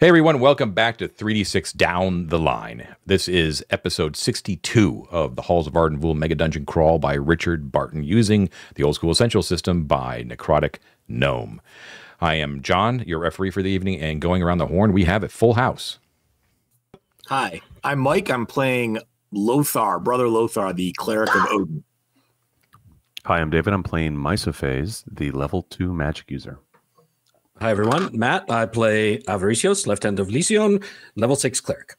Hey everyone, welcome back to 3D6 Down the Line. This is episode 62 of the Halls of Arden Vul Megadungeon Crawl by Richard Barton using the Old School Essential System by Necrotic Gnome. I am John, your referee for the evening, and going around the horn, we have a full house. Hi, I'm Mike. I'm playing Lothar, Brother Lothar, the Cleric of Odin. Hi, I'm David. I'm playing Mysophase, the level 2 magic user. Hi, everyone. Matt. I play Avaricios, Left Hand of Lysion, level 6 cleric.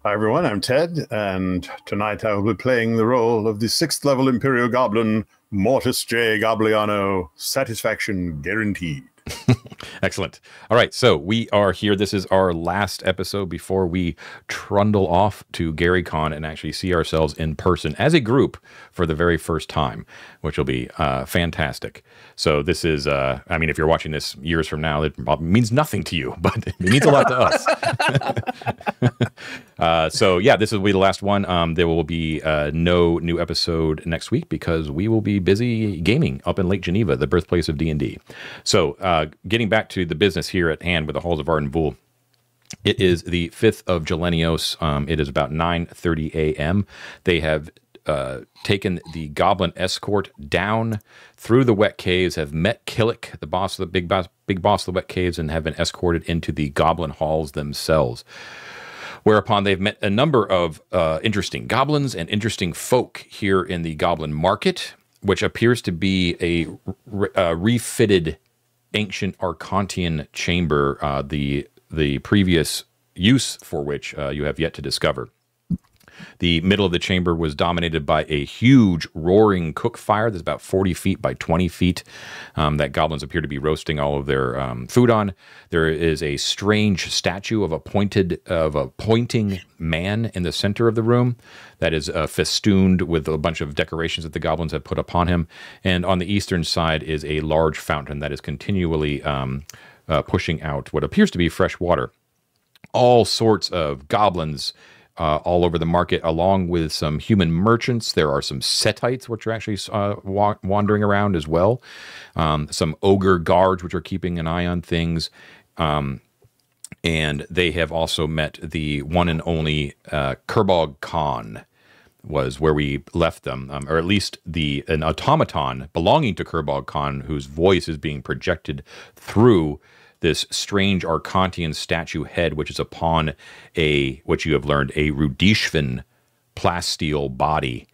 Hi, everyone. I'm Ted, and tonight I will be playing the role of the 6th level Imperial Goblin, Mortis J. Gobliano. Satisfaction guaranteed. Excellent. All right, so we are here. This is our last episode before we trundle off to GaryCon and actually see ourselves in person as a group for the very first time, which will be fantastic. So this is, I mean, if you're watching this years from now, it means nothing to you, but it means a lot to us. So yeah, this will be the last one. There will be no new episode next week because we will be busy gaming up in Lake Geneva, the birthplace of D&D. So getting back to the business here at hand with the Halls of Arden Vul, it is the 5th of Jelenios. It is about 9:30 a.m. They have taken the Goblin Escort down through the Wet Caves, have met Killick, the boss of the big boss of the Wet Caves, and have been escorted into the Goblin Halls themselves. Whereupon they've met a number of interesting goblins and interesting folk here in the Goblin Market, which appears to be a refitted ancient Archontian chamber, the previous use for which you have yet to discover. The middle of the chamber was dominated by a huge roaring cook fire that's about 40 feet by 20 feet that goblins appear to be roasting all of their food on. There is a strange statue of a pointing man in the center of the room that is festooned with a bunch of decorations that the goblins have put upon him. And on the eastern side is a large fountain that is continually pushing out what appears to be fresh water. All sorts of goblins all over the market, along with some human merchants. There are some Setites, which are actually wandering around as well. Some ogre guards, which are keeping an eye on things. And they have also met the one and only Kerbog Khan, was where we left them, or at least an automaton belonging to Kerbog Khan, whose voice is being projected through this strange Archontian statue head, which is upon what you have learned, a Rudishvan plasteel body,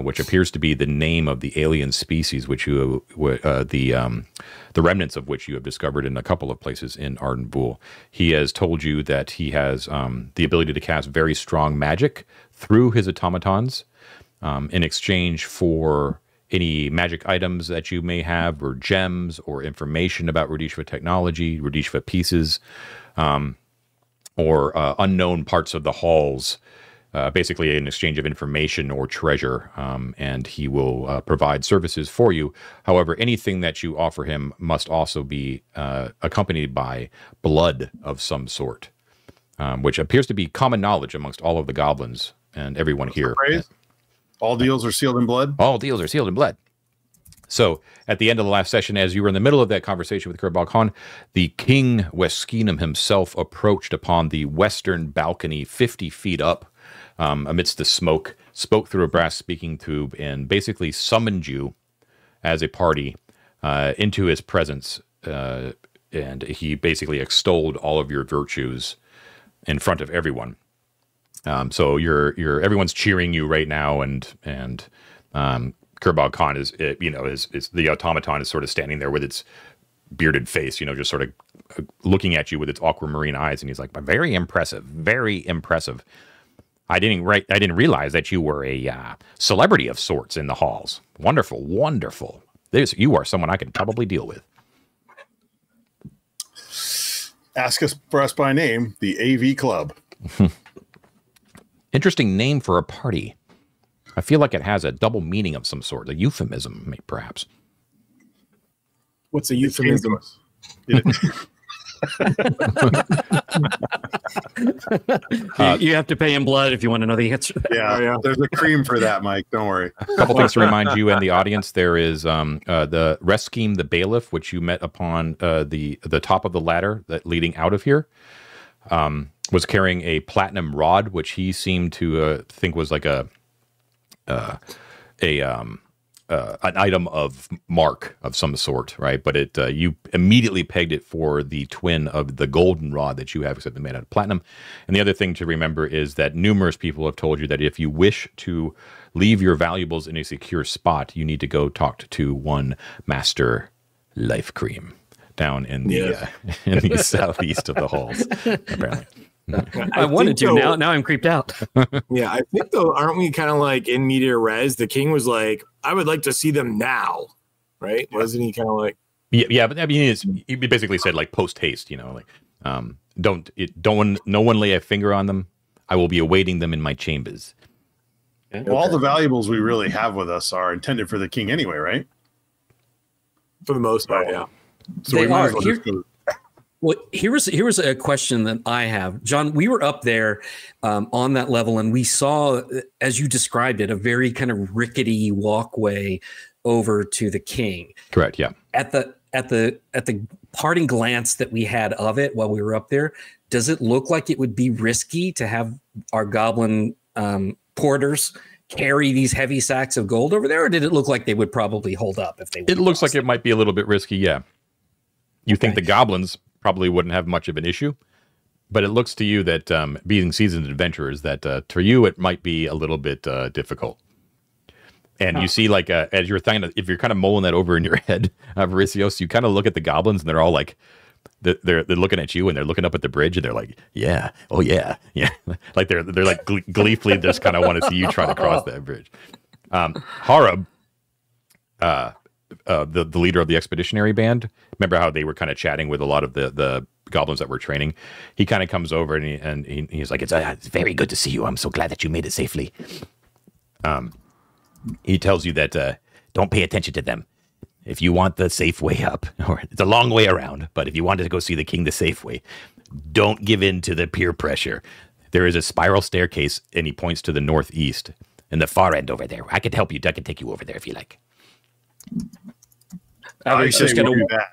which appears to be the name of the alien species, which the remnants of which you have discovered in a couple of places in Arden Vul. He has told you that he has the ability to cast very strong magic through his automatons in exchange for any magic items that you may have, or gems, or information about Rudishva technology, Rudishva pieces, or unknown parts of the halls, basically in exchange of information or treasure, and he will provide services for you. However, anything that you offer him must also be accompanied by blood of some sort, which appears to be common knowledge amongst all of the goblins and everyone here. All deals are sealed in blood? All deals are sealed in blood. So, at the end of the last session, as you were in the middle of that conversation with Kerbog Khan, the King Weskinum himself approached upon the western balcony 50 feet up amidst the smoke, spoke through a brass speaking tube, and basically summoned you as a party into his presence. And he basically extolled all of your virtues in front of everyone. So everyone's cheering you right now, and Kerbog Khan is the automaton is sort of standing there with its bearded face, just sort of looking at you with its aquamarine eyes, and he's like, "Very impressive, very impressive. I didn't realize that you were a celebrity of sorts in the halls. Wonderful, wonderful. You are someone I can probably deal with." Ask us for us by name, the AV Club. Interesting name for a party. I feel like it has a double meaning of some sort, a euphemism, perhaps. What's a euphemism? You have to pay in blood if you want to know the answer. Yeah, there's a cream for that, Mike. Don't worry. A couple things to remind you and the audience. There is the rest scheme, the bailiff, which you met upon the top of the ladder that leading out of here, was carrying a platinum rod, which he seemed to think was like an item of mark of some sort, right? But it you immediately pegged it for the twin of the golden rod that you have, except made out of platinum. And the other thing to remember is that numerous people have told you that if you wish to leave your valuables in a secure spot, you need to go talk to one Master Life Cream down in the in the southeast of the halls, apparently. I wanted to. Now I'm creeped out. Yeah, I think though, aren't we kind of like in media res? The king was like, "I would like to see them now," right? Wasn't he kind of like? Yeah, but I mean, he basically said like post haste, like no one lay a finger on them. I will be awaiting them in my chambers. Okay. Well, all the valuables we really have with us are intended for the king anyway, right? For the most part, yeah. So they we might are. as well just go. Well, here was a question that I have, John. We were up there on that level, and we saw, as you described it, a very kind of rickety walkway over to the king. Correct. Yeah. At the parting glance that we had of it while we were up there, does it look like it would be risky to have our goblin porters carry these heavy sacks of gold over there, or did it look like they would probably hold up if they? It looks like it might be a little bit risky. Yeah. You think the goblins probably wouldn't have much of an issue, but it looks to you that being seasoned adventurers, that for you it might be a little bit difficult. And you see, like as you're thinking, if you're kind of mulling that over in your head, Varicios, you kind of look at the goblins and they're all like, they're looking at you and they're looking up at the bridge and they're like, yeah, oh yeah, yeah, like they're like gleefully just kind of want to see you try to cross that bridge. Harab, the leader of the expeditionary band, remember how they were kind of chatting with a lot of the goblins that were training? He kind of comes over and he's like, it's very good to see you. I'm so glad that you made it safely. He tells you that don't pay attention to them. If you want the safe way up, or it's a long way around, but if you wanted to go see the king the safe way, don't give in to the peer pressure. There is a spiral staircase, and he points to the northeast, in the far end over there. I could help you. I can take you over there if you like. He's just going to,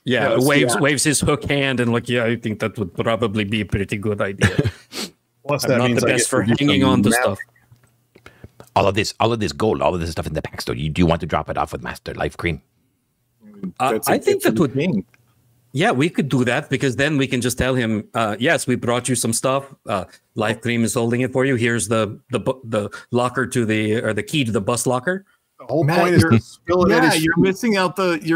Yeah, waves his hook hand and like, yeah, I think that would probably be a pretty good idea. Plus, I'm that not means the I best get for to do hanging some on to math. stuff. All of this gold, all of this stuff in the backstore. Do you want to drop it off with Master Life Cream? I think that would mean. Yeah, we could do that because then we can just tell him, yes, we brought you some stuff. Life Cream is holding it for you. Here's the locker to the key to the bus locker. The whole Matt, point is to spill it in his you're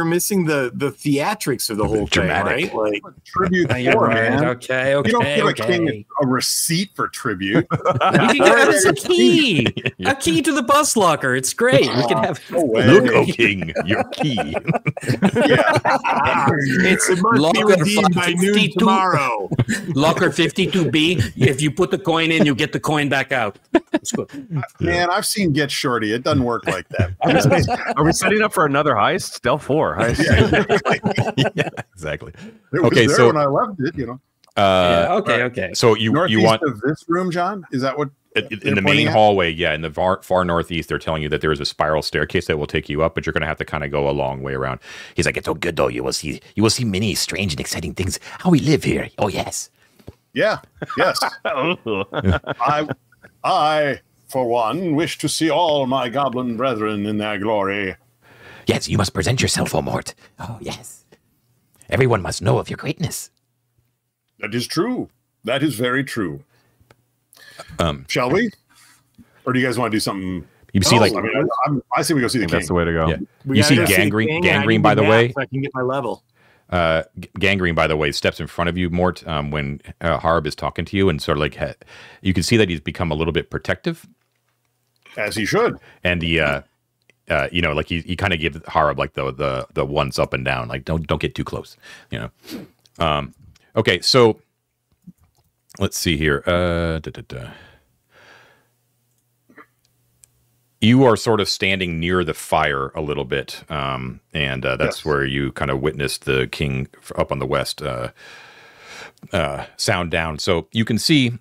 missing the theatrics of the whole Dramatic. thing, right? Like tribute You're for, right. man. Okay, You don't give a okay. king a receipt for tribute. We can give us a key, a key to the bus locker. It's great. We can have. No way. Look, O King, your key. It must be Locker redeemed by noon 52. tomorrow. Locker 52B. If you put the coin in, you get the coin back out. It's good. Man, I've seen Get Shorty. It doesn't work like that. Are we setting up for another heist? Stealth 4 heist. Yeah, exactly. It was Okay, there so when I left it, Okay. So you Northeast want of this room, John? Is that what? in the main hallway? Yeah, in the far northeast, they're telling you that there is a spiral staircase that will take you up, but you're going to have to kind of go a long way around. He's like, it's all good though. You will see many strange and exciting things. How we live here. Oh yes. Yeah. Yes. I, for one, wish to see all my goblin brethren in their glory. Yes, you must present yourself, O Mort. Oh yes. Everyone must know of your greatness. That is true. That is very true. Shall we? Or do you guys want to do something? You see, like I say we go see the king. That's the way to go. yeah. We You gotta see go the gangrene. king, and I Gangrene, need by the map way. so I can get my level. Gangrene, by the way, steps in front of you, Mort, when Harb is talking to you, and sort of like you can see that he's become a little bit protective, As he should. and he, like he kind of gives Harb like the ones up and down, like don't get too close, Okay, so let's see here. You are sort of standing near the fire a little bit, and that's Yes. where you kind of witnessed the king up on the west sound down. So you can see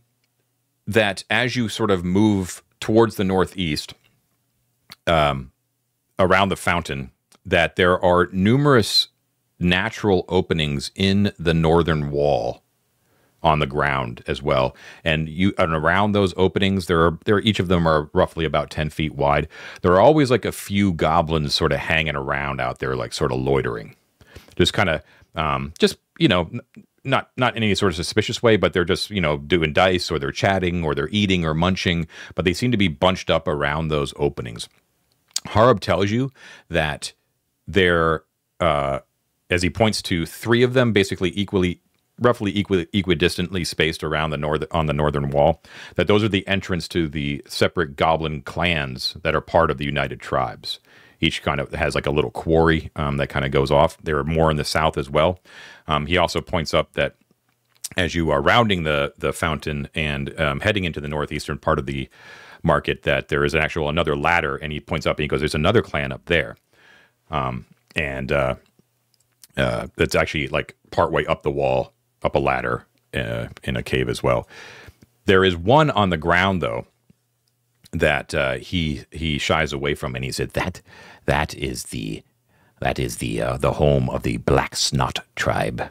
that as you sort of move towards the northeast, around the fountain, that there are numerous natural openings in the northern wall on the ground as well. And around those openings, there are each of them are roughly about 10 feet wide. There are always like a few goblins sort of hanging around out there, like sort of loitering, just kind of, not in any sort of suspicious way, but they're just, doing dice, or they're chatting, or they're eating or munching, but they seem to be bunched up around those openings. Harub tells you that they're, as he points to 3 of them, basically roughly equidistantly spaced around on the northern wall, that those are the entrance to the separate goblin clans that are part of the United Tribes. Each kind of has like a little quarry that kind of goes off. There are more in the south as well. He also points up that as you are rounding the fountain and heading into the northeastern part of the market, that there is another ladder, and he points up and he goes, "There's another clan up there," and that's actually like partway up the wall, up a ladder in a cave as well. There is one on the ground though that he shies away from, and he said that is the home of the Black Snot tribe.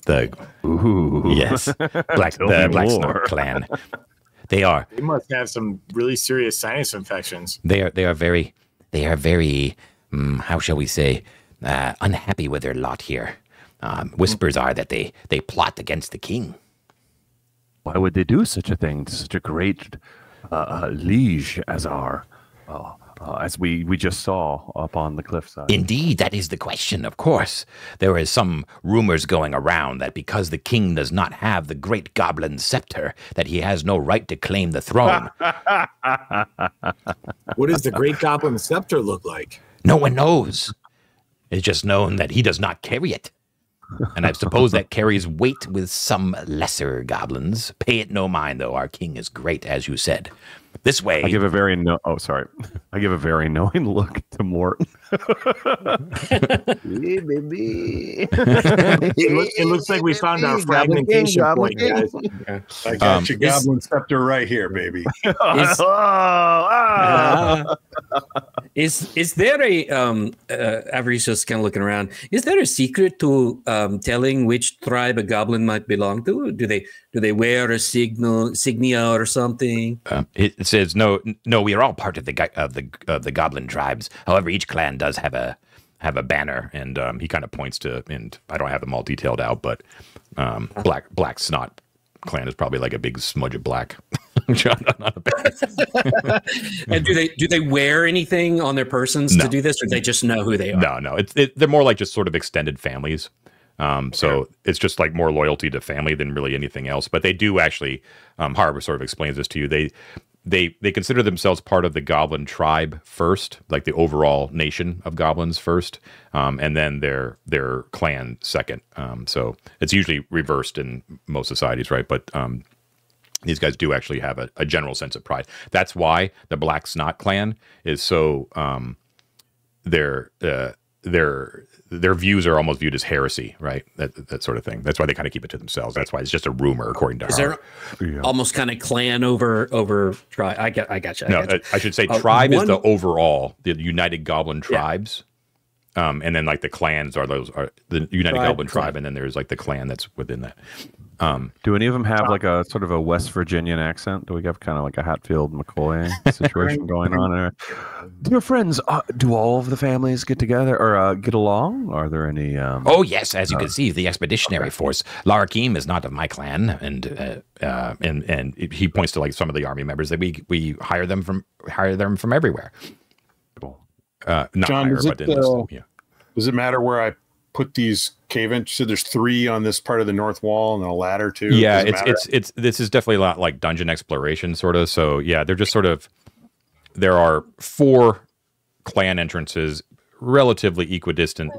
Yes, the Black Snot clan. They must have some really serious sinus infections. They are very how shall we say, unhappy with their lot here. Whispers are that they plot against the king. Why would they do such a thing to such a great liege as as we just saw up on the cliffside? Indeed, that is the question, of course. There is some rumors going around that because the king does not have the great goblin scepter, that he has no right to claim the throne. What does the great goblin scepter look like? No one knows. It's just known that he does not carry it. And I suppose that carries weight with some lesser goblins. Pay it no mind, though. Our king is great, as you said. This way. I give a very I give a very knowing look to Morton. Hey, baby. It looks like we found our fragmentation point, guys. I got your goblin scepter right here, baby. Is there a Avarice just kind of looking around? Is there a secret to telling which tribe a goblin might belong to? Do they wear a signia or something? It says no. We are all part of the goblin tribes. However, each clan does have a banner, and he kind of points to, and I don't have them all detailed out, but Black Snot clan is probably like a big smudge of black. Not a bad. And do they wear anything on their persons to do this, or they just know who they are? No. They're more like just sort of extended families. So it's just like more loyalty to family than really anything else. But they do actually, Harbor sort of explains this to you. They consider themselves part of the goblin tribe first, like the overall nation of goblins first, and then their clan second. So it's usually reversed in most societies, right? But these guys do actually have a general sense of pride. That's why the Black Snot clan is so their views are almost viewed as heresy, right? That sort of thing. That's why they kind of keep it to themselves. That's why it's just a rumor, according to her. Almost kind of clan over tribe? I got you. I should say tribe is the overall, the United Goblin Tribes. And then like the clans are the United Goblin Tribe, and then there's like the clan that's within that. Do any of them have like a sort of a West Virginian accent? Do we have kind of like a Hatfield McCoy situation going on there? Dear friends, do all of the families get together or get along? Are there any? Oh yes, as you can see, the Expeditionary Force. Larakim is not of my clan, and he points to like some of the army members that we hire them from everywhere. Cool. Not John, hire, but does it matter where I put these cave entries? So there's 3 on this part of the north wall and a ladder too. Yeah, it's this is definitely a lot like dungeon exploration sort of. So yeah, they're just sort of, there are 4 clan entrances relatively equidistant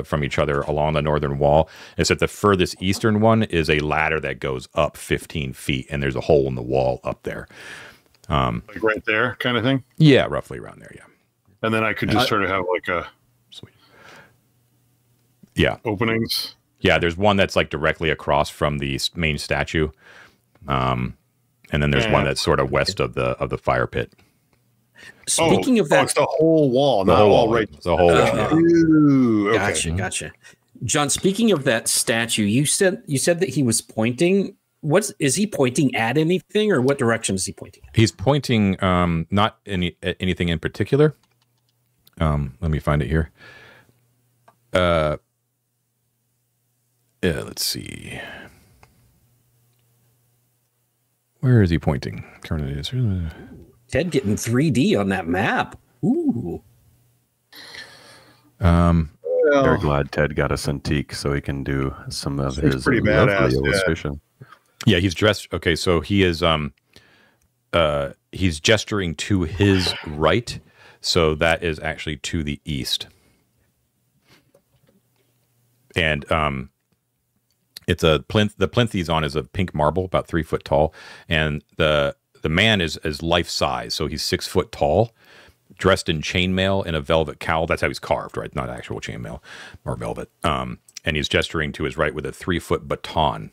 from each other along the northern wall. Except the furthest eastern one is a ladder that goes up 15 feet, and there's a hole in the wall up there. Like right there kind of thing? Yeah, roughly around there, yeah. And then I could just sort of have like a Yeah. openings. Yeah, there's one that's like directly across from the main statue, and then there's one that's sort of west of the fire pit. Speaking of that, it's the whole wall, The not whole all wall, right. the whole wall. Yeah. Ooh, okay. Gotcha. John, speaking of that statue, you said that he was pointing. Is he pointing at anything, or what direction is he pointing at? He's pointing not anything in particular. Let me find it here. Yeah, let's see. Where is he pointing? Ted getting 3D on that map. Ooh. Very glad Ted got us antique so he can do some of his pretty lovely badass, illustration. Yeah, he's dressed. Okay, so he is he's gesturing to his right, so that is actually to the east. And it's a plinth. The plinth he's on is a pink marble, about 3 foot tall, and the man is life size, so he's 6 foot tall, dressed in chainmail and a velvet cowl. That's how he's carved, right? Not actual chainmail or velvet. And he's gesturing to his right with a 3 foot baton.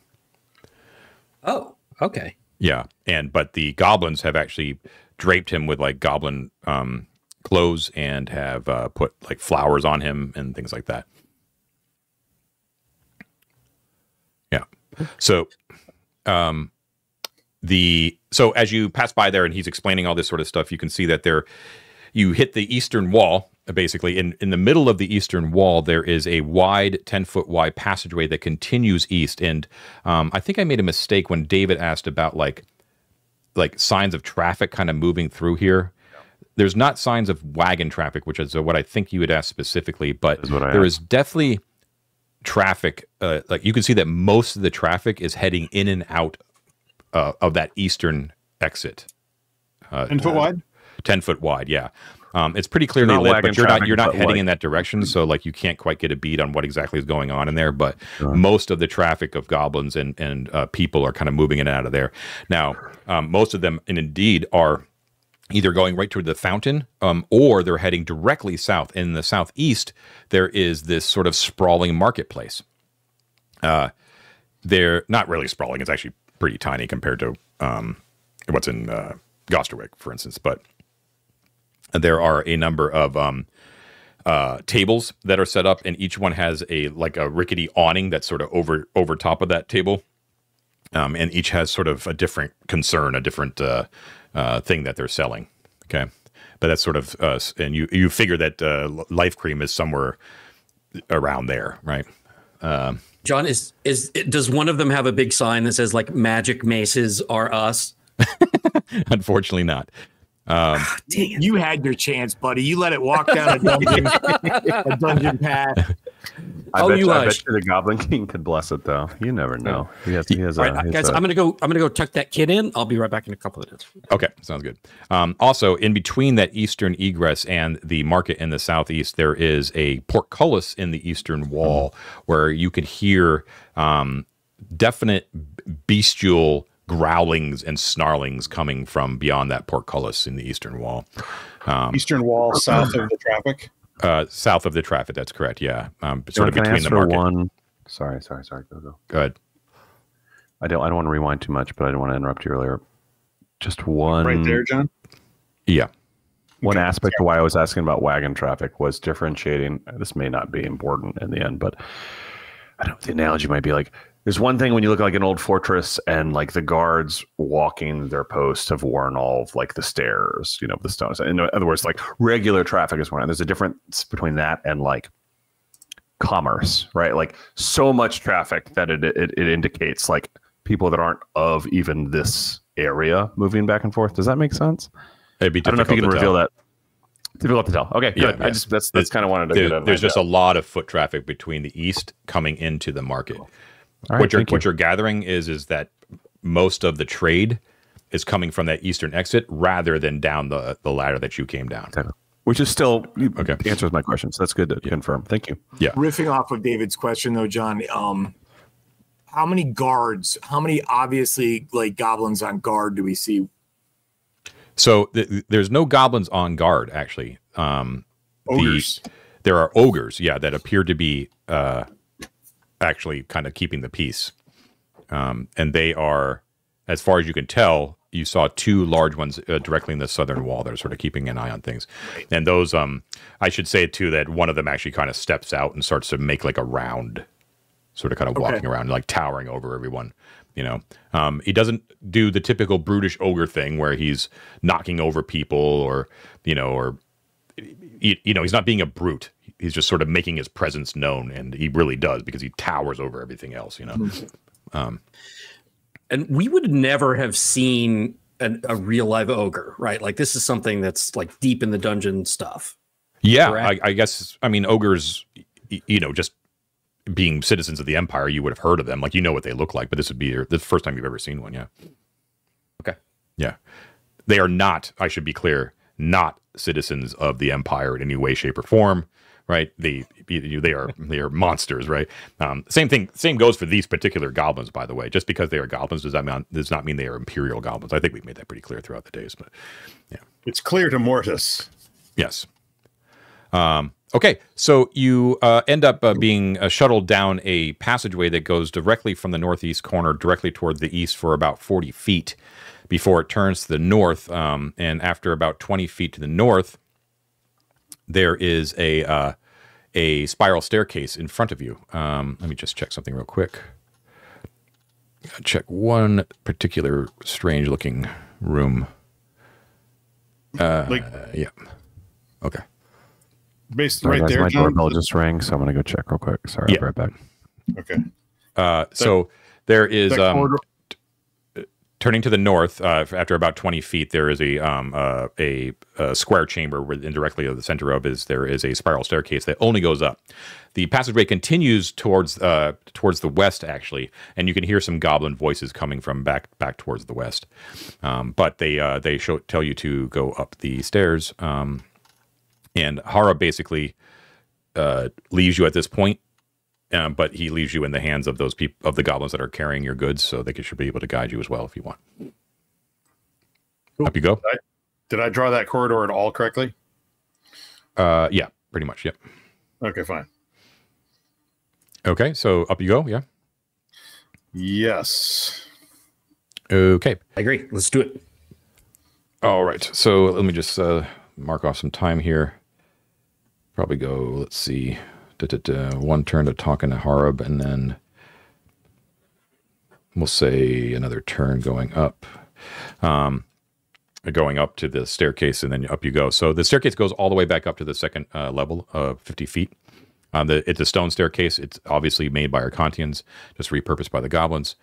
Oh, okay. Yeah, but the goblins have actually draped him with like goblin clothes and have put like flowers on him and things like that. Yeah. So, so as you pass by there and he's explaining all this sort of stuff, you can see that you hit the eastern wall. Basically, in the middle of the eastern wall, there is a wide 10-foot wide passageway that continues east. And I think I made a mistake when David asked about like signs of traffic kind of moving through here. There's not signs of wagon traffic, which is what I think you would ask specifically, but there is definitely traffic. Like you can see that most of the traffic is heading in and out of that eastern exit. 10 foot wide? 10 foot wide, yeah. It's pretty clearly lit, but you're not heading in that direction, so like you can't quite get a beat on what exactly is going on in there. But most of the traffic of goblins and people are kind of moving in and out of there. Now, most of them, and indeed, are either going right toward the fountain, or they're heading directly south. In the southeast, there is this sort of sprawling marketplace. They're not really sprawling; it's actually pretty tiny compared to what's in Gosterwick, for instance, but. There are a number of tables that are set up, and each one has a rickety awning that's sort of over top of that table, and each has sort of a different concern, a different thing that they're selling. Okay, but that's sort of and you figure that Life Cream is somewhere around there, right? John, does one of them have a big sign that says like "Magic Maces are us"? Unfortunately, not. Dang it. You had your chance, buddy. You let it walk down a dungeon path. I bet you the Goblin King could bless it, though. You never know. He has all right, guys, I'm gonna go tuck that kid in. I'll be right back in a couple of minutes. Okay, sounds good. Also, in between that eastern egress and the market in the southeast, there is a portcullis in the eastern wall where you could hear definite bestial growlings and snarlings coming from beyond that portcullis in the eastern wall. Eastern wall, south of the traffic? South of the traffic, that's correct, yeah. Sort of between the market. Sorry. Go ahead. I don't want to rewind too much, but I don't want to interrupt you earlier. Just one... Right there, John? Yeah. One aspect of why I was asking about wagon traffic was differentiating. This may not be important in the end, but I don't know, the analogy might be like, there's one thing when you look like an old fortress and like the guards walking their posts have worn all of like the stairs, the stones. In other words, like regular traffic is worn. There's a difference between that and like commerce, right? Like so much traffic that it indicates like people that aren't of even this area moving back and forth. Does that make sense? It'd be I don't know if you can reveal that. Difficult to tell. Okay, good. Yeah. That's kind of wanted to get there's just a lot of foot traffic between the east coming into the market. Right, what you're gathering is that most of the trade is coming from that eastern exit rather than down the ladder that you came down. Okay. Which is still answers my question. So that's good to confirm. Thank you. Yeah. Riffing off of David's question though, John, how many guards, how many obviously like goblins on guard do we see? So there's no goblins on guard, actually. Ogres. There are ogres, that appear to be actually kind of keeping the peace. And they are, as far as you can tell, you saw two large ones directly in the southern wall that are sort of keeping an eye on things. Right. And those, I should say too, that one of them actually kind of steps out and starts to make like a round, sort of kind of walking around, like towering over everyone. You know, he doesn't do the typical brutish ogre thing where he's knocking over people or, you know, he's not being a brute. He's just sort of making his presence known, and he really does because he towers over everything else, you know. And we would never have seen a real live ogre, right? Like this is something that's like deep in the dungeon stuff. Yeah, I guess. I mean, ogres, you know, just being citizens of the Empire, you would have heard of them. Like, you know what they look like, but this would be the first time you've ever seen one. Yeah. Okay. Yeah. They are not, I should be clear, not citizens of the Empire in any way, shape, or form. Right, they are monsters, right? Same goes for these particular goblins, by the way. Just because they are goblins does not mean they are Imperial goblins. I think we've made that pretty clear throughout the days, but yeah, it's clear to Mortis. Yes. Okay, so you end up being shuttled down a passageway that goes directly from the northeast corner directly toward the east for about 40 feet before it turns to the north, and after about 20 feet to the north, there is a spiral staircase in front of you. Let me just check something real quick. Check one particular strange-looking room. Yeah. Okay. Basically, right there, my John. doorbell just rang, so I'm gonna go check real quick. Sorry, I'll be right back. Okay. So there is turning to the north, after about 20 feet, there is a square chamber within directly of the center of there is a spiral staircase that only goes up. The passageway continues towards the west, actually, and you can hear some goblin voices coming from back towards the west. But they tell you to go up the stairs, and Hara basically leaves you at this point. But he leaves you in the hands of those people, of the goblins that are carrying your goods, so they should be able to guide you as well if you want. Cool. Up you go. Did I draw that corridor at all correctly? Yeah, pretty much. Yep. Okay, fine. Okay, so up you go. Yeah. Yes. Okay. I agree. Let's do it. All right. So let me just mark off some time here. Probably go. Let's see. One turn to talking to Harub, and then we'll say another turn going up to the staircase, and then up you go. So the staircase goes all the way back up to the second level of 50 feet. It's a stone staircase. It's obviously made by Arcontians, just repurposed by the goblins.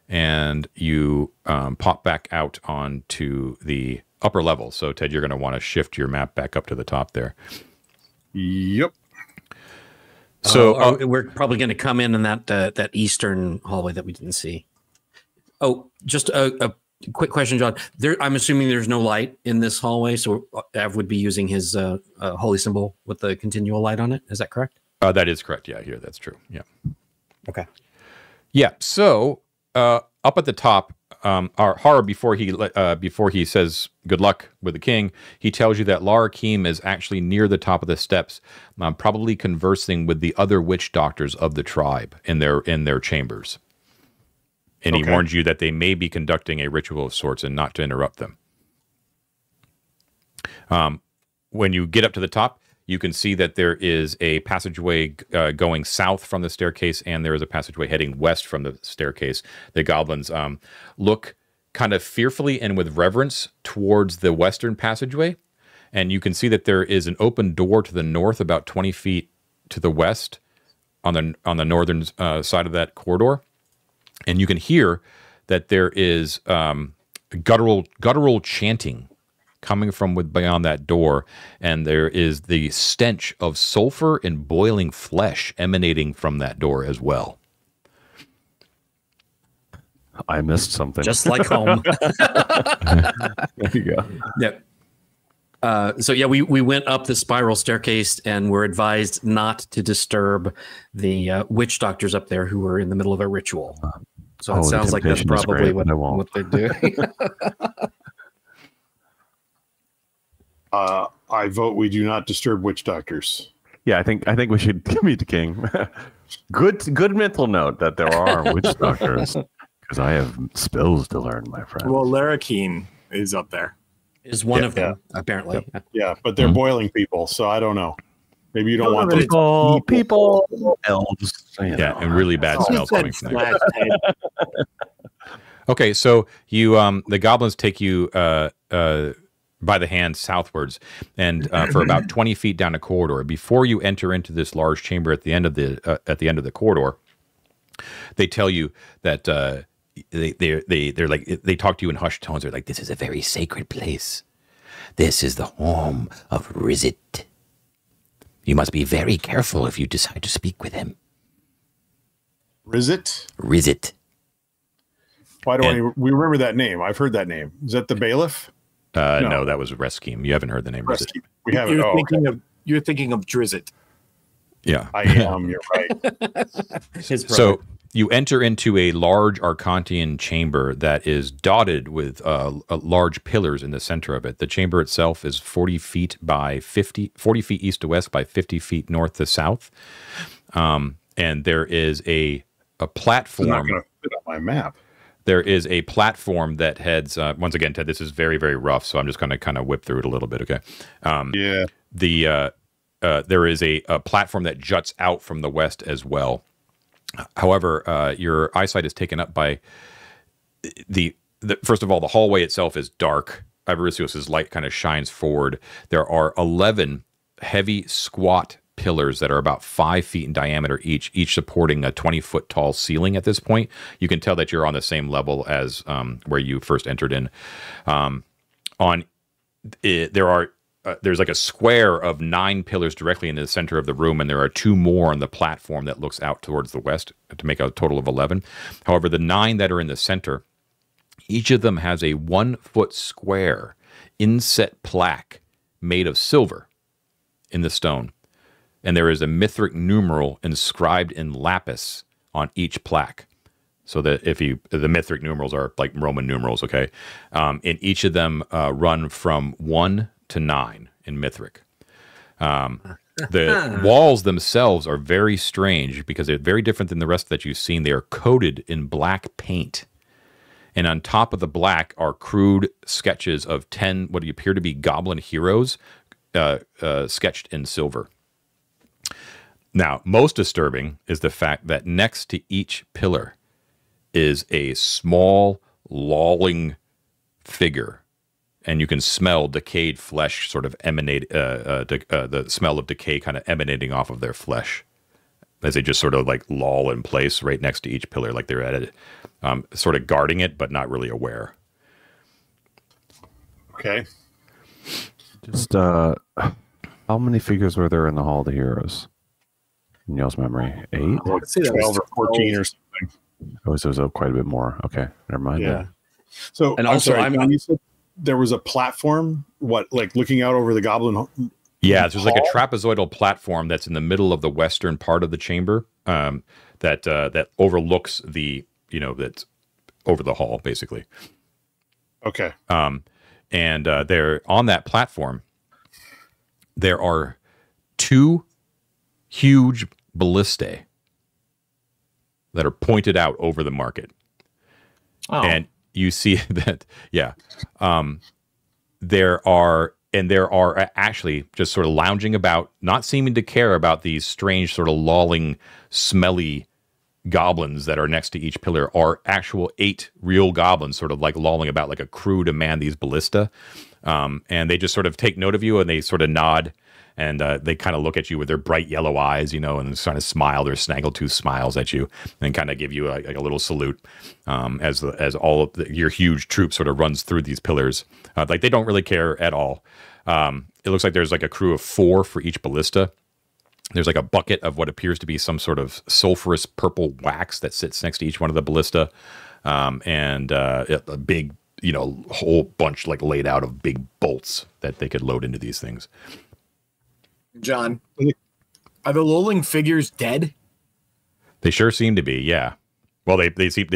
And you pop back out onto the upper level. So, Ted, you're going to want to shift your map back up to the top there. Yep. So we're probably going to come in that eastern hallway that we didn't see. Oh, just a quick question, John. I'm assuming there's no light in this hallway, so Av would be using his holy symbol with the continual light on it. Is that correct? That is correct. Yeah, here that's true. Yeah. Okay. Yeah. So up at the top, Hara, before he says good luck with the king, he tells you that Lara Keem is actually near the top of the steps, probably conversing with the other witch doctors of the tribe in their chambers. And he warns you that they may be conducting a ritual of sorts and not to interrupt them. When you get up to the top, you can see that there is a passageway going south from the staircase, and there is a passageway heading west from the staircase. The goblins look kind of fearfully and with reverence towards the western passageway, and you can see that there is an open door to the north, about 20 feet to the west, on the northern side of that corridor, and you can hear that there is guttural chanting coming from beyond that door, and there is the stench of sulfur and boiling flesh emanating from that door as well. I missed something. Just like home. There you go. Yep. So yeah, we went up the spiral staircase and were advised not to disturb the witch doctors up there who were in the middle of a ritual. So it sounds like that's probably what they're doing. I vote we do not disturb witch doctors. Yeah, I think we should meet the king. Good mental note that there are witch doctors, because I have spells to learn, my friend. Well, Larrakeen is up there. Is one of them, apparently. Yeah, but they're boiling people, so I don't know. Maybe you don't want them. People, elves. Yeah, and really bad smells coming from there. Slash Okay, so you the goblins take you by the hand southwards, and for about 20 feet down a corridor. Before you enter into this large chamber at the end of the corridor, they tell you that they're like, they talk to you in hushed tones. They're like, "This is a very sacred place. This is the home of Rizit. You must be very careful if you decide to speak with him." Rizit. Why do we remember that name? I've heard that name. Is that the bailiff? No, that was Reskeem. You haven't heard the name Rizit. We haven't. You're thinking of Drizzt. Yeah, I am. You're right. So you enter into a large Arcantian chamber that is dotted with large pillars in the center of it. The chamber itself is 40 feet east to west by 50 feet north to south. And there is a platform. It's not going to fit on my map. There is a platform that heads, once again, Ted, this is very, very rough, so I'm just going to kind of whip through it a little bit, okay? There is a platform that juts out from the west as well. However, your eyesight is taken up by first of all, the hallway itself is dark. Ivaricios' light kind of shines forward. There are 11 heavy, squat pillars that are about 5 feet in diameter each supporting a 20-foot tall ceiling at this point. You can tell that you're on the same level as where you first entered in. There's like a square of 9 pillars directly in the center of the room, and there are 2 more on the platform that looks out towards the west to make a total of 11. However, the 9 that are in the center, each of them has a 1-foot square inset plaque made of silver in the stone. And there is a Mithric numeral inscribed in lapis on each plaque. So that the Mithric numerals are like Roman numerals, okay? And each of them run from 1 to 9 in Mithric. The walls themselves are very strange because they're very different than the rest that you've seen. They are coated in black paint. And on top of the black are crude sketches of 10 what appear to be goblin heroes sketched in silver. Now, most disturbing is the fact that next to each pillar is a small, lolling figure, and you can smell decayed flesh sort of emanate, the smell of decay kind of emanating off of their flesh as they just sort of like loll in place right next to each pillar, like they're at it, sort of guarding it, but not really aware. Okay. Just, how many figures were there in the Hall of the Heroes? In y'all's memory, 8? Let's say that 12 or 14 or something. Oh, so it was quite a bit more. Okay, never mind. Yeah. So, And I'm also, sorry, John, you said there was a platform, like looking out over the goblin. Yeah, there's like a trapezoidal platform that's in the middle of the western part of the chamber that overlooks that's over the hall, basically. Okay. And there on that platform, there are 2 huge ballistae that are pointed out over the market. Oh. And you see that, there are actually just sort of lounging about, not seeming to care about these strange sort of lolling, smelly goblins that are next to each pillar, are actual 8 real goblins sort of like lolling about like a crew to man these ballista. And they just sort of take note of you and they sort of nod. And they kind of look at you with their bright yellow eyes, and kind of smile, their snaggletooth smiles at you, and kind of give you a little salute as all of your huge troop sort of runs through these pillars. Like they don't really care at all. It looks like there's like a crew of 4 for each ballista. There's like a bucket of what appears to be some sort of sulfurous purple wax that sits next to each one of the ballista, and a big, whole bunch like laid out of big bolts that they could load into these things. John, are the lolling figures dead? They sure seem to be, yeah. Well, they seem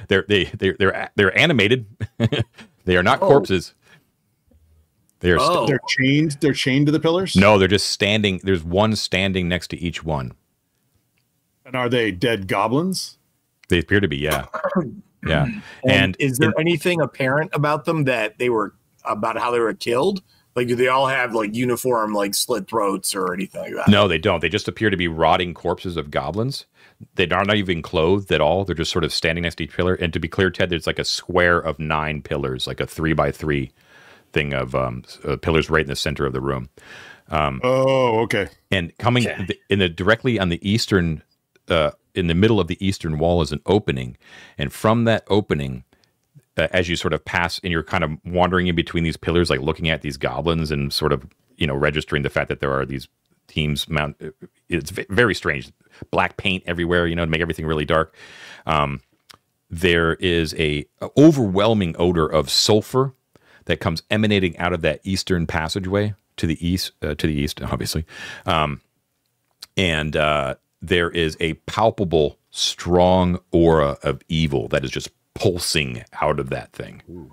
they're animated. They are not corpses. They're They're chained. They're chained to the pillars. no, they're just standing. There's one standing next to each one. And are they dead goblins? They appear to be, yeah. Yeah. And is there anything apparent about them that they were about how they were killed? Like, do they all have like uniform, like slit throats or anything like that? No, they don't. They just appear to be rotting corpses of goblins. They are not even clothed at all. They're just sort of standing next to each pillar. And to be clear, Ted, there's like a square of 9 pillars, like a 3x3 thing of pillars right in the center of the room. Okay. And coming directly on the eastern, in the middle of the eastern wall is an opening, and from that opening, as you sort of pass and you're kind of wandering in between these pillars, like looking at these goblins and sort of registering the fact that there are these teams it's very strange, black paint everywhere, to make everything really dark. There is a overwhelming odor of sulfur that comes emanating out of that eastern passageway to the east, obviously. And there is a palpable, strong aura of evil that is just pulsing out of that thing. Can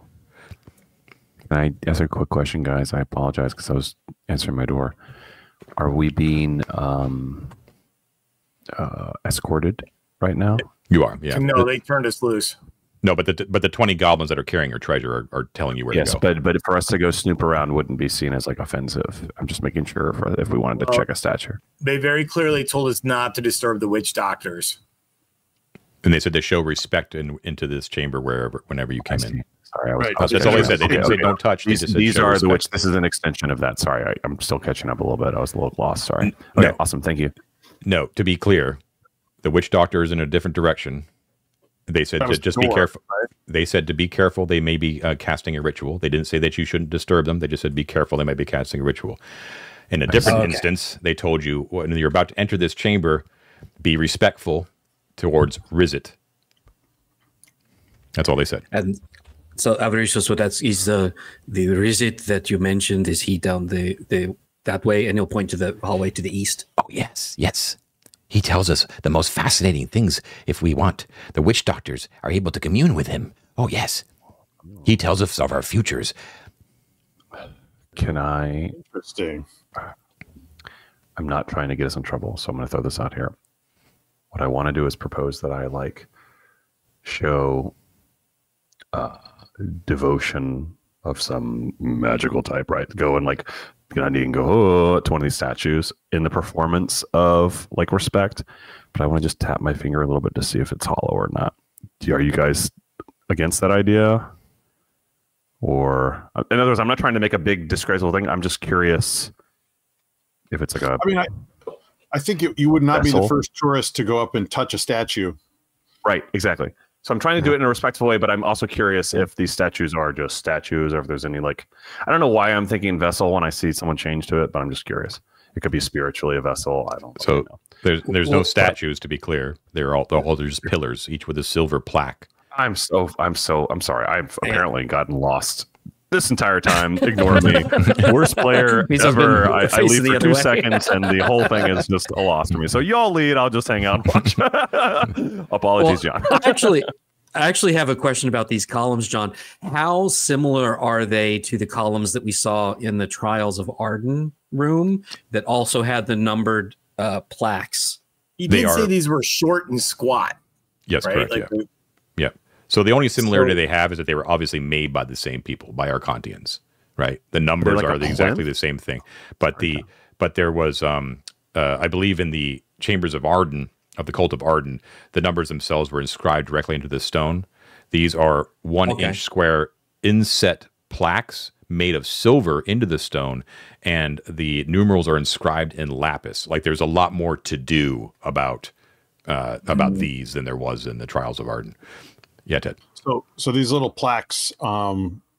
I ask a quick question, guys? I apologize because I was answering my door. Are we being escorted right now? You are, yeah. No, they turned us loose. No, but the 20 goblins that are carrying your treasure are telling you where to go. Yes, but for us to go snoop around wouldn't be seen as like offensive. I'm just making sure if we wanted to check a statue. They very clearly told us not to disturb the witch doctors. And they said to show respect into this chamber whenever you came in. Sorry, I was. Right. That's all they said. They didn't say don't touch. These are the witch. This is an extension of that. Sorry, I'm still catching up a little bit. I was a little lost. Sorry. Okay, No. Awesome. Thank you. No, to be clear, the witch doctor is in a different direction. They said to just be careful. Right? They said to be careful. They may be casting a ritual. They didn't say that you shouldn't disturb them. They just said be careful. They might be casting a ritual. In a different instance, they told you when you're about to enter this chamber, be respectful towards Rizit. That's all they said. And so, Avaricious, so is the Rizit that you mentioned? Is he down the that way? And he'll point to the hallway to the east. Oh yes, yes. He tells us the most fascinating things if we want. The witch doctors are able to commune with him. Oh yes. He tells us of our futures. Can I? Interesting. I'm not trying to get us in trouble, so I'm going to throw this out here. What I want to do is propose that I show devotion of some magical type, right? Go and go to one of these statues in the performance of respect, but I want to just tap my finger a little bit to see if it's hollow or not. Are you guys against that idea? Or in other words, I'm not trying to make a big disgraceful thing. I'm just curious if it's like a. I mean, I think you would not vessel. be the first tourist to go up and touch a statue. Right, exactly. So I'm trying to do it in a respectful way, but I'm also curious if these statues are just statues or if there's any I don't know why I'm thinking vessel when I see someone change to it, but I'm just curious. It could be spiritually a vessel. I don't So know. there's no statues, to be clear. They're all just pillars, each with a silver plaque. I'm sorry. I've apparently gotten lost this entire time. Ignore me. Worst player ever. I leave for 2 seconds and the whole thing is just a loss for me. So y'all lead. I'll just hang out and watch. Apologies, John. I actually have a question about these columns, John. How similar are they to the columns that we saw in the Trials of Arden room that also had the numbered plaques? He did say these were short and squat. Yes, right? correct. Yeah. So the only similarity they have is that they were obviously made by the same people, by Arcontians, right? The numbers are exactly the same thing. But there was, I believe, in the chambers of Arden, of the cult of Arden, the numbers themselves were inscribed directly into the stone. These are 1-inch square inset plaques made of silver into the stone, and the numerals are inscribed in lapis. Like there's a lot more to do about these than there was in the Trials of Arden. Yeah, Ted. So these little plaques,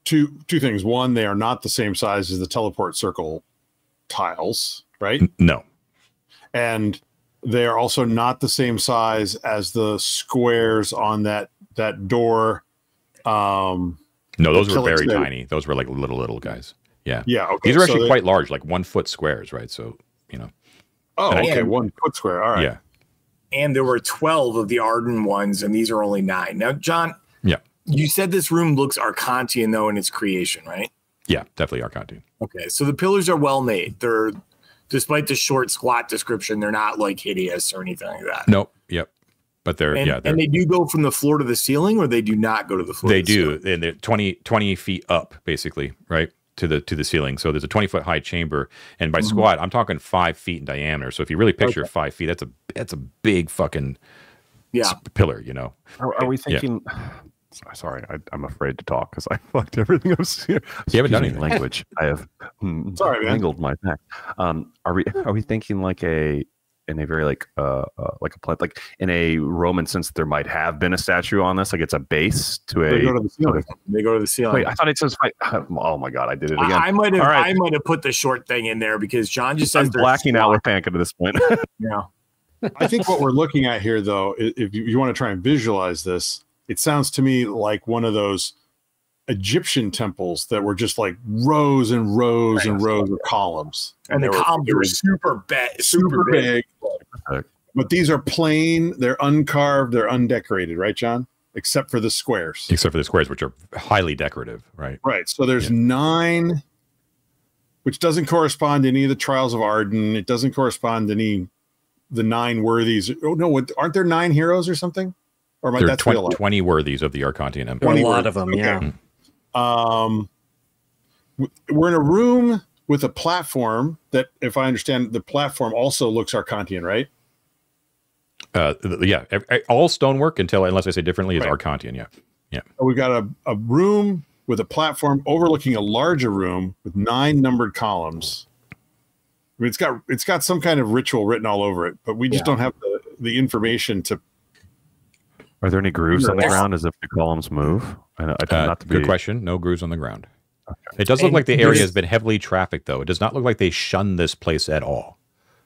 two things. One, they are not the same size as the teleport circle tiles, right? No. And they are also not the same size as the squares on that door. No, those were very tiny. Those were like little guys. Yeah. Yeah. Okay. These are actually quite large, like 1 foot squares, right? So, Oh, okay. 1 foot square. All right. Yeah. And there were 12 of the Arden ones, and these are only 9. Now, John, yeah, you said this room looks Arcontian, though, in its creation, right? Yeah, definitely Arcantian. Okay, so the pillars are well made. They're, despite the short, squat description, they're not like hideous or anything like that. Nope. Yep. But they're and they do go from the floor to the ceiling, or they do not go to the floor. They do, and they're 20 feet up, basically, right to the ceiling. So there's a 20-foot high chamber, and by squat, I'm talking 5 feet in diameter. So if you really picture 5 feet, that's a big fucking pillar. You know. Are we thinking? Yeah. Sorry, I'm afraid to talk because I fucked everything up here. You haven't done any language. I have mangled my back. Are we thinking like in a very like a plant, like in a Roman sense, there might have been a statue on this, like it's a base to they go to the ceiling. They go to the ceiling. Wait, I thought it says oh my god, I did it again. I might have put the short thing in there because John just says I'm blacking out with Panka to this point. Yeah. I think what we're looking at here, though, if you want to try and visualize this, it sounds to me like one of those Egyptian temples that were just like rows and rows and rows of columns. And the columns were super big. But these are plain, they're uncarved, they're undecorated, right, John? Except for the squares. Except for the squares, which are highly decorative, right? Right. So there's 9, which doesn't correspond to any of the trials of Arden. It doesn't correspond to the 9 worthies. Oh, no, aren't there 9 heroes or something? Or there are 20 worthies of the Arcantian Empire. A lot of them, yeah. We're in a room with a platform that, if I understand, the platform also looks Arcantian, right? Yeah, all stonework unless I say differently is Arcantian. Yeah. We've got a room with a platform overlooking a larger room with 9 numbered columns. I mean, it's got some kind of ritual written all over it, but we just don't have the information to. Are there any grooves on the ground as if the columns move? Good question. No grooves on the ground. Okay. It does look like the area has been heavily trafficked, though. It does not look like they shun this place at all.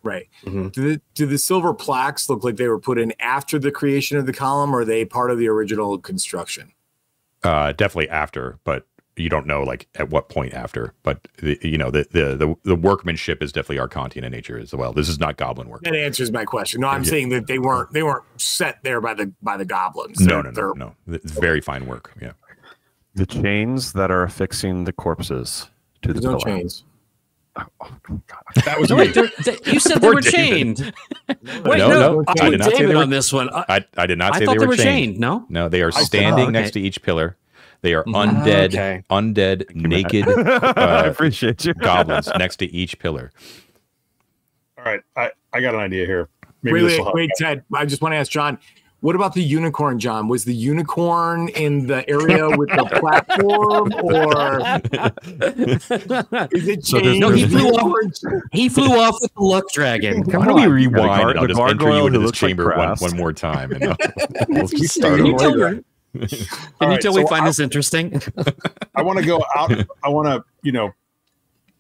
Right. Do the silver plaques look like they were put in after the creation of the column, or are they part of the original construction? Definitely after, but you don't know like at what point after. But the workmanship is definitely Arcantian in nature as well. This is not goblin work. That answers my question. No, I'm saying that they weren't set there by the goblins. No. It's very fine work. Yeah. The chains that are affixing the corpses to the pillar. No chains. Oh, God. That was you said they were chained. Wait, no, I did not say they were on this one. I did not say they were chained. No, they are standing next to each pillar. They are undead, naked. I appreciate you. Goblins next to each pillar. All right, I got an idea here. Maybe wait, Ted. I just want to ask John. What about the unicorn, John? Was the unicorn in the area with the platform, or is it changed? No, he flew off with the luck dragon. Why don't we rewind and I'll just enter you into this chamber one more time? And we'll start over. Can you tell we find this interesting? I want to go out. I want to,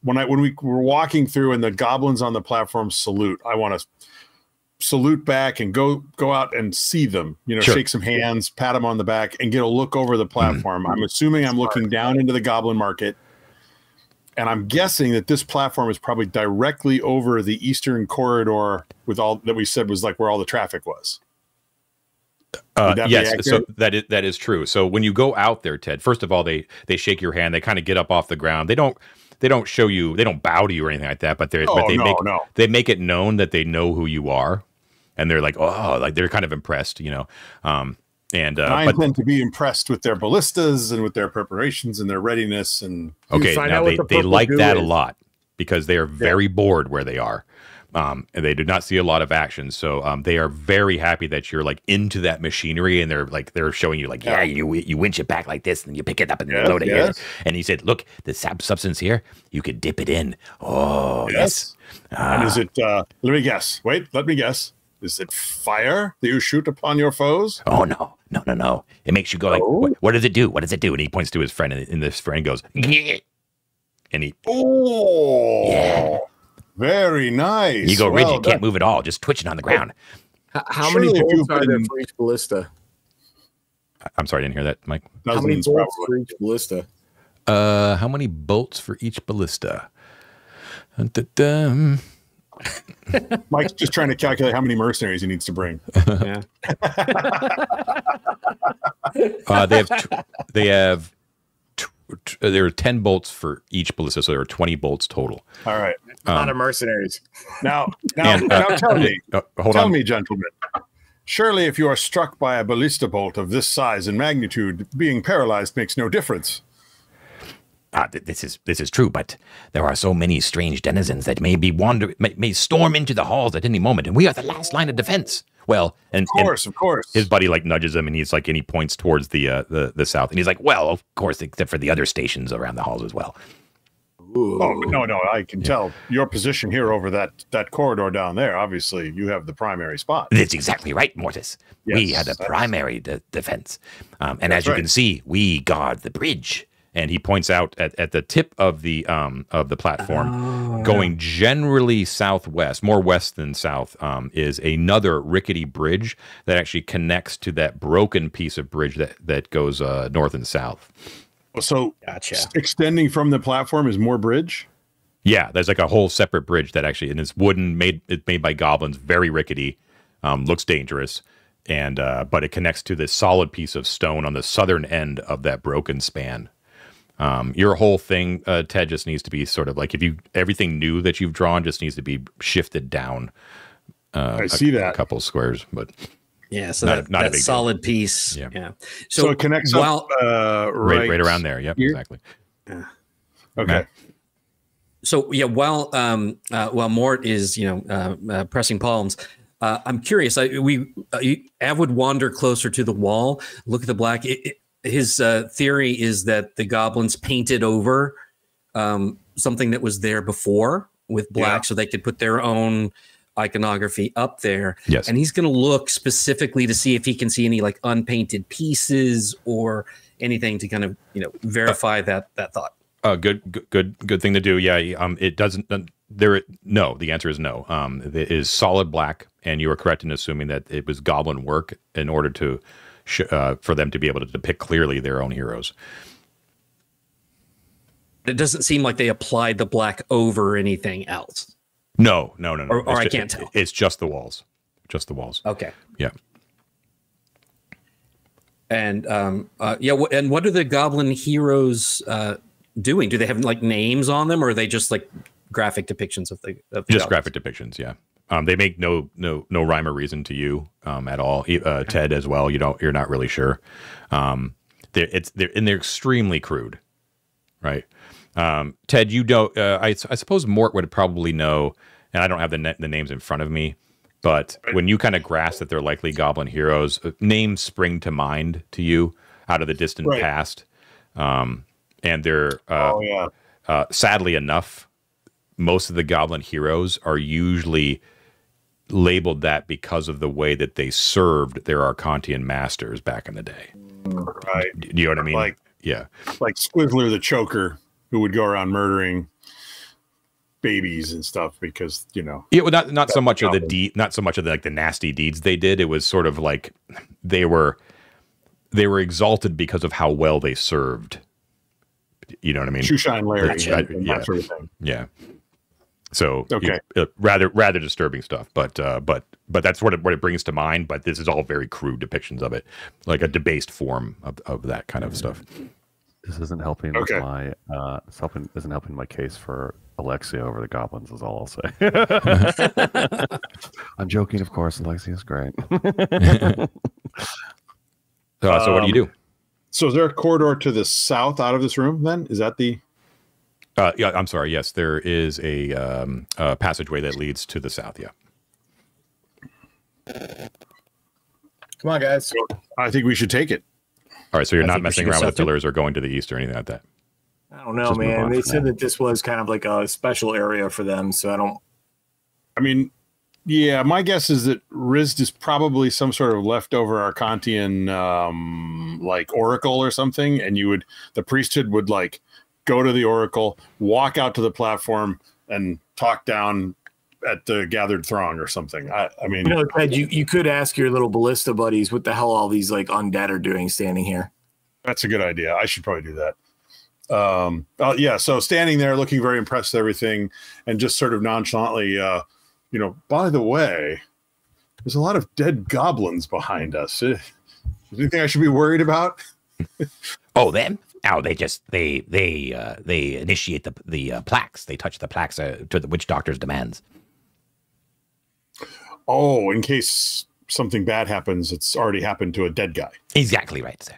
when we were walking through and the goblins on the platform salute, I want to salute back and go out and see them, shake some hands, pat them on the back, and get a look over the platform. I'm assuming I'm looking down into the goblin market, and I'm guessing that this platform is probably directly over the eastern corridor with all that we said was like where all the traffic was. Yes, so that is true. So when you go out there, Ted, first of all, they shake your hand. They kind of get up off the ground. They don't show you. They don't bow to you or anything like that. But they make it known that they know who you are, and they're like, oh, like they're kind of impressed, I intend to be impressed with their ballistas and with their preparations and their readiness. And okay, now they like that a lot because they are very bored where they are. And they do not see a lot of action, so they are very happy that you're like into that machinery, and they're showing you like, you winch it back like this, and you pick it up and load it here. And he said, look, the substance here, you could dip it in. Oh, yes. And is it? Let me guess. Wait, let me guess. Is it fire that you shoot upon your foes? Oh no! It makes you go like, what does it do? What does it do? And he points to his friend, and this friend goes, and he, yeah. Very nice. You go rigid, you can't move at all, just twitching on the ground. How many bolts are there for each ballista? I'm sorry, I didn't hear that, Mike. How many bolts for each ballista? How many bolts for each ballista? Mike's just trying to calculate how many mercenaries he needs to bring. Yeah. They have there are 10 bolts for each ballista, so there are 20 bolts total. All right. A lot of mercenaries. Now tell me, gentlemen. Surely, if you are struck by a ballista bolt of this size and magnitude, being paralyzed makes no difference. This is true, but there are so many strange denizens that may storm into the halls at any moment, and we are the last line of defense. Well, of course. His buddy like nudges him, and he points towards the south, and he's like, "Well, of course, except for the other stations around the halls as well." Ooh. Oh no, I can tell your position here over that corridor down there. Obviously, you have the primary spot. That's exactly right, Mortis. Yes, we had a primary defense, and as you can see, we guard the bridge. And he points out at the tip of the platform, going generally southwest, more west than south, is another rickety bridge that actually connects to that broken piece of bridge that goes north and south. So, gotcha. Extending from the platform is more bridge? Yeah, there's like a whole separate bridge that actually, and it's wooden, made by goblins, very rickety, looks dangerous, and but it connects to this solid piece of stone on the southern end of that broken span. Your whole thing, Ted, just needs to be sort of like everything new that you've drawn just needs to be shifted down. I see that a couple squares, but yeah, so not that solid piece. Yeah. So it connects up right around there. Yep, here? Exactly. Okay. Matt? So yeah, while Mort is pressing palms, I'm curious. Av would wander closer to the wall, look at the black. His theory is that the goblins painted over something that was there before with black, so they could put their own iconography up there. Yes. And he's going to look specifically to see if he can see any like unpainted pieces or anything to kind of verify that thought. Good thing to do. Yeah. It doesn't. No. The answer is no. It is solid black, and you are correct in assuming that it was goblin work in order to. For them to be able to depict clearly their own heroes. It doesn't seem like they applied the black over anything else. No. Or I can't tell. It's just the walls. Just the walls. Okay. Yeah. And and what are the goblin heroes doing? Do they have like names on them, or are they just like graphic depictions of the just goblins? graphic depictions? Yeah. They make no rhyme or reason to you at all. Ted as well. You're not really sure. They're extremely crude, right? Ted, you don't. I suppose Mort would probably know, and I don't have the names in front of me. But when you kind of grasp that they're likely goblin heroes, names spring to mind to you out of the distant past, and they're sadly enough, most of the goblin heroes are usually labeled that because of the way that they served their Arcantian masters back in the day. Right. Do you know what I mean? Like Squizzler the Choker, who would go around murdering babies and stuff because not so much of the nasty deeds they did. It was sort of like they were exalted because of how well they served. You know what I mean? Shoeshine Larry, that sort of thing. Yeah. So rather disturbing stuff, but that's what it brings to mind. But this is all very crude depictions of it, like a debased form of that kind of stuff. This isn't helping my isn't helping my case for Alexia over the goblins. Is all I'll say. I'm joking, of course. Alexia's great. So what do you do? So is there a corridor to the south out of this room? Then is that the? Yeah, I'm sorry. Yes, there is a passageway that leads to the south. Yeah. Come on, guys. I think we should take it. All right, so you're not messing around with the pillars or going to the east or anything like that? I don't know, man. They said that this was kind of like a special area for them, so I mean, yeah, my guess is that Rizd is probably some sort of leftover Arcantian like oracle or something, and the priesthood would like go to the oracle, walk out to the platform, and talk down at the gathered throng or something. I mean, Ted, you could ask your little ballista buddies what the hell all these like undead are doing standing here. That's a good idea. I should probably do that. Yeah. So standing there, looking very impressed with everything, and just sort of nonchalantly, by the way, there's a lot of dead goblins behind us. Is there anything I should be worried about? Oh, them? Oh, they initiate the plaques. They touch the plaques to the witch doctor's demands. Oh, in case something bad happens, it's already happened to a dead guy. Exactly right, sir.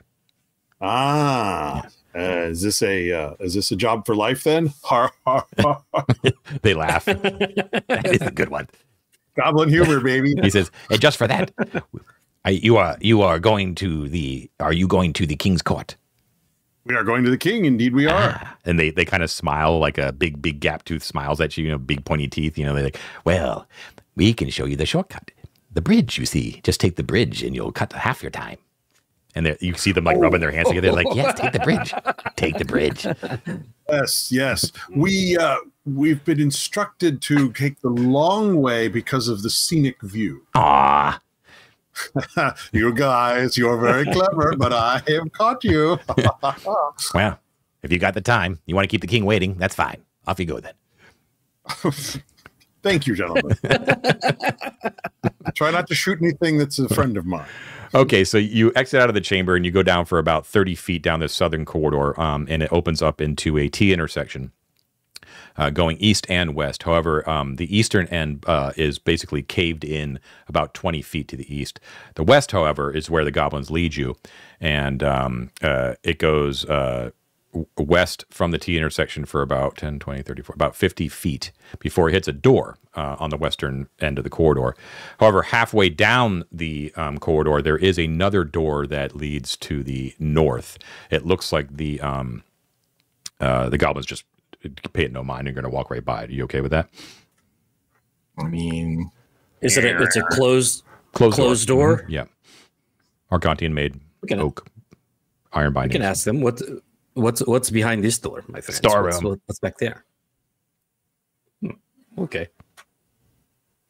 Ah, is this a job for life then? They laugh. That is a good one. Goblin humor, baby. He says, and just for that, are you going to the king's court? We are going to the king. Indeed, we are. And they kind of smile, like a big gap tooth smiles at you, big pointy teeth. They're like, well, we can show you the shortcut. The bridge, you see. Just take the bridge and you'll cut half your time. And you see them like rubbing their hands together, like, yes, take the bridge. Take the bridge. Yes. We've been instructed to take the long way because of the scenic view. Ah. You guys, you're very clever, but I have caught you. Well, if you got the time, you want to keep the king waiting, that's fine. Off you go then. Thank you, gentlemen. Try not to shoot anything that's a friend of mine. Okay, so you exit out of the chamber and you go down for about 30 feet down this southern corridor, and it opens up into a T intersection going east and west. However, the eastern end is basically caved in about 20 feet to the east. The west, however, is where the goblins lead you, and it goes west from the T intersection for about 10, 20, 30, 40, about 50 feet before it hits a door on the western end of the corridor. However, halfway down the corridor, there is another door that leads to the north. It looks like the goblins just pay it no mind. You're going to walk right by it. Are you okay with that? I mean, it's a closed door? Mm-hmm. Yeah. Argontian made oak, iron bindings. We can ask them what's behind this door, my friend. Star room. What's back there? Okay.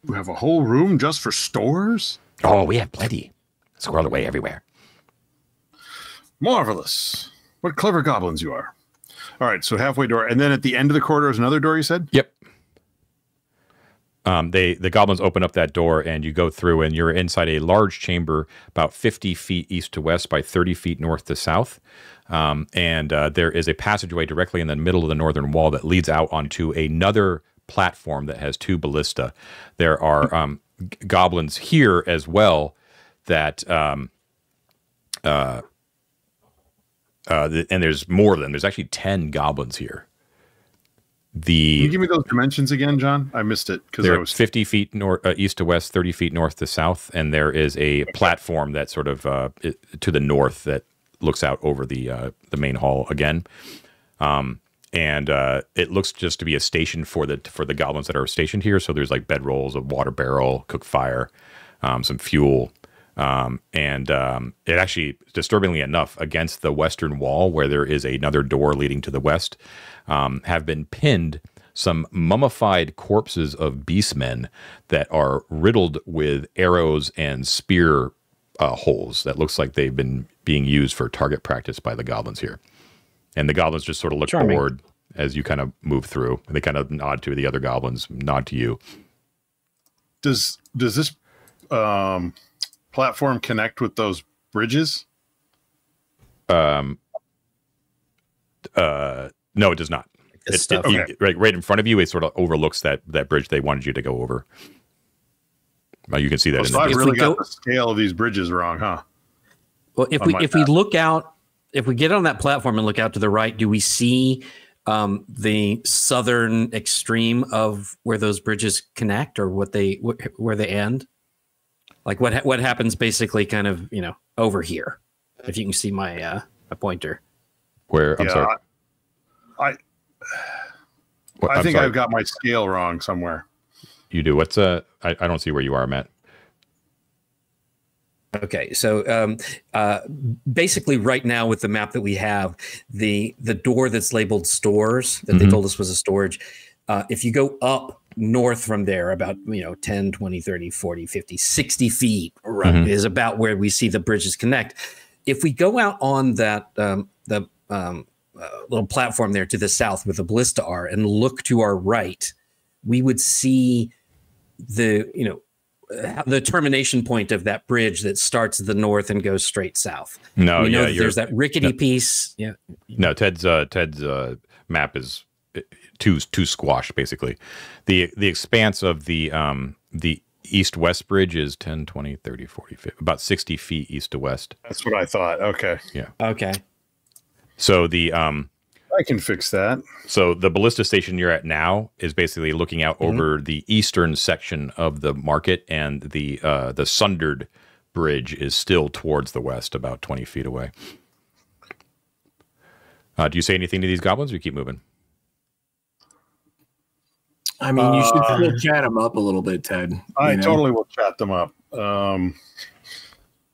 We have a whole room just for stores? Oh, we have plenty. Squirreled away everywhere. Marvelous. What clever goblins you are. All right, so halfway door. And then at the end of the corridor is another door, you said? Yep. The goblins open up that door and you go through and you're inside a large chamber about 50 feet east to west by 30 feet north to south. And there is a passageway directly in the middle of the northern wall that leads out onto another platform that has two ballista. There are goblins here as well that and there's more of them. There's actually 10 goblins here. Can you give me those dimensions again, John? I missed it because there was 50 feet east to west, 30 feet north to south, and there is a platform that sort of to the north that looks out over the main hall again. And it looks just to be a station for the goblins that are stationed here. So there's like bedrolls, a water barrel, cook fire, some fuel. And it actually, disturbingly enough, against the western wall where there is another door leading to the west, have been pinned some mummified corpses of beastmen that are riddled with arrows and spear holes that looks like they've been being used for target practice by the goblins here. And the goblins just sort of look bored as you kind of move through. And they kind of nod to the other goblins, nod to you. Does this platform connect with those bridges? No, it does not. It's right in front of you. It sort of overlooks that bridge they wanted you to go over. You can see that. So I really got the scale of these bridges wrong, huh? Well, if we look out, if we get on that platform and look out to the right, do we see the southern extreme of where those bridges connect, or where they end? Like what happens basically, kind of over here? If you can see my pointer. Where I'm sorry. I think I've got my scale wrong somewhere. You do. What's I don't see where you are, Matt. Okay, so basically right now with the map that we have, the door that's labeled stores that they told us was a storage, if you go up north from there about 10, 20, 30, 40, 50, 60 feet is about where we see the bridges connect. If we go out on that little platform there to the south where the ballista are and look to our right, we would see the the termination point of that bridge that starts at the north and goes straight south. No, we know yeah, that there's that rickety piece. Yeah. No, Ted's map is too squashed, basically. The expanse of the east-west bridge is 10, 20, 30, 40, 50, about 60 feet east to west. That's what I thought. Okay. Yeah. Okay. So the I can fix that. So the ballista station you're at now is basically looking out over the eastern section of the market, and the sundered bridge is still towards the west, about 20 feet away. Do you say anything to these goblins, or you keep moving? I mean, you should still chat them up a little bit, Ted. I totally will chat them up. You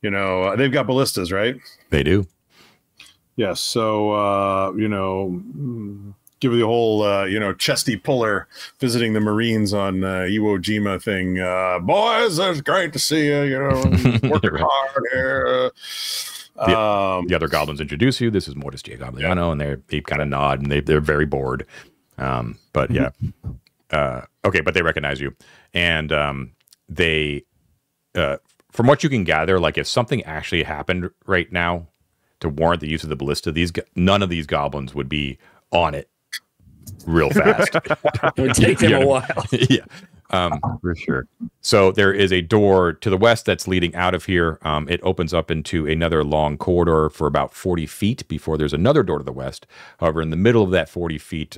know, they've got ballistas, right? They do. Yes. So, you know, give the whole, you know, chesty puller visiting the Marines on Iwo Jima thing. Boys, it's great to see you. You know, working hard here. The other goblins introduce you. This is Mortis J. Gobliano, and they kind of nod, and they're very bored. But yeah. Okay, but they recognize you, and they, from what you can gather, like if something actually happened right now to warrant the use of the ballista, none of these goblins would be on it real fast. It would take them a while. Yeah, for sure. So there is a door to the west that's leading out of here. It opens up into another long corridor for about 40 feet before there's another door to the west. However, in the middle of that 40 feet,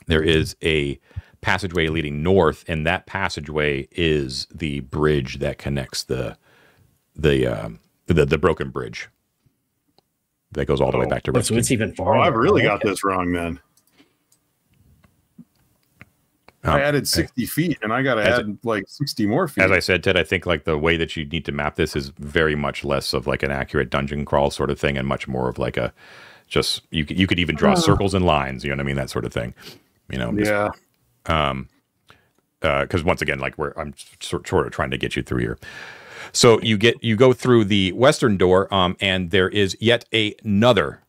there is a passageway leading north, and that passageway is the bridge that connects the broken bridge that goes all the way back to Rescue. So it's even farther. Oh, I've really got this wrong then. I added 60 feet, and I got to add like 60 more feet. As I said, Ted, I think like the way that you need to map this is very much less of like an accurate dungeon crawl sort of thing, and much more of like a just you could even draw circles and lines. You know what I mean? That sort of thing. You know? Yeah. Because once again, like I'm sort of trying to get you through here. So you go through the western door, and there is yet another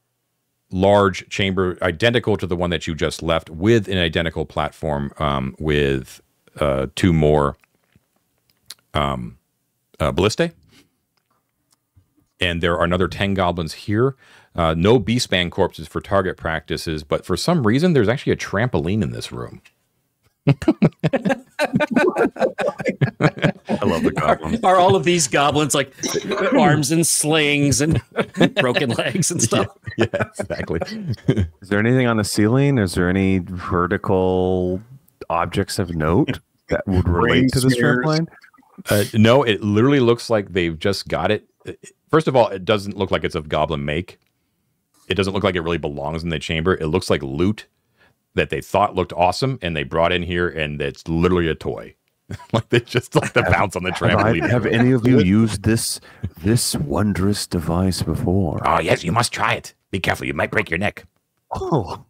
large chamber identical to the one that you just left, with an identical platform, with two more ballistae. And there are another 10 goblins here. No beastman corpses for target practices, but for some reason, there's actually a trampoline in this room. I love the goblins. Are all of these goblins like arms and slings and broken legs and stuff? Yeah, exactly. Is there anything on the ceiling? Is there any vertical objects of note that would relate to this trampoline? No, it literally looks like they've just got it. First of all, it doesn't look like it's of goblin make. It doesn't look like it really belongs in the chamber. It looks like loot that they thought looked awesome, and they brought in here, and it's literally a toy. Like they just like to bounce on the trampoline. Have any of you used this wondrous device before? Oh yes, you must try it. Be careful, you might break your neck. Oh,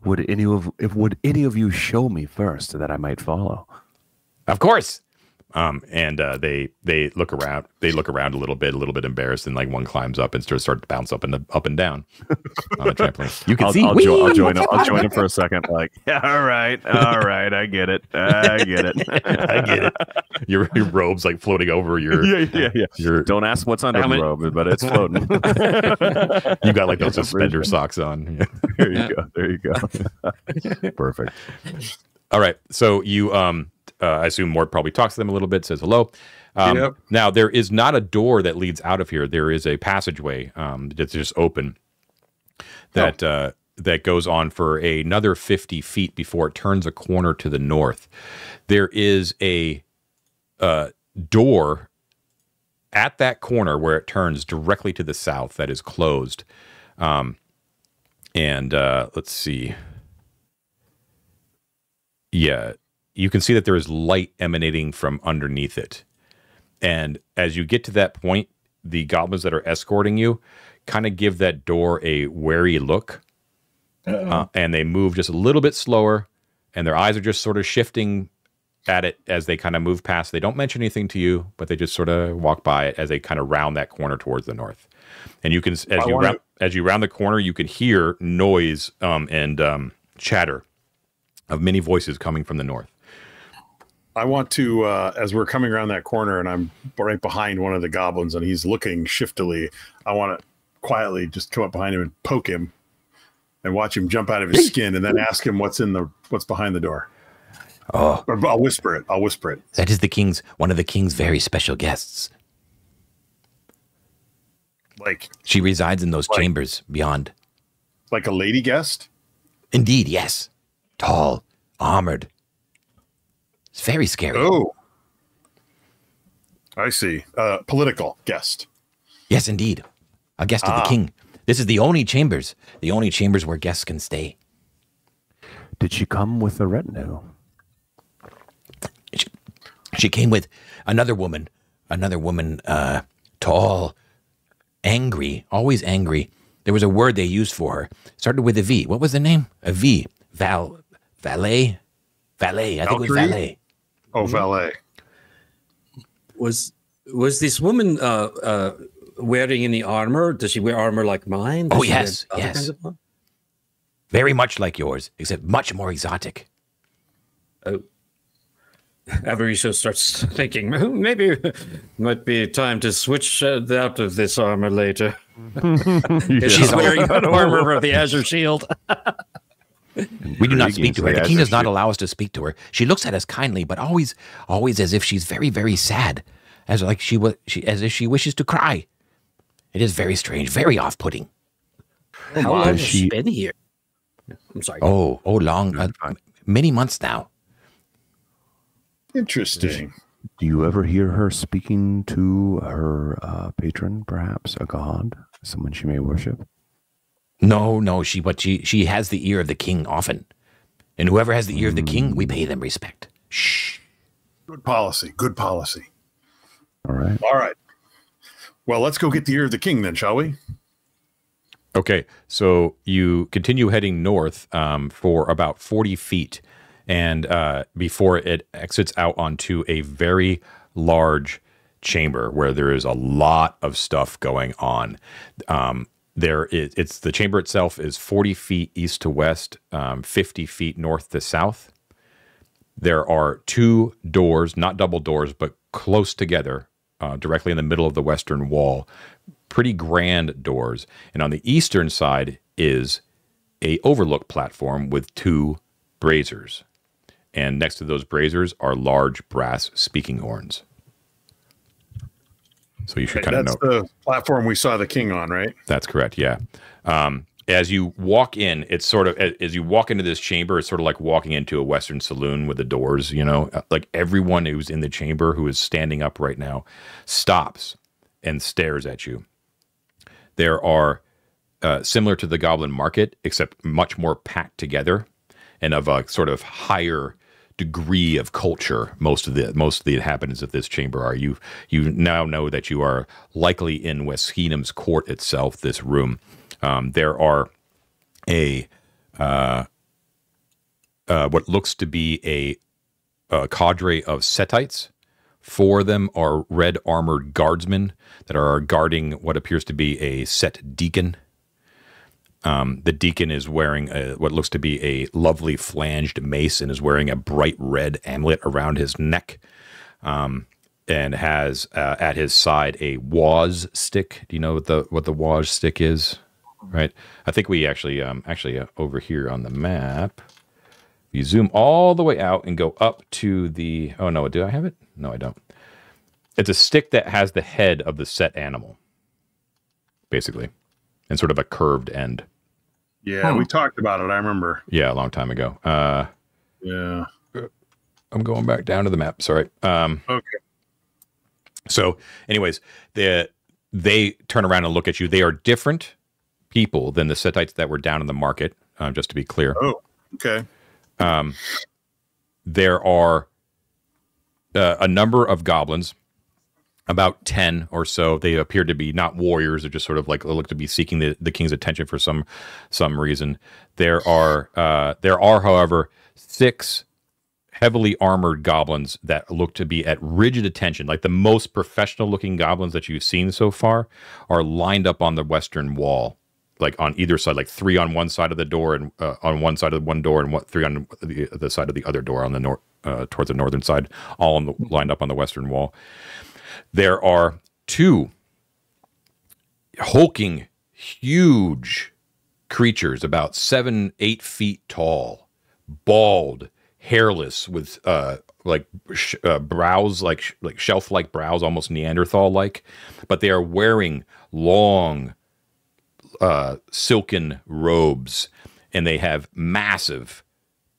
would any of you show me first that I might follow? Of course. And they look around. They look around a little bit embarrassed, and like one climbs up and starts to bounce up and down on the trampoline. You can see. I'll join him for a second. Like, yeah, all right, I get it. I get it. Your robes like floating over your. Yeah. Don't ask what's under the robe, but it's floating. You got like those suspender socks on. There you go. Perfect. All right, so you I assume Mort probably talks to them a little bit, says hello. Yep. Now, there is not a door that leads out of here. There is a passageway that's just open that goes on for another 50 feet before it turns a corner to the north. There is a door at that corner where it turns directly to the south that is closed. Let's see. Yeah. You can see that there is light emanating from underneath it. And as you get to that point, the goblins that are escorting you kind of give that door a wary look. And they move just a little bit slower, and their eyes are just sort of shifting at it as they kind of move past. They don't mention anything to you, but they just sort of walk by it as they kind of round that corner towards the north. And you can, as you round the corner, you can hear noise and chatter of many voices coming from the north. I want to, as we're coming around that corner and I'm right behind one of the goblins and he's looking shiftily, I want to quietly just come up behind him and poke him and watch him jump out of his skin and then ask him what's behind the door. Oh, Or I'll whisper it. I'll whisper it. that is one of the king's very special guests. Like She resides in those chambers beyond. a lady guest? Indeed, yes. Tall, armored. It's very scary. Oh, I see. Political guest. Yes, indeed. A guest of the king. This is the only chambers where guests can stay. Did she come with a retinue? She came with another woman, tall, angry, always angry. There was a word they used for her. Started with a V. What was the name? A V. Valet. I think it was valet. Oh, valet. Was this woman wearing any armor? Does she wear armor like mine? Does Oh, she wear yes, other yes. kinds of armor? Very much like yours, except much more exotic. Oh. Avaricio starts thinking, maybe it might be time to switch out of this armor later. She's wearing an armor of the Azure Shield. We do not speak to her. The king does not allow us to speak to her. She looks at us kindly, but always as if she's very, very sad, as if she wishes to cry. It is very strange, very off-putting. How long has she been here? I'm sorry. Long, many months now. Interesting. Do you ever hear her speaking to her patron, perhaps a god, someone she may worship? No, she has the ear of the king often. And whoever has the ear of the king, we pay them respect. Shh. Good policy. Good policy. All right. All right. Well, let's go get the ear of the king then, shall we? Okay, so you continue heading north for about 40 feet, and before it exits out onto a very large chamber where there is a lot of stuff going on. The chamber itself is 40 feet east to west, 50 feet north to south. There are two doors, not double doors, but close together, directly in the middle of the western wall. Pretty grand doors. And on the eastern side is a overlook platform with two braziers. And next to those braziers are large brass speaking horns. So you should kind of know. That's the platform we saw the king on, right? That's correct, yeah. As you walk in, it's sort of, as you walk into this chamber, it's sort of like walking into a Western saloon with the doors, you know? Like everyone who's in the chamber who is standing up right now stops and stares at you. There are, similar to the Goblin Market, except much more packed together and of a sort of higher degree of culture. Most of the inhabitants of this chamber are. You now know that you are likely in Weskinham's court itself, this room. There are what looks to be a cadre of Setites. 4 of them are red armored guardsmen that are guarding what appears to be a Set deacon. The deacon is wearing what looks to be a lovely flanged mace and is wearing a bright red amulet around his neck, and has at his side a waz stick. Do you know what the waz stick is? Right. I think we actually over here on the map, you zoom all the way out and go up to the. Oh no, do I have it? No, I don't. It's a stick that has the head of the Set animal, basically, and sort of a curved end. Yeah, we talked about it. I remember. Yeah, a long time ago. Yeah. I'm going back down to the map. Sorry. Okay. So, anyways, they turn around and look at you. They are different people than the Setites that were down in the market, just to be clear. Oh, okay. There are a number of goblins, about 10 or so. They appear to be not warriors. They're just sort of like look to be seeking the king's attention for some reason. There are, however, 6 heavily armored goblins that look to be at rigid attention, like the most professional looking goblins that you've seen so far, are lined up on the western wall, like on either side, like 3 on one side of the door and on one side of one door, and 3 on the side of the other door on the north towards the northern side, all lined up on the western wall. There are 2 hulking, huge creatures, about 7-8 feet tall, bald, hairless, with brows like shelf-like brows, almost Neanderthal-like, but they are wearing long silken robes, and they have massive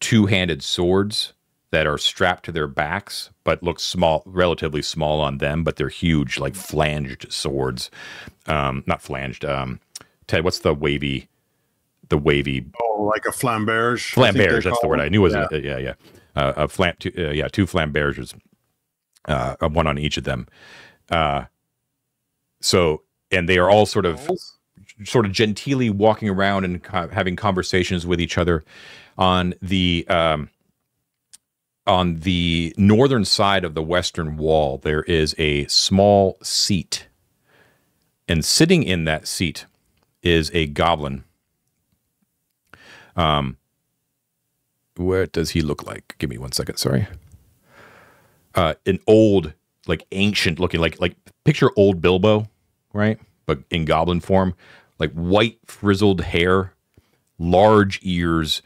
2-handed swords that are strapped to their backs, but look small, relatively small on them, but they're huge, like flanged swords. Not flanged. Ted, what's the wavy? Oh, like a flamberge. Flamberge, that's the word I knew. Yeah. Yeah. Two flamberges, one on each of them. So, and they are all sort of genteelly walking around and having conversations with each other. On the northern side of the western wall, there is a small seat, and sitting in that seat is a goblin. Where does he look like? Give me one second. Sorry. An old, like ancient looking, like picture old Bilbo, right? But in goblin form, like white frizzled hair, large ears,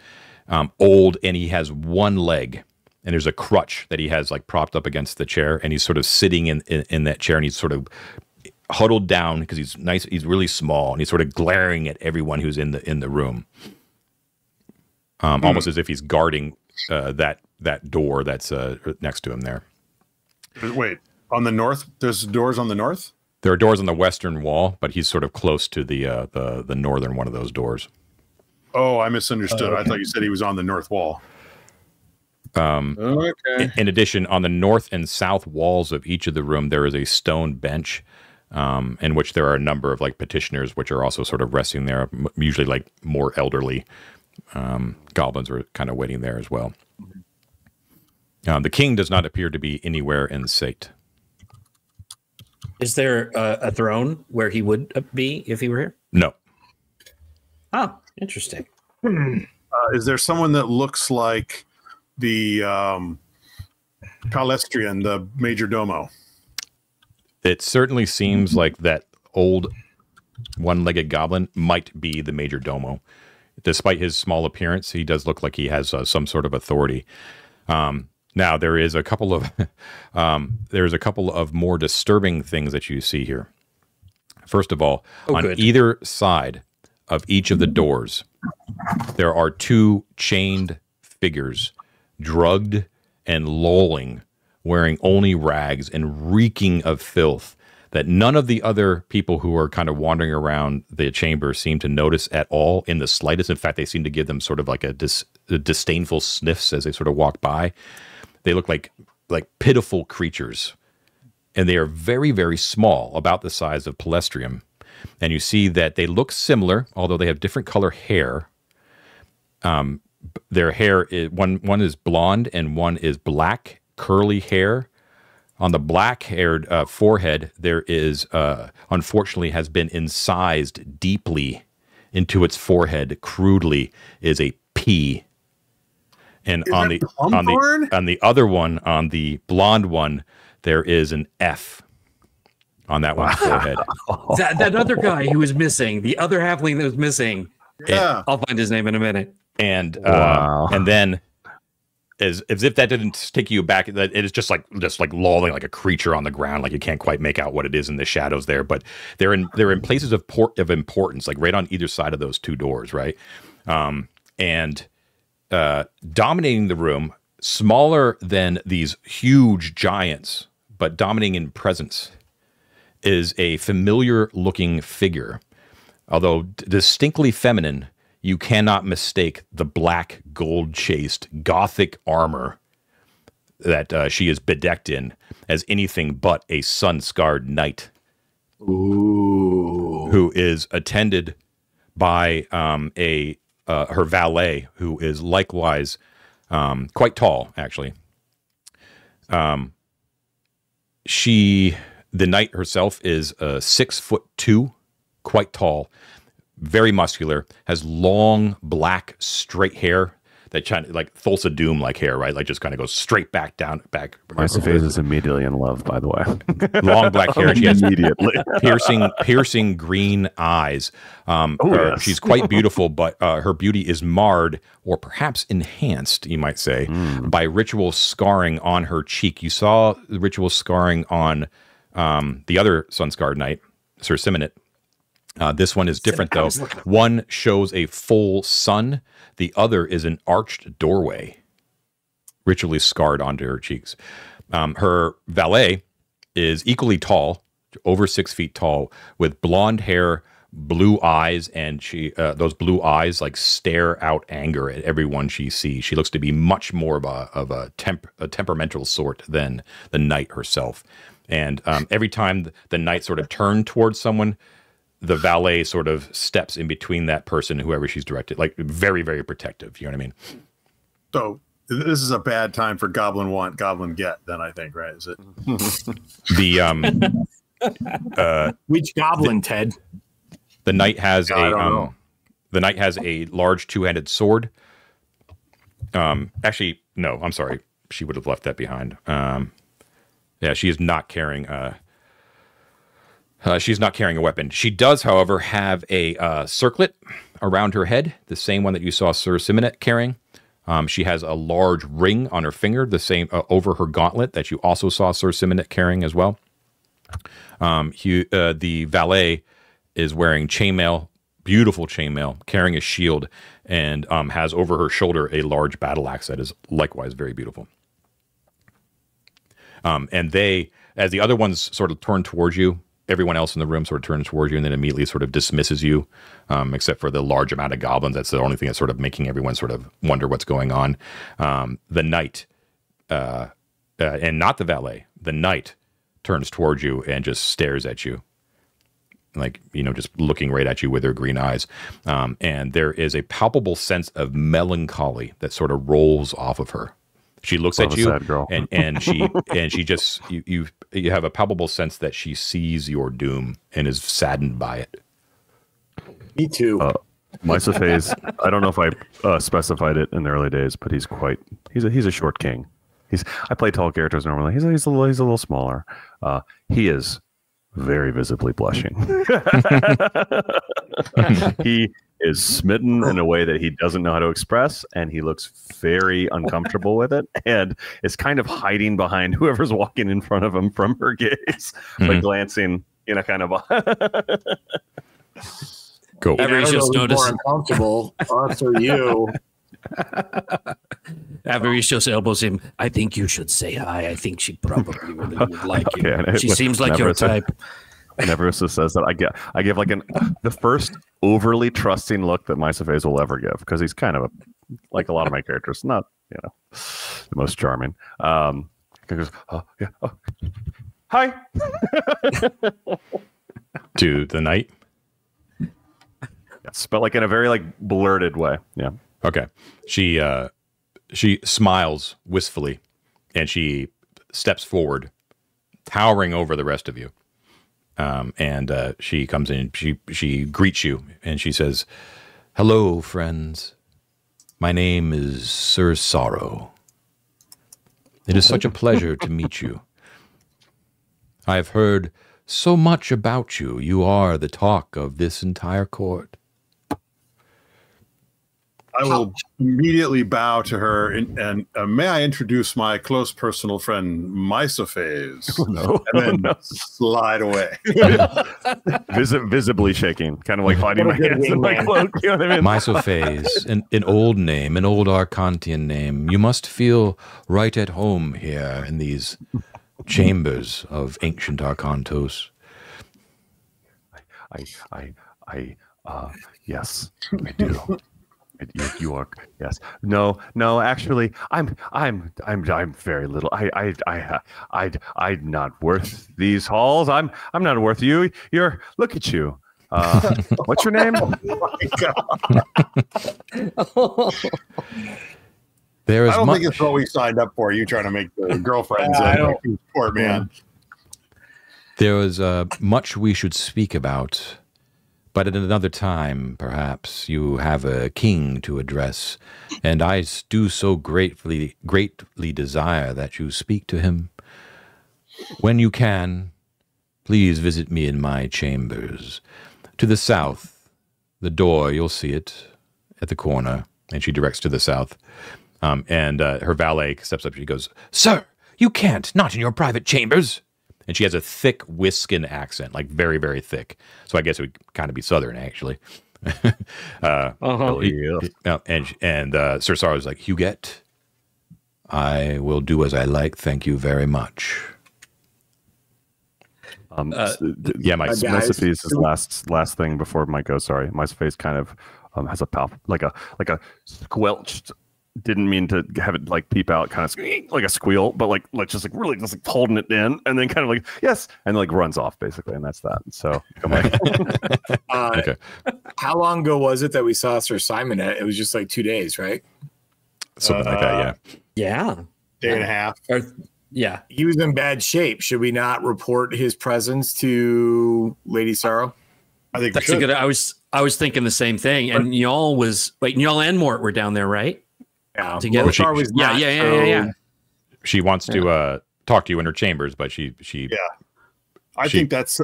old, and he has one leg, and there's a crutch that he has like propped up against the chair, and he's sort of sitting in that chair, and he's sort of huddled down because he's nice. He's really small, and he's sort of glaring at everyone who's in the room. Almost as if he's guarding that door that's next to him there. Wait, on the north? There's doors on the north? There are doors on the western wall, but he's sort of close to the northern one of those doors. Oh, I misunderstood. I thought you said he was on the north wall. Okay. In addition, on the north and south walls of each of the room, there is a stone bench in which there are a number of like petitioners, which are also sort of resting there, usually like more elderly. Goblins are kind of waiting there as well. The king does not appear to be anywhere in sight. Is there a throne where he would be if he were here? No. Oh, interesting. Is there someone that looks like the Palestrian, the major domo? It certainly seems like that old one-legged goblin might be the major domo. Despite his small appearance, he does look like he has some sort of authority. Now there is a couple of more disturbing things that you see here. First of all, either side of each of the doors, there are 2 chained figures, drugged and lolling, wearing only rags and reeking of filth, that none of the other people who are kind of wandering around the chamber seem to notice at all in the slightest. In fact, they seem to give them sort of like a disdainful sniffs as they sort of walk by. They look like pitiful creatures, and they are very, very small, about the size of Palestrium. And you see that they look similar, although they have different color hair. Their hair is one is blonde and one is black, curly hair. On the black-haired forehead, there is, unfortunately, has been incised deeply into its forehead, crudely, is a P. And on the other one, on the blonde one, there is an F on that one's forehead. That other guy who was missing, the other halfling that was missing. Yeah, I'll find his name in a minute. And and then, as if that didn't take you back, it is just like lolling like a creature on the ground, like you can't quite make out what it is in the shadows there. But they're in places of importance, like right on either side of those 2 doors, right? And dominating the room, smaller than these huge giants, but dominating in presence, is a familiar-looking figure. Although distinctly feminine, you cannot mistake the black, gold-chased, gothic armor that she is bedecked in as anything but a sun-scarred knight. Ooh. Who is attended by her valet, who is likewise quite tall, actually. The knight herself is 6'2", quite tall, very muscular, has long black straight hair that kind of like Thulsa Doom like hair, right? Like just kind of goes straight back down, back. Isophase is immediately in love, by the way. Long black hair. She has Immediately. piercing green eyes. Yes. She's quite beautiful, but her beauty is marred or perhaps enhanced, you might say, by ritual scarring on her cheek. You saw the ritual scarring on the other Sun-Scarred Knight, Sir Simonette. This one is different, though. One shows a full sun. The other is an arched doorway, ritually scarred onto her cheeks. Her valet is equally tall, over 6 feet tall, with blonde hair, blue eyes, and those blue eyes like stare out anger at everyone she sees. She looks to be much more of a temperamental sort than the knight herself. And every time the knight sort of turned towards someone, the valet sort of steps in between that person, whoever she's directed, like very, very protective. You know what I mean? So this is a bad time for Goblin Want, Goblin Get, then I think, right? Is it? Which goblin, Ted? The knight has the knight has a large two-handed sword. Actually, no, I'm sorry. She would have left that behind. Yeah, she is not carrying she's not carrying a weapon. She does, however, have a circlet around her head, the same one that you saw Sir Simonette carrying. She has a large ring on her finger, the same over her gauntlet that you also saw Sir Simonette carrying as well. The valet is wearing chainmail, beautiful chainmail, carrying a shield, and has over her shoulder a large battle axe that is likewise very beautiful. And they, as the other ones sort of turn towards you, everyone else in the room sort of turns towards you and then immediately sort of dismisses you, except for the large amount of goblins. That's the only thing that's sort of making everyone sort of wonder what's going on. The knight, and not the valet, the knight turns towards you and just stares at you, like, you know, just looking right at you with her green eyes. And there is a palpable sense of melancholy that sort of rolls off of her. She looks at you, and she just you have a palpable sense that she sees your doom and is saddened by it. Me too. Isophase, I don't know if I specified it in the early days, but he's a short king. I play tall characters normally. He's a little smaller. He is very visibly blushing. He is smitten in a way that he doesn't know how to express, and he looks very uncomfortable with it, and is kind of hiding behind whoever's walking in front of him from her gaze, but glancing in a kind of Cool. Everybody's just noticed. More uncomfortable, us or you. Average just elbows him. I think you should say hi. I think she probably really would like you. She seems like your type. Never says that. I give like the first overly trusting look that Isophase will ever give, because he's kind of like a lot of my characters, not the most charming. He goes, oh yeah, oh. Hi, to the knight. Yes, but like in a very like blurted way. Yeah. Okay. She smiles wistfully, and she steps forward, towering over the rest of you. And she comes in, she greets you, and she says, "Hello, friends. My name is Sir Sorrow. It is such a pleasure to meet you. I have heard so much about you. You are the talk of this entire court." I will immediately bow to her and may I introduce my close personal friend, Isophase, and then slide away. Visibly shaking, kind of like hiding my hands in my cloak. You know what I mean? Isophase, an old name, an old Arcantian name. You must feel right at home here in these chambers of ancient Arcantos. Yes, I do. You are, yes. No. Actually, I'm very little. I'm not worth these halls. I'm not worth you. Look at you. What's your name? Oh my God. There is I don't think it's what we signed up for. You trying to make the girlfriends poor man. There is much we should speak about, But at another time, perhaps, you have a king to address, and I do so greatly desire that you speak to him. When you can, please visit me in my chambers. To the south, the door, you'll see it at the corner, and she directs to the south. And her valet steps up, she goes, "Sir, you can't, not in your private chambers." And she has a thick Whiskin accent, like very, very thick. So I guess it would kind of be Southern, actually. And Sir Sorrow's like, "Huguette, I will do as I like. Thank you very much." Yeah, my face is last thing before Mike goes. Sorry, my face kind of has a like a squelched. Didn't mean to have it like peep out, kind of like a squeal, but like just like really just like holding it in, and then kind of like yes, and like runs off basically, and that's that. So come on. Okay. How long ago was it that we saw Sir Simon? It was just like 2 days, right? Something like that. Yeah. Day and a half. Yeah. He was in bad shape. Should we not report his presence to Lady Sorrow? I think that's a good. I was thinking the same thing. And y'all and Mort were down there, right? Yeah, together. Yeah. She wants to talk to you in her chambers, but she. Yeah, I think that's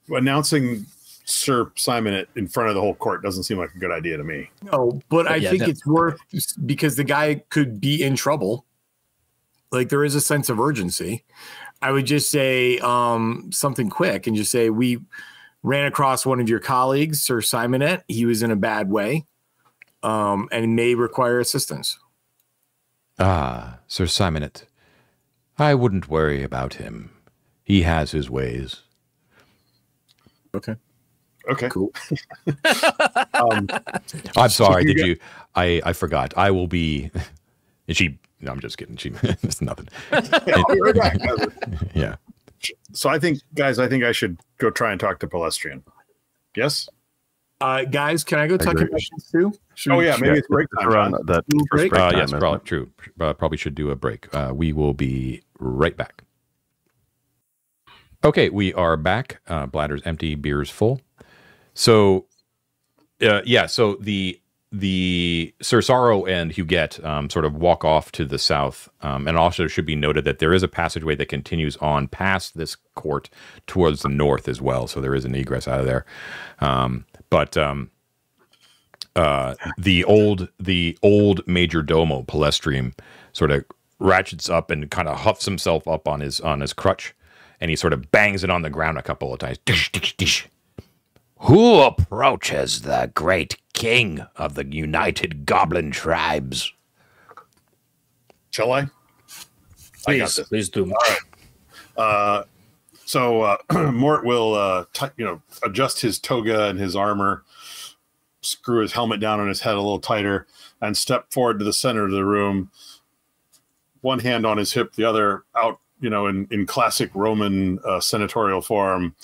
announcing Sir Simon in front of the whole court doesn't seem like a good idea to me. No, but I think it's worth, because the guy could be in trouble. Like, there is a sense of urgency. I would just say something quick and just say, we ran across one of your colleagues, Sir Simonet. He was in a bad way and may require assistance. Ah, Sir Simonet. I wouldn't worry about him. He has his ways. Okay, cool. I'm sorry. I forgot. I will be. And she. No, I'm just kidding. It's nothing. Yeah. So I think I should go try and talk to Palestrian. Yes. Guys, can I go talk to questions too? Maybe it's break time. Around that break time, yes, probably true. Probably should do a break. We will be right back. Okay, we are back. Bladders empty, beers full. So, so the Sir Sorrow and Huguette sort of walk off to the south, and also should be noted that there is a passageway that continues on past this court towards the north as well. So there is an egress out of there. But the old major domo Palestrian sort of ratchets up and kind of huffs himself up on his crutch, and he sort of bangs it on the ground a couple of times. Dish, dish, dish. Who approaches the great king of the united goblin tribes? Shall I? I got this. Please do. All right. So Mort will, adjust his toga and his armor, screw his helmet down on his head a little tighter, and step forward to the center of the room. One hand on his hip, the other out, in classic Roman senatorial form,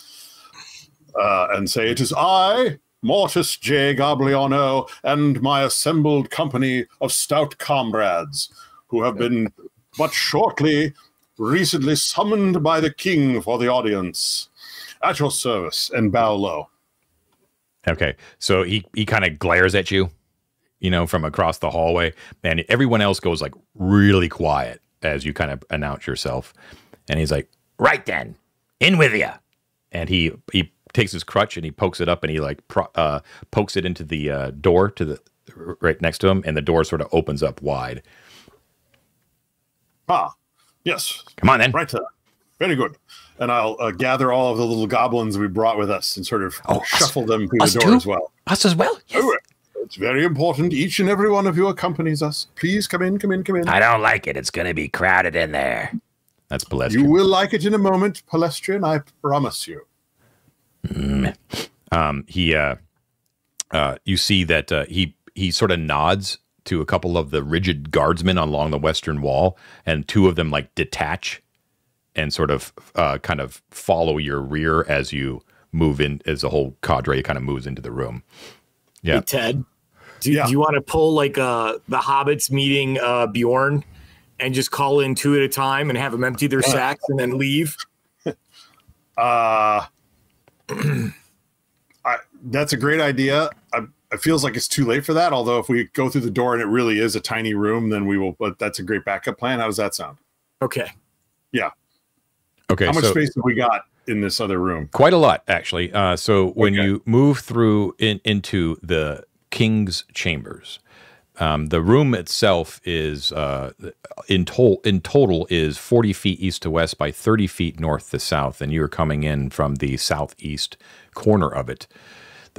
and say, "It is I, Mortis J. Gabliano, and my assembled company of stout comrades, who have been but recently summoned by the king for the audience. At your service," and bow low. Okay, so he kind of glares at you, from across the hallway, and everyone else goes like really quiet as you kind of announce yourself. And he's like, "Right then, in with you." And he takes his crutch and he pokes it up and he like pokes it into the door to the right next to him, and the door sort of opens up wide. Ah, yes. Come on then. Right there. Very good. And I'll gather all of the little goblins we brought with us and sort of shuffle them through the door as well. Us as well? Yes. Oh, it's very important. Each and every one of you accompanies us. Please come in, come in, come in. I don't like it. It's going to be crowded in there. That's Palestrian. You will like it in a moment, Palestrian. I promise you. You see that he sort of nods to a couple of the rigid guardsmen along the western wall, and two of them like detach and sort of kind of follow your rear as you move in, as the whole cadre kind of moves into the room. Yeah. Hey, Ted, do you want to pull like the hobbits meeting Bjorn and just call in 2 at a time and have them empty their sacks and then leave? That's a great idea. It feels like it's too late for that. Although if we go through the door and it really is a tiny room, then we will. But that's a great backup plan. How does that sound? Okay. Yeah. Okay. How much space have we got in this other room? Quite a lot, actually. So when you move through into the king's chambers, the room itself is in total is 40 feet east to west by 30 feet north to south, and you're coming in from the southeast corner of it.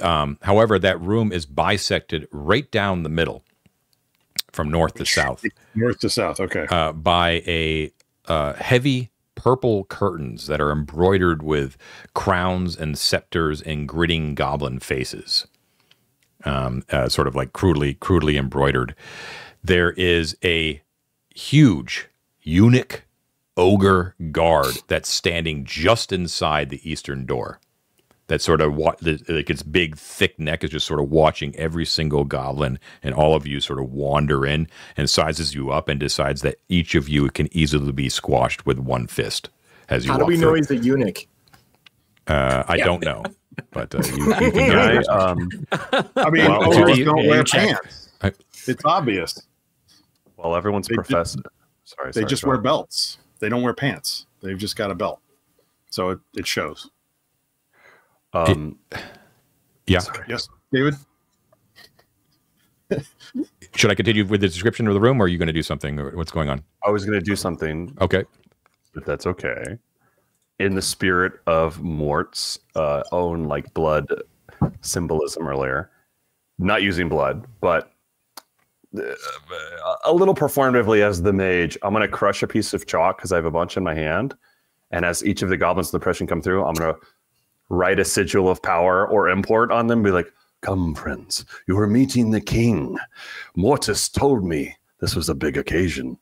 However, that room is bisected right down the middle from north to south. North to south, okay. By a heavy purple curtains that are embroidered with crowns and scepters and grinning goblin faces. Sort of like crudely embroidered. There is a huge eunuch ogre guard that's standing just inside the eastern door. That sort of like its big thick neck is just sort of watching every single goblin, and all of you sort of wander in and sizes you up and decides that each of you can easily be squashed with one fist as you. How do we know he's a eunuch? I don't know. But you can get I mean, ogres don't wear pants. It's obvious. Well, everyone's professor. They just wear belts. They don't wear pants. They've just got a belt. So it shows. Yeah. Yes, David? Should I continue with the description of the room, or are you going to do something? Or what's going on? I was going to do something. Okay. If that's okay. In the spirit of Mort's own like blood symbolism earlier, not using blood, but a little performatively as the mage, I'm going to crush a piece of chalk because I have a bunch in my hand. And as each of the goblins of the depression come through, I'm going to write a sigil of power or import on them. Be like, come, friends, you are meeting the king. Mortis told me this was a big occasion.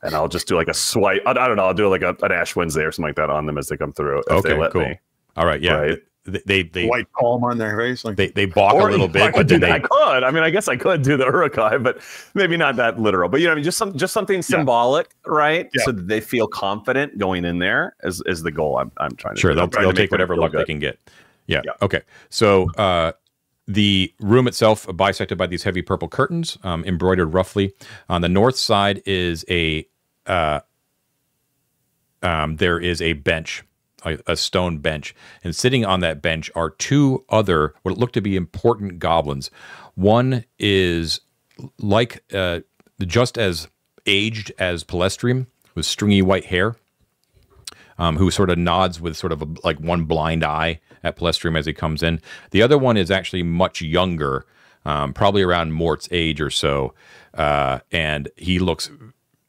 And I'll just do like a swipe. I don't know. I'll do like an Ash Wednesday or something like that on them as they come through. If they let me. All right. Yeah. Right. They white palm on their face. Like they balk a little bit, but then I could. I mean, I guess I could do the Urukai, but maybe not that literal. But you know, I mean, just something symbolic, right? Yeah. So that they feel confident going in there is the goal. I'm trying to. Sure, they'll take whatever luck they can get. Yeah. Okay. So the room itself bisected by these heavy purple curtains, embroidered roughly. On the north side is there is a bench. A stone bench, and sitting on that bench are two other what look to be important goblins. One is like just as aged as Palestrium, with stringy white hair, who sort of nods with sort of like one blind eye at Palestrium as he comes in. The other one is actually much younger, probably around Mort's age or so, and he looks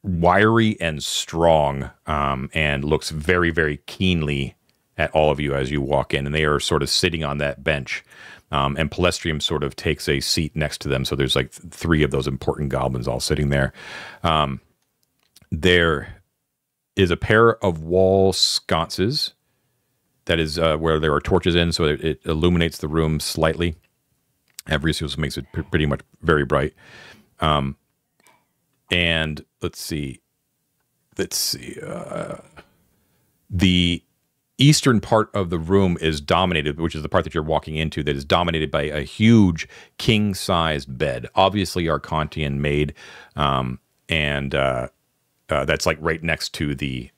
wiry and strong, and looks very, very keenly at all of you as you walk in. And they are sort of sitting on that bench. And Palestrium sort of takes a seat next to them. So there's like three of those important goblins all sitting there. There is a pair of wall sconces that is where there are torches in, so it illuminates the room slightly. Every makes it pretty much very bright. And let's see. The eastern part of the room is dominated, which is the part that you're walking into, that is dominated by a huge king-sized bed, obviously Arcantian made, and that's like right next to the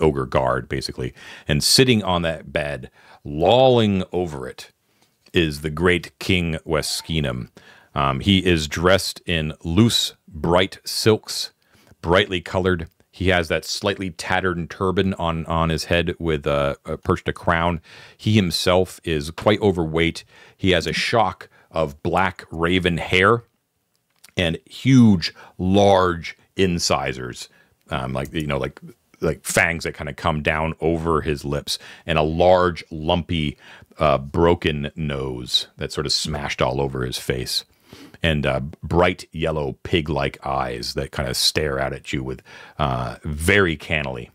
ogre guard, basically. And sitting on that bed, lolling over it, is the great King Weskinum. He is dressed in loose, bright silks, brightly colored. He has that slightly tattered turban on his head with perched a crown. He himself is quite overweight. He has a shock of black raven hair and huge, large incisors, like fangs that kind of come down over his lips, and a large, lumpy, broken nose that's sort of smashed all over his face. And bright yellow pig-like eyes that kind of stare out at you with very cannily.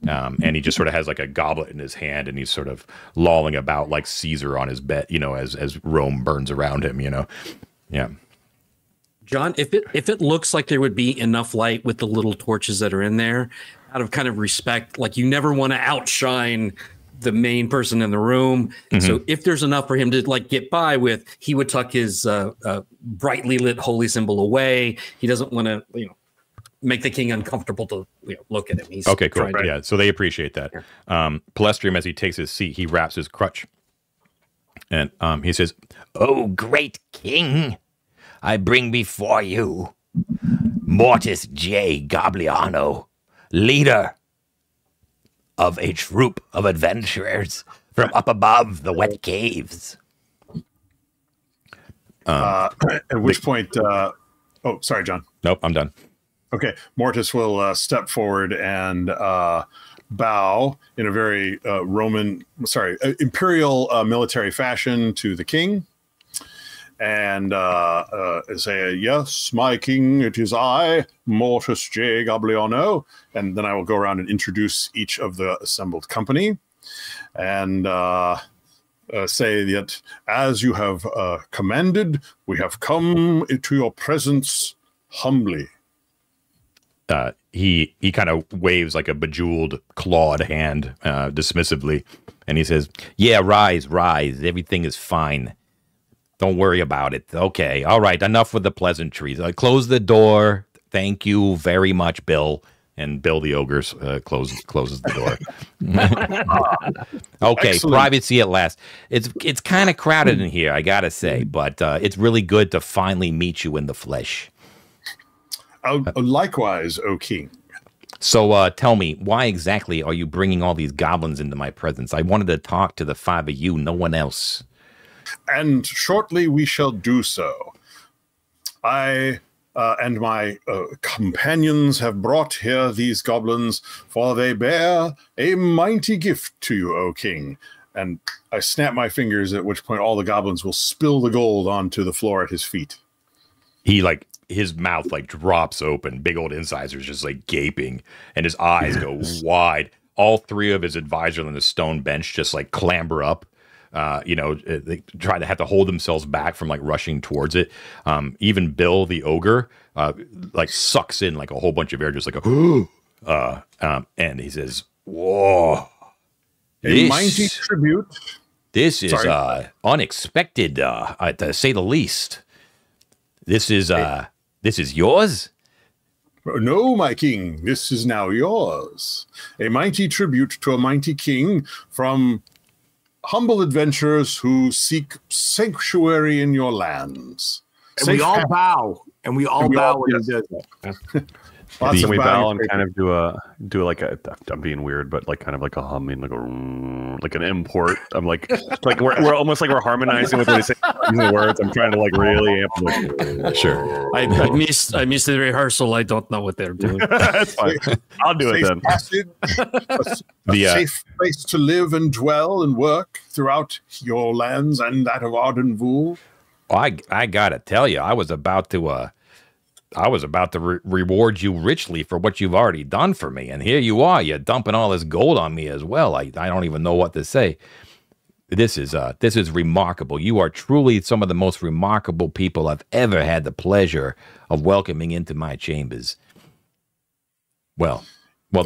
And he just sort of has like a goblet in his hand, and he's sort of lolling about like Caesar on his bed, as Rome burns around him, Yeah. John, if it looks like there would be enough light with the little torches that are in there, out of kind of respect, like you never want to outshine the main person in the room. So if there's enough for him to like get by with, he would tuck his brightly lit holy symbol away. He doesn't want to, make the king uncomfortable to look at him. He's okay, cool. Yeah, so they appreciate that. Palestrium, as he takes his seat, he wraps his crutch. And he says, "O great king, I bring before you Mortis J. Gobliano, leader of a troop of adventurers from up above the wet caves." At which point, oh, sorry, John. Nope, I'm done. Okay, Mortis will step forward and bow in a very imperial military fashion to the king, and say, "Yes, my king, it is I, Mortis J. Gobliano," and then I will go around and introduce each of the assembled company, and say that as you have commanded, we have come into your presence humbly. He kind of waves like a bejeweled, clawed hand dismissively, and he says, "Yeah, rise. Everything is fine. Don't worry about it. Okay, all right, enough with the pleasantries. Close the door. Thank you very much, Bill." And Bill the Ogre closes the door. Okay, excellent. Privacy at last. It's kind of crowded in here, I gotta say, but it's really good to finally meet you in the flesh. Likewise, O king. So tell me, why exactly are you bringing all these goblins into my presence? I wanted to talk to the five of you, no one else. And shortly we shall do so. I and my companions have brought here these goblins, for they bear a mighty gift to you, O king. And I snap my fingers, at which point all the goblins will spill the gold onto the floor at his feet. His mouth drops open, big old incisors just gaping, and his eyes go wide. All three of his advisors on the stone bench just clamber up. They try to have to hold themselves back from rushing towards it. Even Bill the Ogre sucks in a whole bunch of air, just and he says, "Whoa, a mighty tribute. This is unexpected, to say the least. This is yours?" "No, my king, this is now yours. A mighty tribute to a mighty king from humble adventurers who seek sanctuary in your lands." And we all bow. And we all bow when he does that. We bow and kind of do I'm being weird, but kind of a humming, like an import. I'm we're almost we're harmonizing with what he's saying, using the words. I'm trying to really amp. Sure. I missed the rehearsal. I don't know what they're doing. That's fine. I'll do it then. Passage, a safe place to live and dwell and work throughout your lands and that of Arden Vul. Well, I gotta tell you, I was about to reward you richly for what you've already done for me, and here you are, you're dumping all this gold on me as well. I don't even know what to say. This is remarkable. You are truly some of the most remarkable people I've ever had the pleasure of welcoming into my chambers. Well,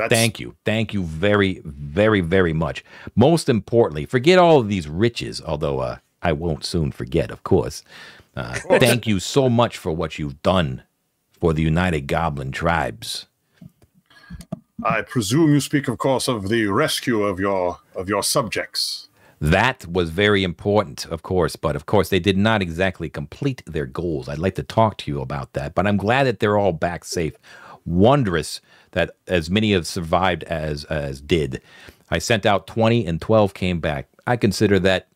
thank you very, very, very much. Most importantly, forget all of these riches, although I won't soon forget, of course. Thank you so much for what you've done for the United Goblin Tribes. I presume you speak, of course, of the rescue of your subjects. That was very important, of course, but of course they did not exactly complete their goals. I'd like to talk to you about that, but I'm glad that they're all back safe. Wondrous that as many have survived as did. I sent out 20 and 12 came back. I consider that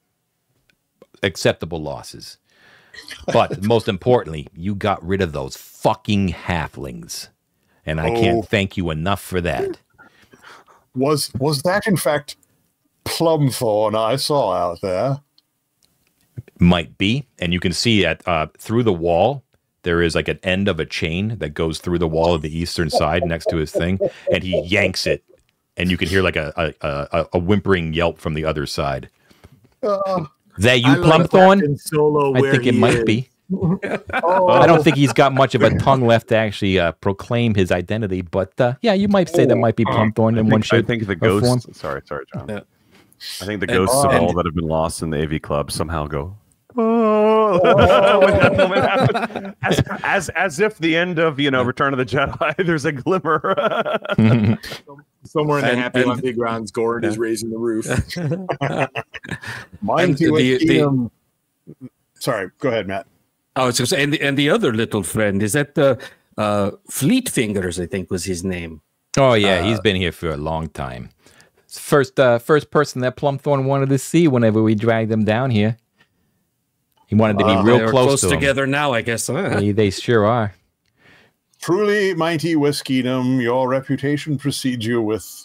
acceptable losses. But most importantly, you got rid of those fucking halflings. And I can't thank you enough for that. Was that in fact Plumthorn I saw out there? Might be. And you can see through the wall, there is an end of a chain that goes through the wall of the eastern side next to his thing. And he yanks it. And you can hear a whimpering yelp from the other side. Is that you, Plumthorn? I think it might be. I don't think he's got much of a tongue left to actually proclaim his identity, but yeah, you might say that might be Plumthorn in one shape. I think the ghost. Form. Sorry, John. I think the ghosts of all that have been lost in the AV Club somehow go. Oh, when that moment happens, as if the end of Return of the Jedi. There's a glimmer. Somewhere in the Happy Lumpy Grounds, Gord is raising the roof. Sorry, go ahead, Matt. Oh, it's just, and the other little friend is that Fleet Fingers, I think was his name. Oh yeah, he's been here for a long time. First person that Plumthorn wanted to see whenever we dragged him down here. He wanted to be real close to together him. now, I guess. Huh? They sure are. Truly mighty Whiskydom, your reputation precedes you with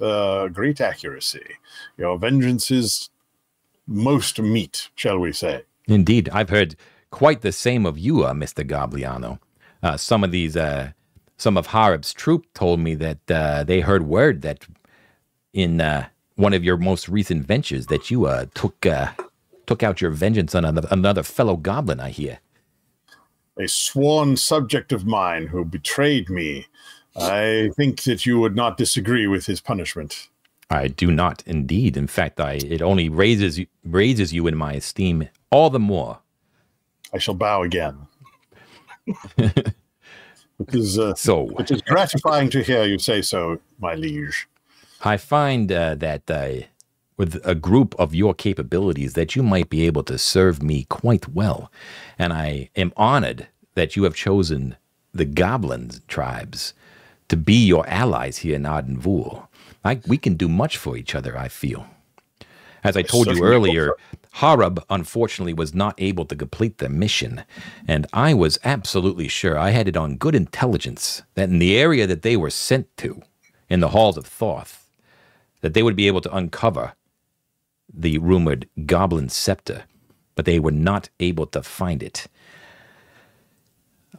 great accuracy. Your vengeance is most meet, shall we say. Indeed. I've heard quite the same of you, Mr. Gobliano. Some of Harib's troop told me that they heard word that in one of your most recent ventures that you took out your vengeance on another fellow goblin, I hear. A sworn subject of mine who betrayed me. I think that you would not disagree with his punishment. I do not, indeed. In fact, it only raises you in my esteem all the more. I shall bow again. It is gratifying to hear you say so, my liege. I find that with a group of your capabilities that you might be able to serve me quite well. And I am honored that you have chosen the goblin tribes to be your allies here in Arden Vul. We can do much for each other, I feel. As I told you earlier, Harib, unfortunately, was not able to complete the mission. And I was absolutely sure, I had it on good intelligence, that in the area that they were sent to, in the halls of Thoth, that they would be able to uncover the rumored goblin scepter, but they were not able to find it.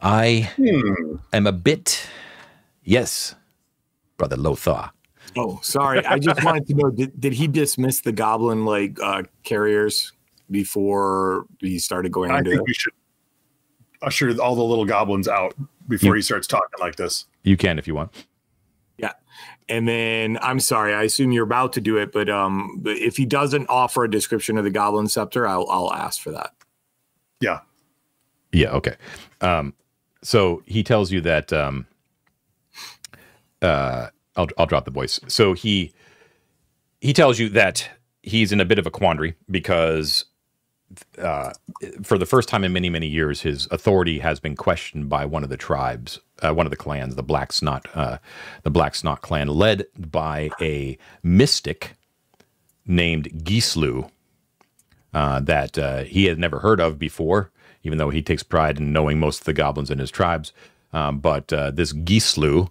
I am a bit, yes, Brother Lothar. Oh, sorry. I just wanted to know, did he dismiss the goblin carriers before he started going into it? I think we should usher all the little goblins out before he starts talking like this. You can if you want. Yeah. And then, I'm sorry, I assume you're about to do it, but if he doesn't offer a description of the goblin scepter, I'll ask for that. Yeah. Yeah, okay. So he tells you that I'll drop the voice. So he tells you that he's in a bit of a quandary because for the first time in many, many years, his authority has been questioned by one of the tribes, one of the clans, the Black Snot clan, led by a mystic named Gislu that he had never heard of before, even though he takes pride in knowing most of the goblins in his tribes. But this Gislu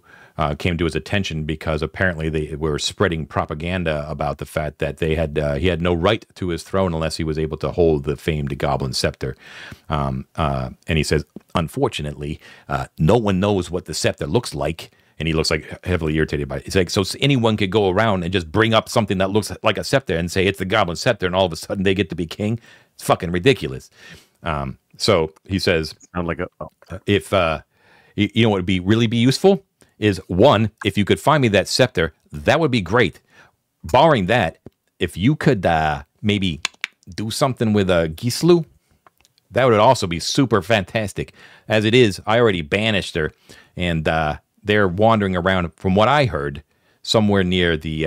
came to his attention because apparently they were spreading propaganda about the fact that he had no right to his throne unless he was able to hold the famed goblin scepter. And he says, unfortunately, no one knows what the scepter looks like. And he looks like heavily irritated by it. It's like, so anyone could go around and just bring up something that looks like a scepter and say it's the goblin scepter, and all of a sudden they get to be king. It's fucking ridiculous. So he says, if you know what would really be useful is, one, if you could find me that scepter, that would be great. Barring that, if you could maybe do something with Gislu, that would also be super fantastic. As it is, I already banished her, and they're wandering around, from what I heard, somewhere near the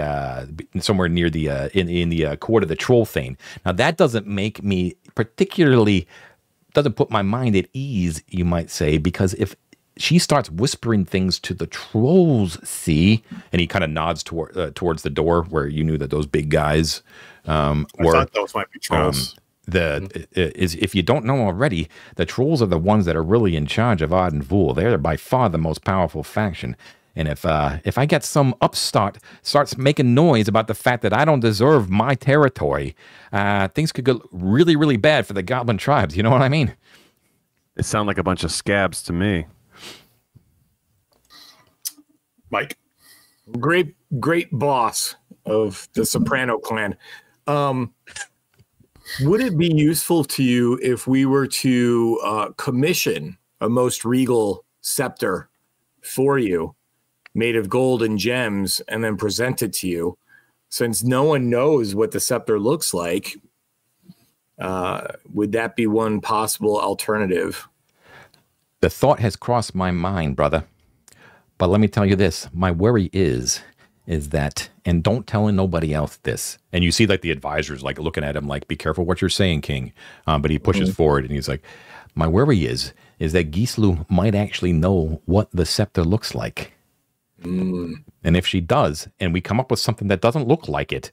in the court of the Troll Thane. Now that doesn't make me particularly, doesn't put my mind at ease, you might say, because if she starts whispering things to the trolls, see, and he kind of nods towards the door where you knew that those big guys were. I thought those might be trolls. If you don't know already, the trolls are the ones that are really in charge of Arden Vul. They're by far the most powerful faction. And if I get some upstart starts making noise about the fact that I don't deserve my territory, things could go really, really bad for the goblin tribes. You know what I mean? They sound like a bunch of scabs to me. Mike, great boss of the Soprano clan. Would it be useful to you if we were to commission a most regal scepter for you, made of gold and gems, and then present it to you? since no one knows what the scepter looks like, would that be one possible alternative? The thought has crossed my mind, brother. But let me tell you this. My worry is that, and don't tell nobody else this. And you see like the advisors like looking at him like, be careful what you're saying, King. But he pushes forward and he's like, my worry is that Gislu might actually know what the scepter looks like. And if she does, and we come up with something that doesn't look like it,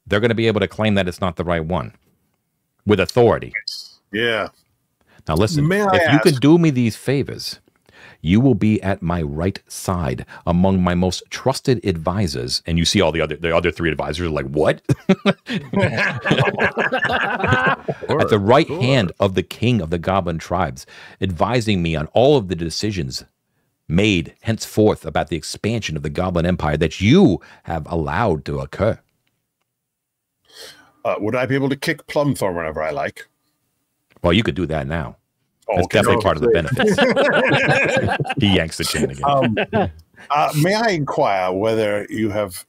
they're going to be able to claim that it's not the right one with authority. Yeah. Now listen, if you can do me these favors, you will be at my right side among my most trusted advisors. And you see all the other three advisors are like, what? At the right hand of the king of the goblin tribes, advising me on all of the decisions made henceforth about the expansion of the goblin empire that you have allowed to occur. Would I be able to kick Plumthorn whenever I like? Well, you could do that now. Oh, That's okay. definitely part of the benefits. He yanks the chain again. May I inquire whether you have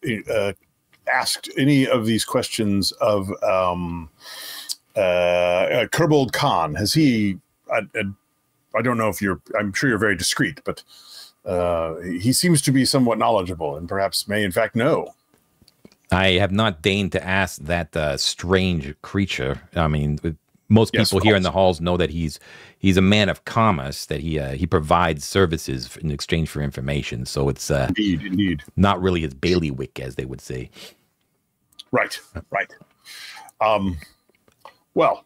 asked any of these questions of Kerbold Khan? Has he? I don't know if you're. I'm sure you're very discreet, but he seems to be somewhat knowledgeable, and perhaps may in fact know. I have not deigned to ask that strange creature. I mean, most people here in the halls know that he's a man of commerce, that he provides services in exchange for information. So it's indeed not really his bailiwick, as they would say. Right. Well,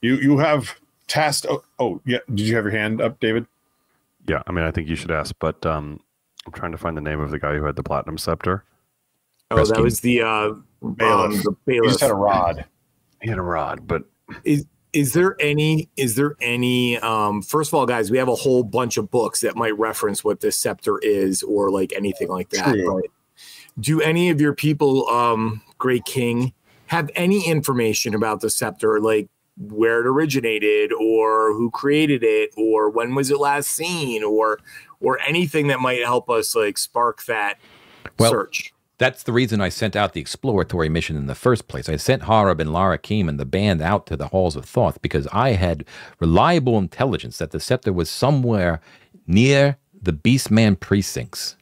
you have tasked. Oh, yeah. Did you have your hand up, David? Yeah. I mean, I think you should ask, but I'm trying to find the name of the guy who had the platinum scepter. Oh, that was the bailiff. He just had a rod. He had a rod, but is there any first of all, guys, we have a whole bunch of books that might reference what this scepter is or like anything like that. But do any of your people, Great King, have any information about the scepter, like where it originated or who created it or when was it last seen or anything that might help us like spark that search? That's the reason I sent out the exploratory mission in the first place. I sent Harab and Lara Keem and the band out to the halls of Thoth because I had reliable intelligence that the scepter was somewhere near the Beastman precincts.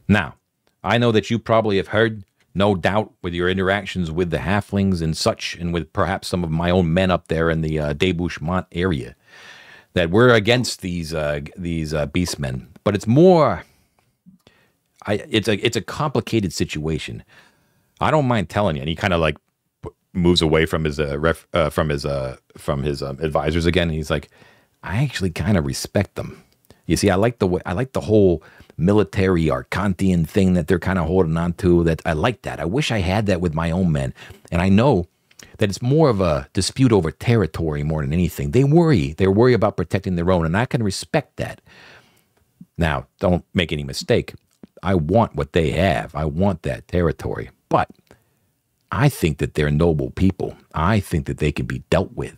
Now, I know that you probably have heard, no doubt, with your interactions with the halflings and such, and with perhaps some of my own men up there in the Debouchemont area, that we're against these beastmen. But it's more... It's a complicated situation. I don't mind telling you. And he kind of like moves away from his advisors again. And he's like, I actually kind of respect them. You see, I like the whole military Arcantian thing that they're kind of holding on to. That I like that. I wish I had that with my own men. And I know that it's more of a dispute over territory more than anything. They worry about protecting their own, and I can respect that. Now, don't make any mistake. I want what they have. I want that territory. But I think that they're noble people. I think that they can be dealt with.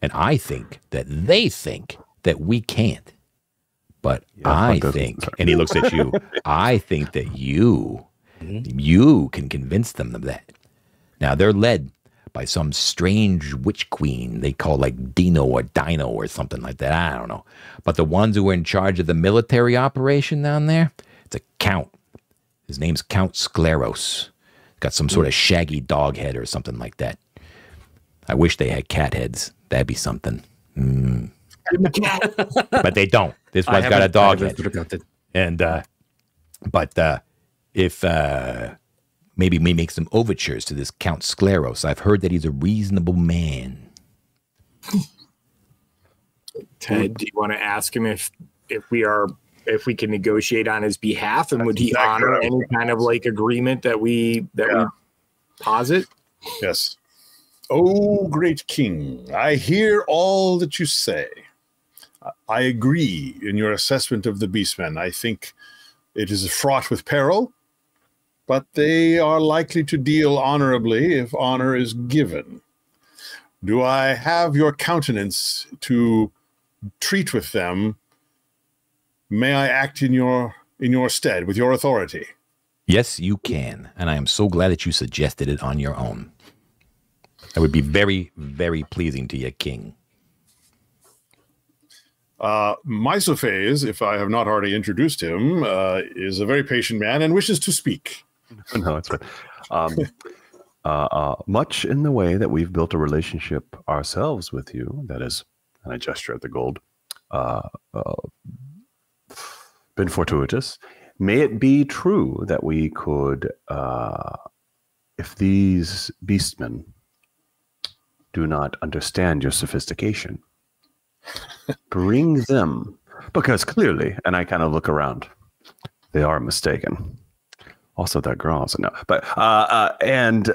And I think that they think that we can't. But I think, and he looks at you, I think that you can convince them of that. Now, they're led by some strange witch queen they call like Dino or Dino or something like that. I don't know. But the ones who are in charge of the military operation down there, it's a count. His name's Count Scleros. Got some sort of shaggy dog head or something like that. I wish they had cat heads. That'd be something. But they don't. This one's got a dog head. And if maybe we make some overtures to this Count Scleros. I've heard that he's a reasonable man. Ted, do you want to ask him if we can negotiate on his behalf, and would he honor any kind of like agreement that we posit? Yes. Oh, Great King, I hear all that you say. I agree in your assessment of the beastmen. I think it is fraught with peril, but they are likely to deal honorably if honor is given. Do I have your countenance to treat with them? May I act in your stead with your authority? Yes, you can. And I am so glad that you suggested it on your own. That would be very, very pleasing to your king. Misophase, if I have not already introduced him, is a very patient man and wishes to speak. No, it's fine. Much in the way that we've built a relationship ourselves with you, that is, and I gesture at the gold, been fortuitous. May it be true that we could, if these beastmen do not understand your sophistication, bring them, because clearly, and I kind of look around, they are mistaken. Also, that girl also no, but and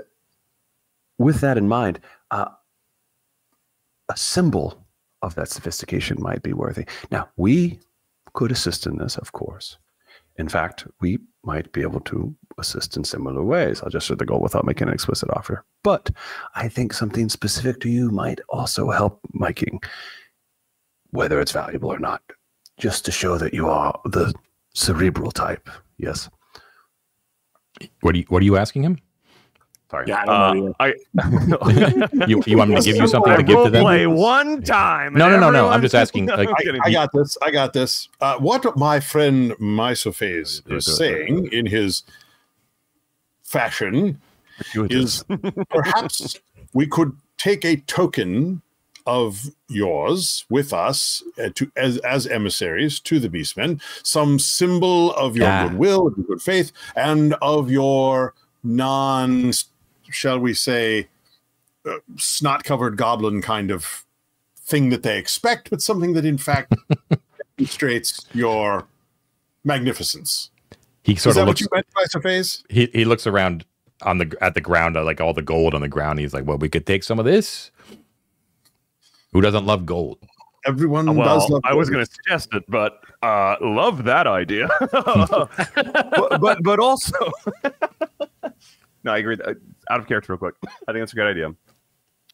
with that in mind, a symbol of that sophistication might be worthy. Now, we could assist in this, of course. In fact, we might be able to assist in similar ways. I'll just share the goal without making an explicit offer. But I think something specific to you might also help my king, whether it's valuable or not, just to show that you are the cerebral type. Yes. What are you asking him? Sorry. Yeah, I don't know. You want me to give you something to give to them? Play one time. No. I'm just asking. Like, I got this. What my friend Misophase is saying in his fashion is perhaps we could take a token of yours with us as emissaries to the beastmen, some symbol of your goodwill, of your good faith, and of your shall we say, snot-covered goblin kind of thing that they expect, but something that in fact demonstrates your magnificence. He sort Is of that looks, what you meant by face? he looks around at the ground, like all the gold on the ground. He's like, well, we could take some of this. Who doesn't love gold? Everyone does love gold. I was going to suggest it, but love that idea. but also, no, I agree. Out of character, real quick. I think that's a good idea.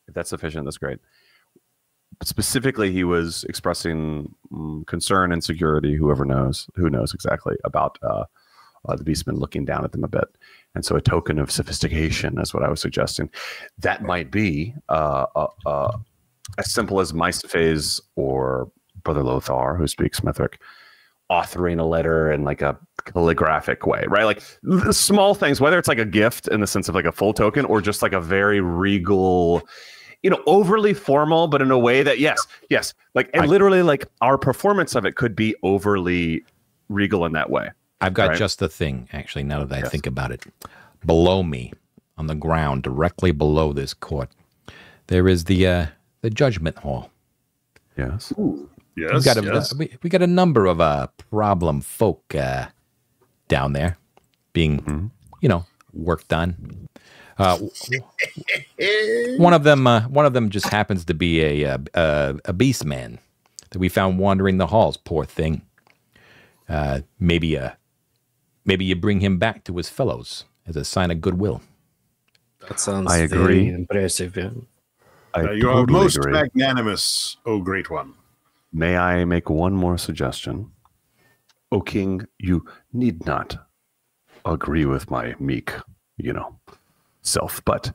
If that's sufficient, that's great. But specifically, he was expressing concern and security. Who knows exactly about the beastmen looking down at them a bit. And so a token of sophistication is what I was suggesting. That might be as simple as Misophase or Brother Lothar, who speaks Mithric, authoring a letter in like a calligraphic way, right? Like the small things, whether it's like a gift in the sense of like a full token or just like a very regal, overly formal, but in a way that, yes. Like, and literally like our performance of it could be overly regal in that way. I've got just the thing, actually, now that I think about it. Below me, on the ground, directly below this court, there is the judgment hall. Yes. Ooh, yes. We got a number of problem folk down there being, worked on. One of them just happens to be a beast man that we found wandering the halls. Poor thing. Maybe you bring him back to his fellows as a sign of goodwill. That sounds I agree. very impressive. Yeah. You are most magnanimous, O Great One. May I make one more suggestion? O King, you need not agree with my meek, self. But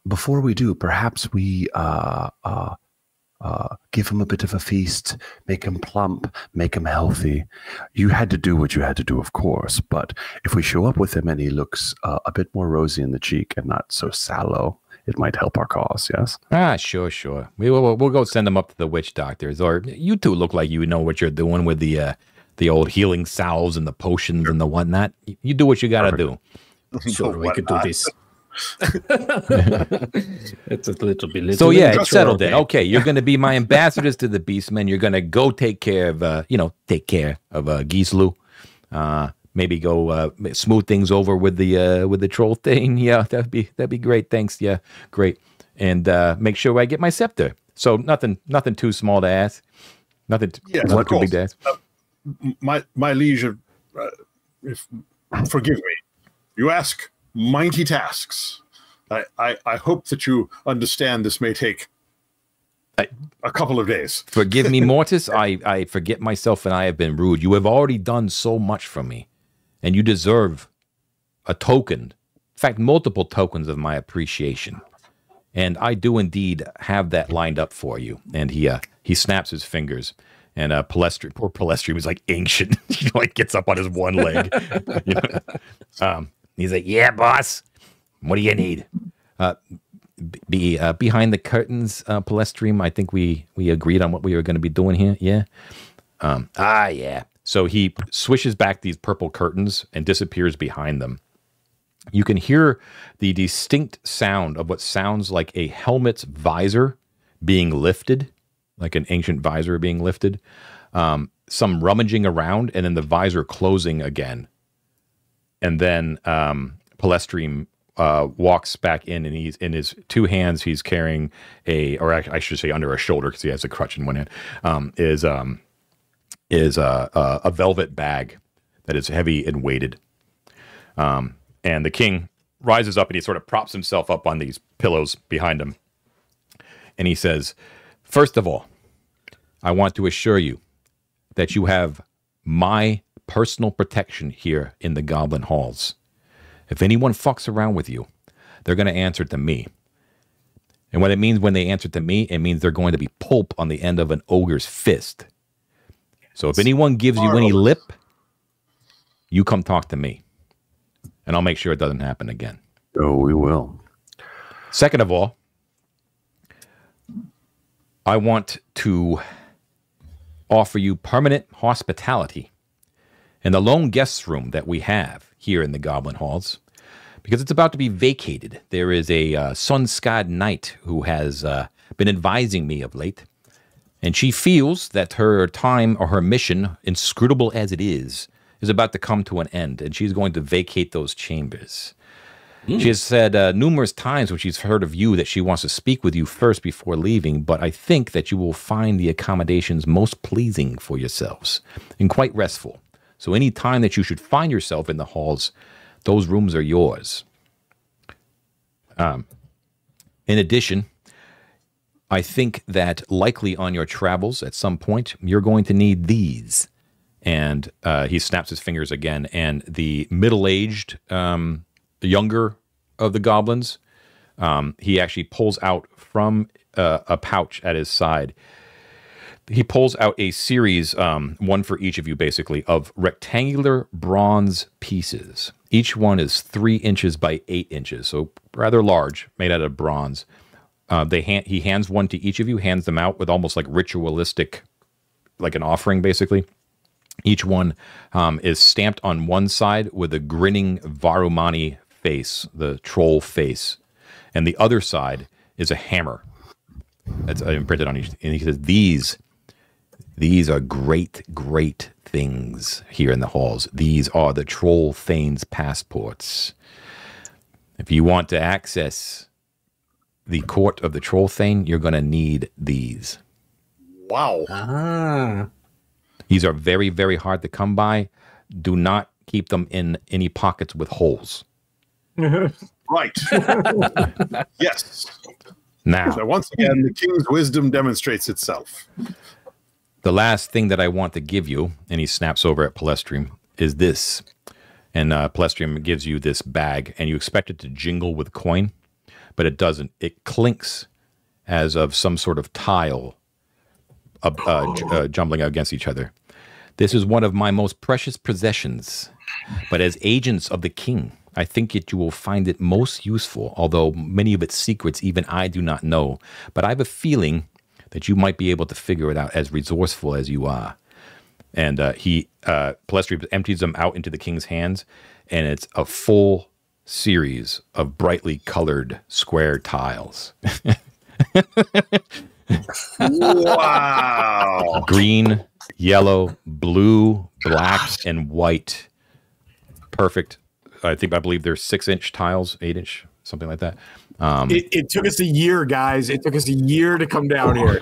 before we do, perhaps we give him a bit of a feast, make him plump, make him healthy. You had to do what you had to do, of course. But if we show up with him and he looks a bit more rosy in the cheek and not so sallow, it might help our cause, yes? Sure. We'll go send him up to the witch doctors. Or you two look like you know what you're doing with the old healing salves and the potions and the whatnot. You do what you got to do. Sure, we could do this. It's a little bit. So yeah, it's settled then. Okay, you're going to be my ambassadors to the Beastmen. You're going to go take care of, Gislu. Maybe go smooth things over with the troll thing. Yeah, that'd be great. Thanks. Yeah, great. And make sure I get my scepter. So nothing too small to ask. Nothing too big to ask. My liege, forgive me. You ask mighty tasks. I hope that you understand this may take a couple of days. Forgive me, Mortis. I forget myself and I have been rude. You have already done so much for me, and you deserve a token, in fact, multiple tokens of my appreciation. And I do indeed have that lined up for you. And he snaps his fingers. And poor Palestri was like ancient. He like gets up on his one leg. You know? He's like, yeah, boss. What do you need? Behind the curtains, Palestri, I think we agreed on what we were going to be doing here. Yeah. Yeah. So he swishes back these purple curtains and disappears behind them. You can hear the distinct sound of what sounds like a helmet's visor being lifted, like an ancient visor being lifted. Some rummaging around, and then the visor closing again. And then Palestri walks back in, and he's in his two hands. He's carrying or I should say under a shoulder because he has a crutch in one hand. Is a velvet bag that is heavy and weighted. And the king rises up and he sort of props himself up on these pillows behind him. And he says, first of all, I want to assure you that you have my personal protection here in the Goblin Halls. If anyone fucks around with you, they're going to answer to me. And what it means when they answer to me, it means they're going to be pulp on the end of an ogre's fist. So if anyone gives you any lip, you come talk to me. And I'll make sure it doesn't happen again. Oh, we will. Second of all, I want to offer you permanent hospitality in the lone guest room that we have here in the Goblin Halls, because it's about to be vacated. There is a sun-scarred knight who has been advising me of late, and she feels that her time or her mission, inscrutable as it is about to come to an end, and she's going to vacate those chambers. She has said numerous times when she's heard of you that she wants to speak with you first before leaving, but I think that you will find the accommodations most pleasing for yourselves and quite restful. So any time that you should find yourself in the halls, those rooms are yours. In addition, I think that likely on your travels at some point, you're going to need these. And he snaps his fingers again, and the middle-aged, younger of the goblins, he actually pulls out from a pouch at his side. He pulls out a series, one for each of you basically, of rectangular bronze pieces. Each one is 3 inches by 8 inches, so rather large, made out of bronze. He hands one to each of you, hands them out with almost like ritualistic, like an offering basically. Each one is stamped on one side with a grinning Varumani face, the troll face. And the other side is a hammer that's imprinted on each. And he says, these are great, great things here in the halls. These are the troll thane's passports. If you want to access the court of the troll thane, you're going to need these. Wow. Ah. These are very, very hard to come by. Do not keep them in any pockets with holes. Right. Yes. Now, So once again, the king's wisdom demonstrates itself. the last thing that I want to give you, and he snaps over at Palestri, is this. And Palestri gives you this bag, and you expect it to jingle with coin, but it doesn't. It clinks as of some sort of tile jumbling against each other. This is one of my most precious possessions, but as agents of the king, I think that you will find it most useful, although many of its secrets even I do not know. But I have a feeling that you might be able to figure it out, as resourceful as you are. And Palestri empties them out into the king's hands, and it's a full series of brightly colored square tiles. Wow. Green, yellow, blue, black, and white. Perfect. I believe they're 6-inch tiles, 8-inch, something like that. It took us a year, guys. It took us a year to come down here.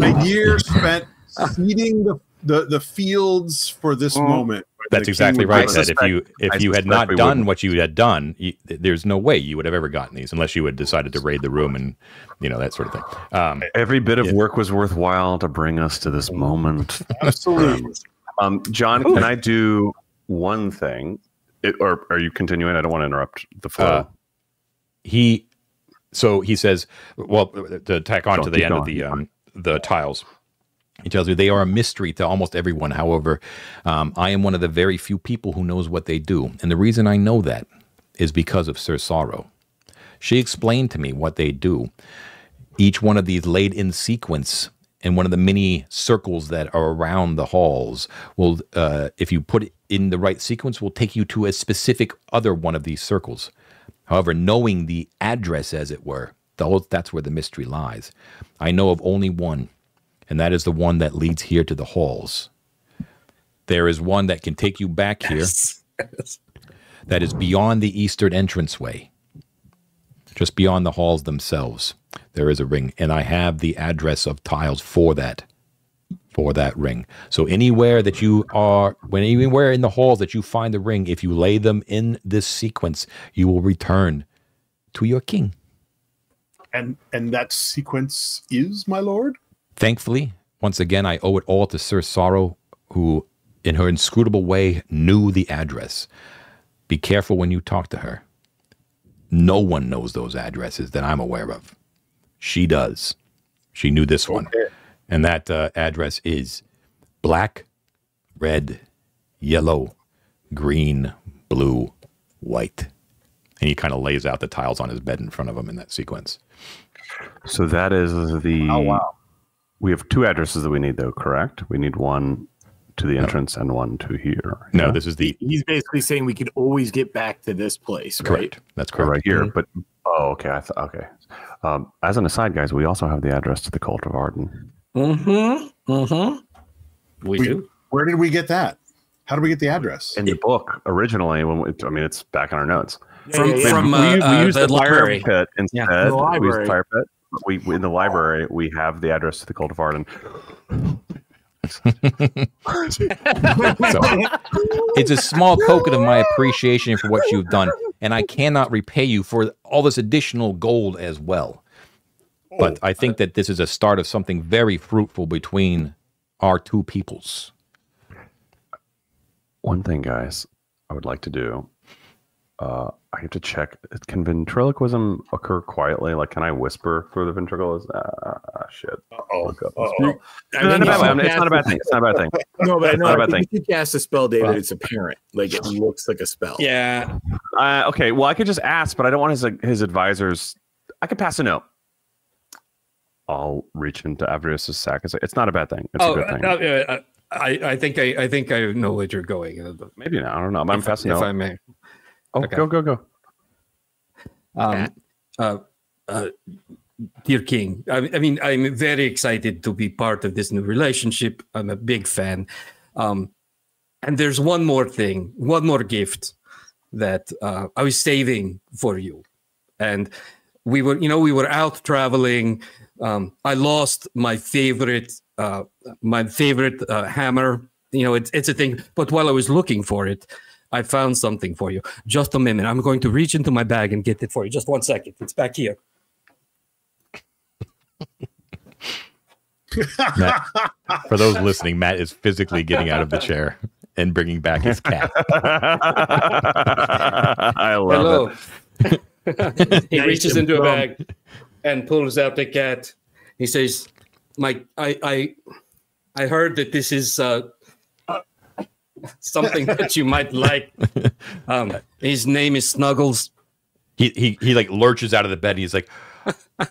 A year spent seeding the fields for this moment. That's The exactly king right. would- That if you had not done what you had done, there's no way you would have ever gotten these, unless you had decided to raid the room and that sort of thing. Every bit of work was worthwhile to bring us to this moment. Absolutely. John, can I do one thing. Or are you continuing? I don't want to interrupt the flow. He says, well, to tack on to the end of the tiles, he tells you they are a mystery to almost everyone. However, I am one of the very few people who knows what they do. And the reason I know that is because of Sir Sorrow. She explained to me what they do. Each one of these laid in sequence in one of the many circles that are around the halls will, if you put it in the right sequence, will take you to a specific other one of these circles. However, knowing the address, as it were, that's where the mystery lies. I know of only one, and that is the one that leads here to the halls. There is one that can take you back here. That is beyond the eastern entranceway. Just beyond the halls themselves, there is a ring, and I have the address of tiles for that ring. So anywhere that you are, anywhere in the halls that you find the ring, if you lay them in this sequence, you will return to your king. And that sequence is, my lord? Thankfully, once again, I owe it all to Sir Sorrow, who, in her inscrutable way, knew the address. Be careful when you talk to her. No one knows those addresses that I'm aware of. She does. She knew this one. And that address is black, red, yellow, green, blue, white. And he kind of lays out the tiles on his bed in front of him in that sequence. So that is the... Oh, wow. We have 2 addresses that we need, though, correct? We need one to the entrance and one to here. No, yeah. This is the... He's basically saying we could always get back to this place, correct. Right? That's correct. Right here, but... Oh, okay. Okay. As an aside, guys, we also have the address to the Cult of Arden. Mm-hmm. Mm-hmm. We do. Where did we get that? How did we get the address? In the book, originally, it's back in our notes. From we used the library fire pit instead. Yeah, the library. We used fire pit. We in the library we have the address to the Cult of Arden. So, it's a small token of my appreciation for what you've done, and I cannot repay you for all this additional gold as well. But I think that this is a start of something very fruitful between our two peoples. One thing, guys, I would like to do. I have to check. Can ventriloquism occur quietly? Like, can I whisper through the ventricle? Shit. Uh-oh. It's not a bad thing. It's not a bad thing. No, but it's not a bad thing. If you cast a spell, David, it's apparent. Like, it looks like a spell. Yeah. Okay. Well, I could just ask, but I don't want his advisors. I could pass a note. I'll reach into Andreas' sack and say, "It's not a bad thing. It's a good thing." I think I know where you're going. Maybe not. I don't know. I'm passing if out. I may. Oh, Okay. Go. Dear King, I mean, I'm very excited to be part of this new relationship. I'm a big fan. And there's one more thing, one more gift that I was saving for you. And we were out traveling. I lost my favorite hammer. It's a thing. But while I was looking for it, I found something for you. Just a minute. I'm going to reach into my bag and get it for you. Just 1 second. It's back here. Matt, for those listening, Matt is physically getting out of the chair and bringing back his cat. I love it. He reaches into a bag and pulls out the cat. He says, I heard that this is something that you might like. His name is Snuggles. He like lurches out of the bed. And he's like,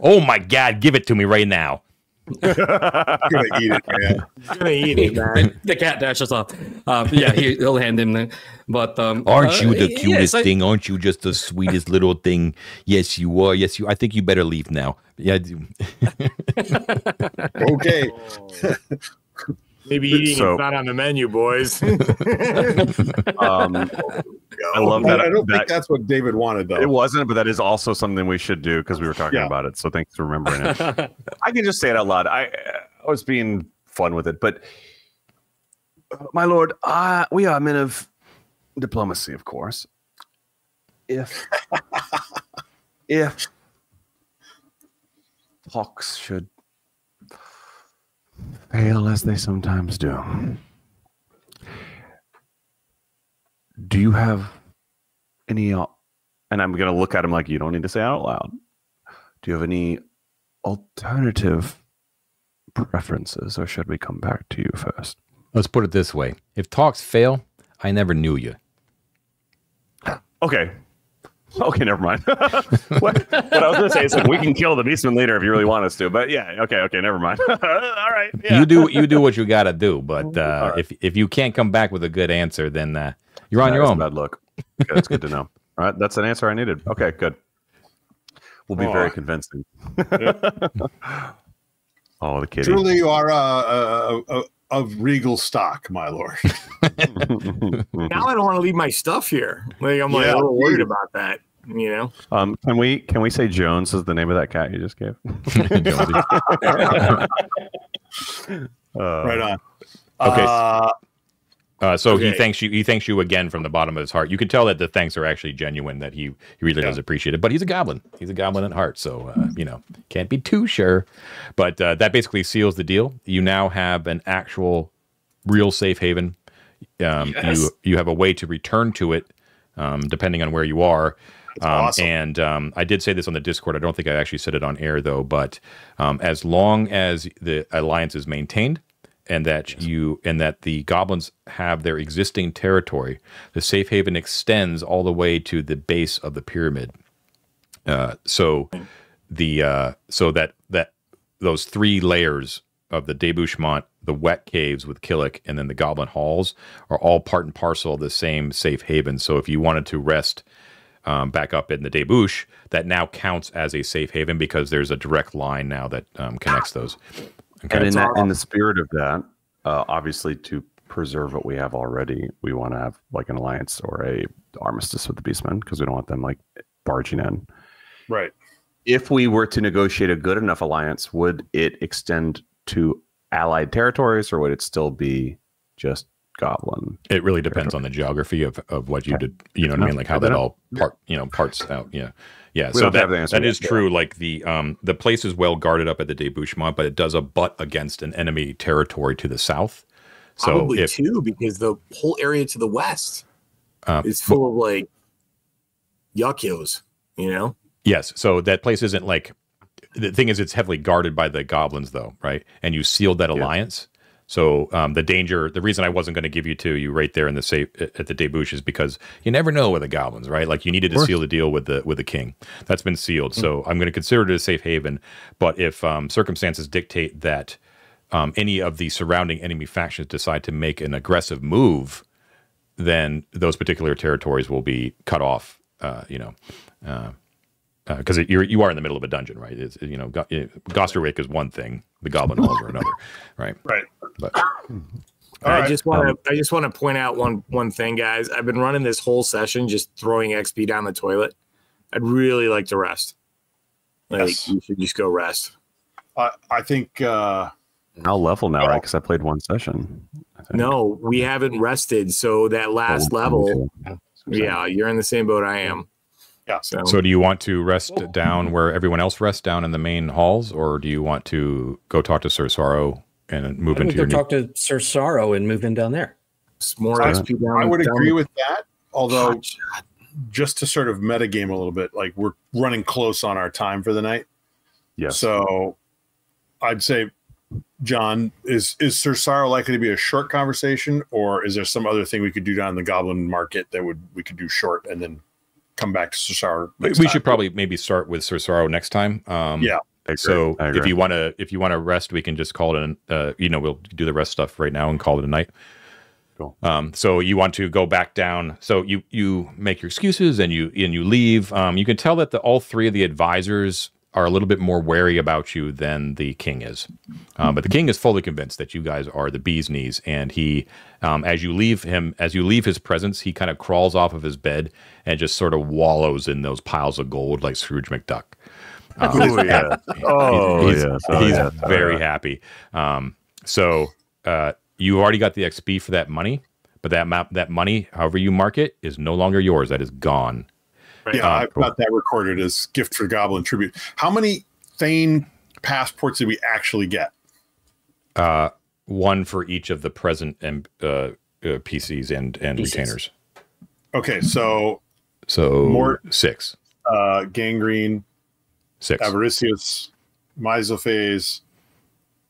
"Oh my God, give it to me right now." He's gonna eat it, man. He's gonna eat it, man. The cat dashes off. He'll hand him the. But aren't you the cutest thing? Aren't you just the sweetest little thing? Yes, you are. Yes, you. I think you better leave now. Yeah. Okay. Maybe eating is not on the menu, boys. I love that. I don't think that's what David wanted, though. It wasn't, but that is also something we should do because we were talking about it. So thanks for remembering it. I can just say it out loud. I was being fun with it, but my lord, we are men of diplomacy, of course. If talks should fail as they sometimes do, do you have any? And I'm gonna look at him like you don't need to say it out loud. Do you have any alternative preferences, or should we come back to you first? Let's put it this way: if talks fail, I never knew you. Okay. Okay, never mind. what I was going to say is like we can kill the Beastman leader if you really want us to, but yeah, okay, never mind. All right, yeah. You do what you got to do, but right. if you can't come back with a good answer, then you're on your own. Bad luck. Okay, that's good to know. All right, that's an answer I needed. Okay, good. Will be very convincing. Oh, the kitty. Truly, you are of regal stock, my lord. Now I don't want to leave my stuff here. Like I'm like a little worried about that. You know. Can we say Jones is the name of that cat you just gave? Right on. Okay. So he thanks you. He thanks you again from the bottom of his heart. You can tell that the thanks are actually genuine. That he really does appreciate it. But he's a goblin. He's a goblin at heart. So can't be too sure. But that basically seals the deal. You now have an actual, real safe haven. Yes. You have a way to return to it, depending on where you are. Awesome. And I did say this on the Discord. I don't think I actually said it on air though. But as long as the alliance is maintained, and that the goblins have their existing territory, the safe haven extends all the way to the base of the pyramid. So that those 3 layers of the debouchement, the wet caves with Killick, and then the goblin halls are all part and parcel of the same safe haven. So if you wanted to rest back up in the debouche, that now counts as a safe haven because there's a direct line now that connects those. Okay. And in the spirit of that, obviously to preserve what we have already, we want to have like an alliance or a armistice with the Beastmen because we don't want them like barging in. Right. If we were to negotiate a good enough alliance, would it extend to allied territories or would it still be just goblin? It really depends on the geography of what you did. You know what I mean? Like how that all parts out. Yeah. Yeah, so that is true. Like the place is well guarded up at the debouchement, but it does abut against an enemy territory to the south. So probably too, because the whole area to the west is full of like yuckios, you know? Yes. So that place isn't like, the thing is, it's heavily guarded by the goblins, though, right? And you sealed that alliance. So the reason I wasn't going to give you to you right there in the safe at the debouche is because you never know with the goblins, right? Like you needed to seal the deal with the king. That's been sealed. So I'm going to consider it a safe haven. But if circumstances dictate that any of the surrounding enemy factions decide to make an aggressive move, then those particular territories will be cut off. Because you are in the middle of a dungeon, right? It's Gosterwick is one thing, the Goblin Halls are another, right? Right. But I just want to point out one thing, guys. I've been running this whole session just throwing XP down the toilet. I'd really like to rest. You should just go rest. I think I'll level now, right? Because I played one session. No, we haven't rested. So that last level, you're in the same boat I am. Yeah. So do you want to rest down where everyone else rests down in the main halls, or do you want to go talk to Sir Sorrow and move into your talk to Sir Sorrow and move in down there? More XP down. I would agree with that. Although, just to sort of metagame a little bit, like we're running close on our time for the night. Yeah. So I'd say, John, is Sir Sorrow likely to be a short conversation, or is there some other thing we could do down in the Goblin Market that we could do short and then come back to Sir Sorrow next time? Should probably maybe start with Sir Sorrow next time. So if you want to rest, we can just call it we'll do the rest stuff right now and call it a night. Cool. So you want to go back down. So you make your excuses and you leave. You can tell that all 3 of the advisors are a little bit more wary about you than the king is. But the king is fully convinced that you guys are the bee's knees. And he, as you leave his presence, he kind of crawls off of his bed and just sort of wallows in those piles of gold like Scrooge McDuck. He's very happy. So you already got the XP for that money, but that money, however you mark it, is no longer yours. That is gone. Yeah, I've got that recorded as gift for Goblin Tribute. How many Thane passports did we actually get? 1 for each of the present PCs and retainers. Okay, so So 6. Gangrene, 6. Avaricious, Misophase.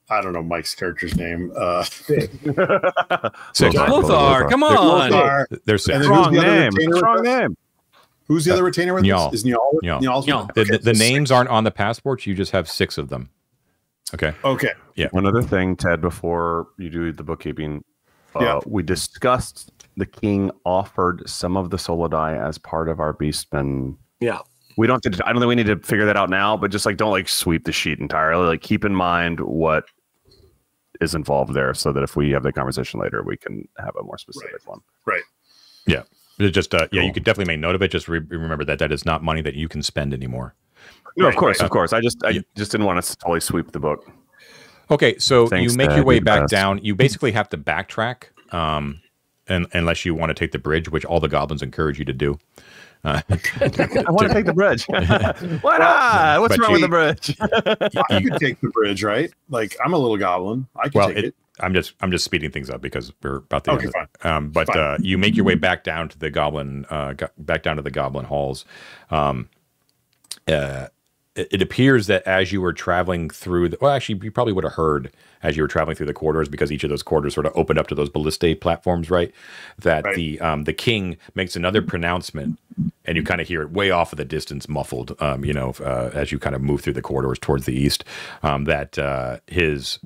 I don't know Mike's character's name. 6. Lothar, come on. Lothar. There's 6. And then Strong who's the other name. retainer with Strong us? name. Who's the other retainer with Njal. us? Is Njal? Njal. Njal's Njal. with us? Okay, The so names aren't on the passports. You just have 6 of them. Okay. Okay. One other thing, Ted, before you do the bookkeeping, we discussed the king offered some of the Solidai as part of our Beastman. Yeah. We don't have to, I don't think we need to figure that out now, but just like don't like sweep the sheet entirely. Like keep in mind what is involved there so that if we have the conversation later, we can have a more specific one. Right. Yeah. It just you could definitely make note of it. Just remember that is not money that you can spend anymore. No, of course. I just didn't want us to totally sweep the book. Okay, so Thanks, you make Dad. your way You're the back best. down. You basically have to backtrack, and unless you want to take the bridge, which all the goblins encourage you to do. I want to take the bridge. Why not? What's but wrong with the bridge? I could take the bridge, right? Like I'm a little goblin. I can take it. I'm just speeding things up because we're about to. Okay, fine. But you make your way back down to the goblin, back down to the goblin halls. It appears that as you were traveling through, actually, you probably would have heard as you were traveling through the corridors, because each of those corridors sort of opened up to those ballistae platforms, right? That the king makes another pronouncement, and you kind of hear it way off of the distance, muffled, as you kind of move through the corridors towards the east, that his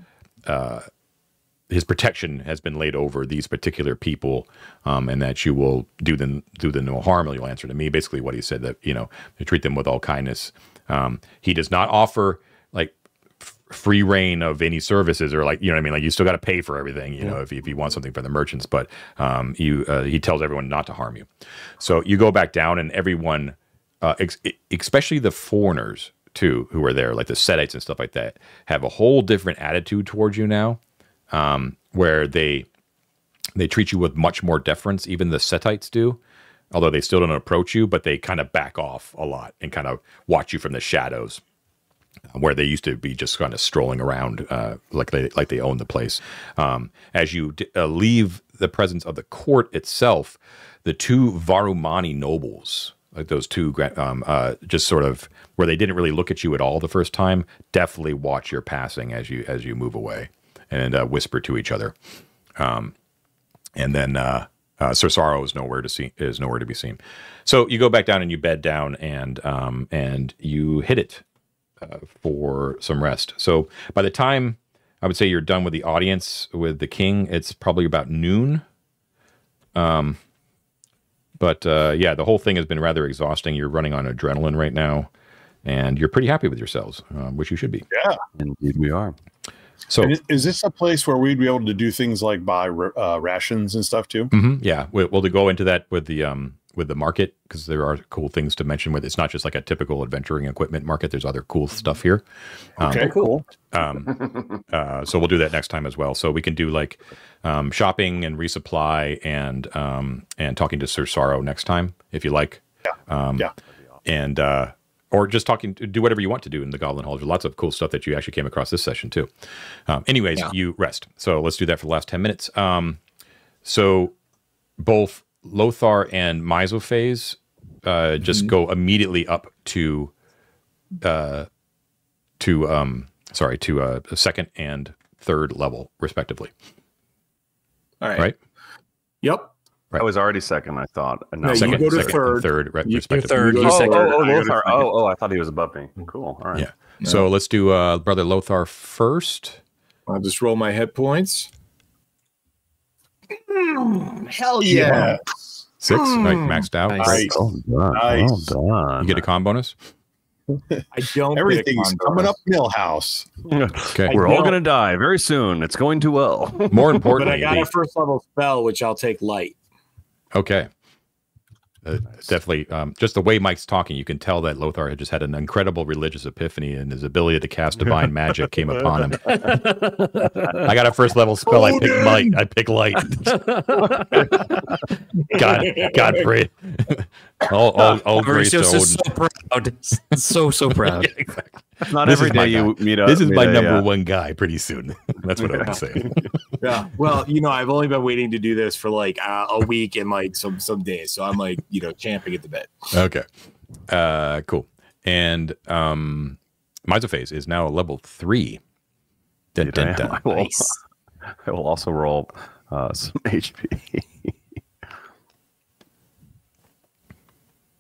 protection has been laid over these particular people, and that you will do them no harm, or you'll answer to me. Basically, what he said, that you treat them with all kindness. He does not offer like free reign of any services, or like, you know what I mean? Like you still got to pay for everything, if you want something for the merchants, but he tells everyone not to harm you. So you go back down, and everyone, especially the foreigners too, who are there, like the Setites and stuff like that, have a whole different attitude towards you now, where they treat you with much more deference. Even the Setites do. Although they still don't approach you, but they kind of back off a lot and kind of watch you from the shadows, where they used to be just kind of strolling around like they own the place. As you leave the presence of the court itself, the two Varumani nobles, like those two, just sort of where they didn't really look at you at all the first time, definitely watch your passing as you move away, and whisper to each other. And then Cersaro is nowhere to be seen. So you go back down and you bed down, and you hit it for some rest. So by the time I would say you're done with the audience with the king, it's probably about noon. But the whole thing has been rather exhausting. You're running on adrenaline right now, and you're pretty happy with yourselves, which you should be. Yeah, Indeed, we are. So is this a place where we'd be able to do things like buy rations and stuff too? Yeah, we'll go into that with the market, because there are cool things to mention with it. It's not just like a typical adventuring equipment market. There's other cool stuff here. Okay, cool. So we'll do that next time as well. So we can do like shopping and resupply and talking to Cersaro next time if you like. And or just do whatever you want to do in the Goblin Hall. There's lots of cool stuff that you actually came across this session too. You rest. So let's do that for the last 10 minutes. So both Lothar and Misophase just go immediately up to a second and third level, respectively. All right. Right? Yep. Right. I was already second, I thought. And now No, Second, you go to second and third, respectively. You're third. You He's go second. Lothar. I thought he was above me. Cool. All right. Yeah. So let's do Brother Lothar first. I'll just roll my hit points. Hell yeah! 6, right, maxed out. Nice. Great. Well done. Nice. Well done. You get a con bonus. I don't. Everything's coming up Millhouse. Okay. We're all don't. going to die very soon. It's going too well. More But importantly, I got a first level spell, which I'll take light. okay. Definitely, just the way Mike's talking, you can tell that Lothar had just had an incredible religious epiphany, and his ability to cast divine magic came upon him. I got a first level spell. I picked light. God pray. All grace to Mauricio's Odin. is so proud. So proud. Yeah, exactly. Not This every is my day you guy. meet up. This is my number one. one guy pretty soon. That's what I would say. Yeah. Well, I've only been waiting to do this for like a week and like some days. So I'm like, champing at the bit. Okay. Cool. And Mesophase is now a level 3. Dun, dun, dun. I will also roll some HP.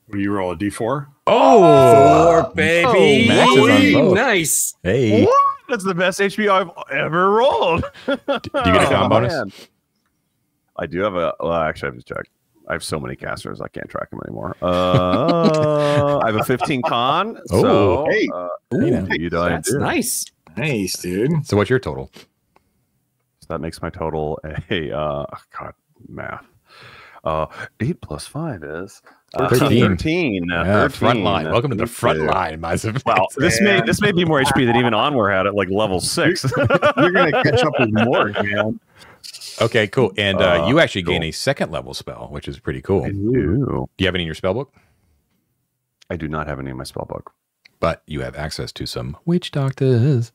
Will you roll a D4? Oh, 4, baby. Max is on both. Nice. Hey. What? That's the best HP I've ever rolled. Do you get a con bonus? Man. I do have a. Well, actually, I have to check. I have so many casters, I can't track them anymore. I have a 15 con. So, hey. That's nice. Nice, dude. So what's your total? So that makes my total a God, math. 8 plus 5 is 13. 13. Yeah, 13. front line. Welcome to the front line, Mesophase. Wow, this may be more HP than even Onward had at like level 6. You're going to catch up with more, man. Okay, cool. And you actually gain cool. a second level spell, which is pretty cool. I Do do. you have any in your spell book? I do not have any in my spell book. But you have access to some witch doctors.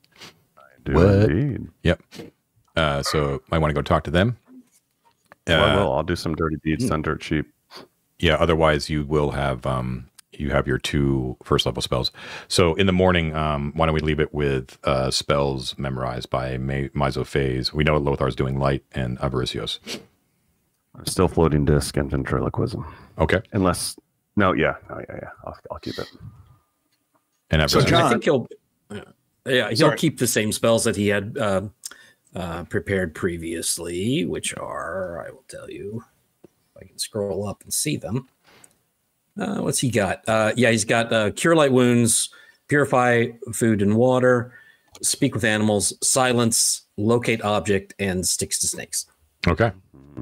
I do What? indeed. Yep. So I want to go talk to them. Well, I will. I'll do some dirty deeds done dirt cheap. Yeah. Otherwise, you will have you have your 2 first level spells. So in the morning, why don't we leave it with spells memorized by Mesophase? We know Lothar's doing light and Avaricios. I'm still floating disc and ventriloquism. Okay. Unless yeah. I'll keep it. And So, Avaricios. John- I think he'll Sorry. keep the same spells that he had prepared previously, which are, I will tell you, if I can scroll up and see them. What's he got? He's got Cure Light Wounds, Purify Food and Water, Speak with Animals, Silence, Locate Object, and Sticks to Snakes. Okay.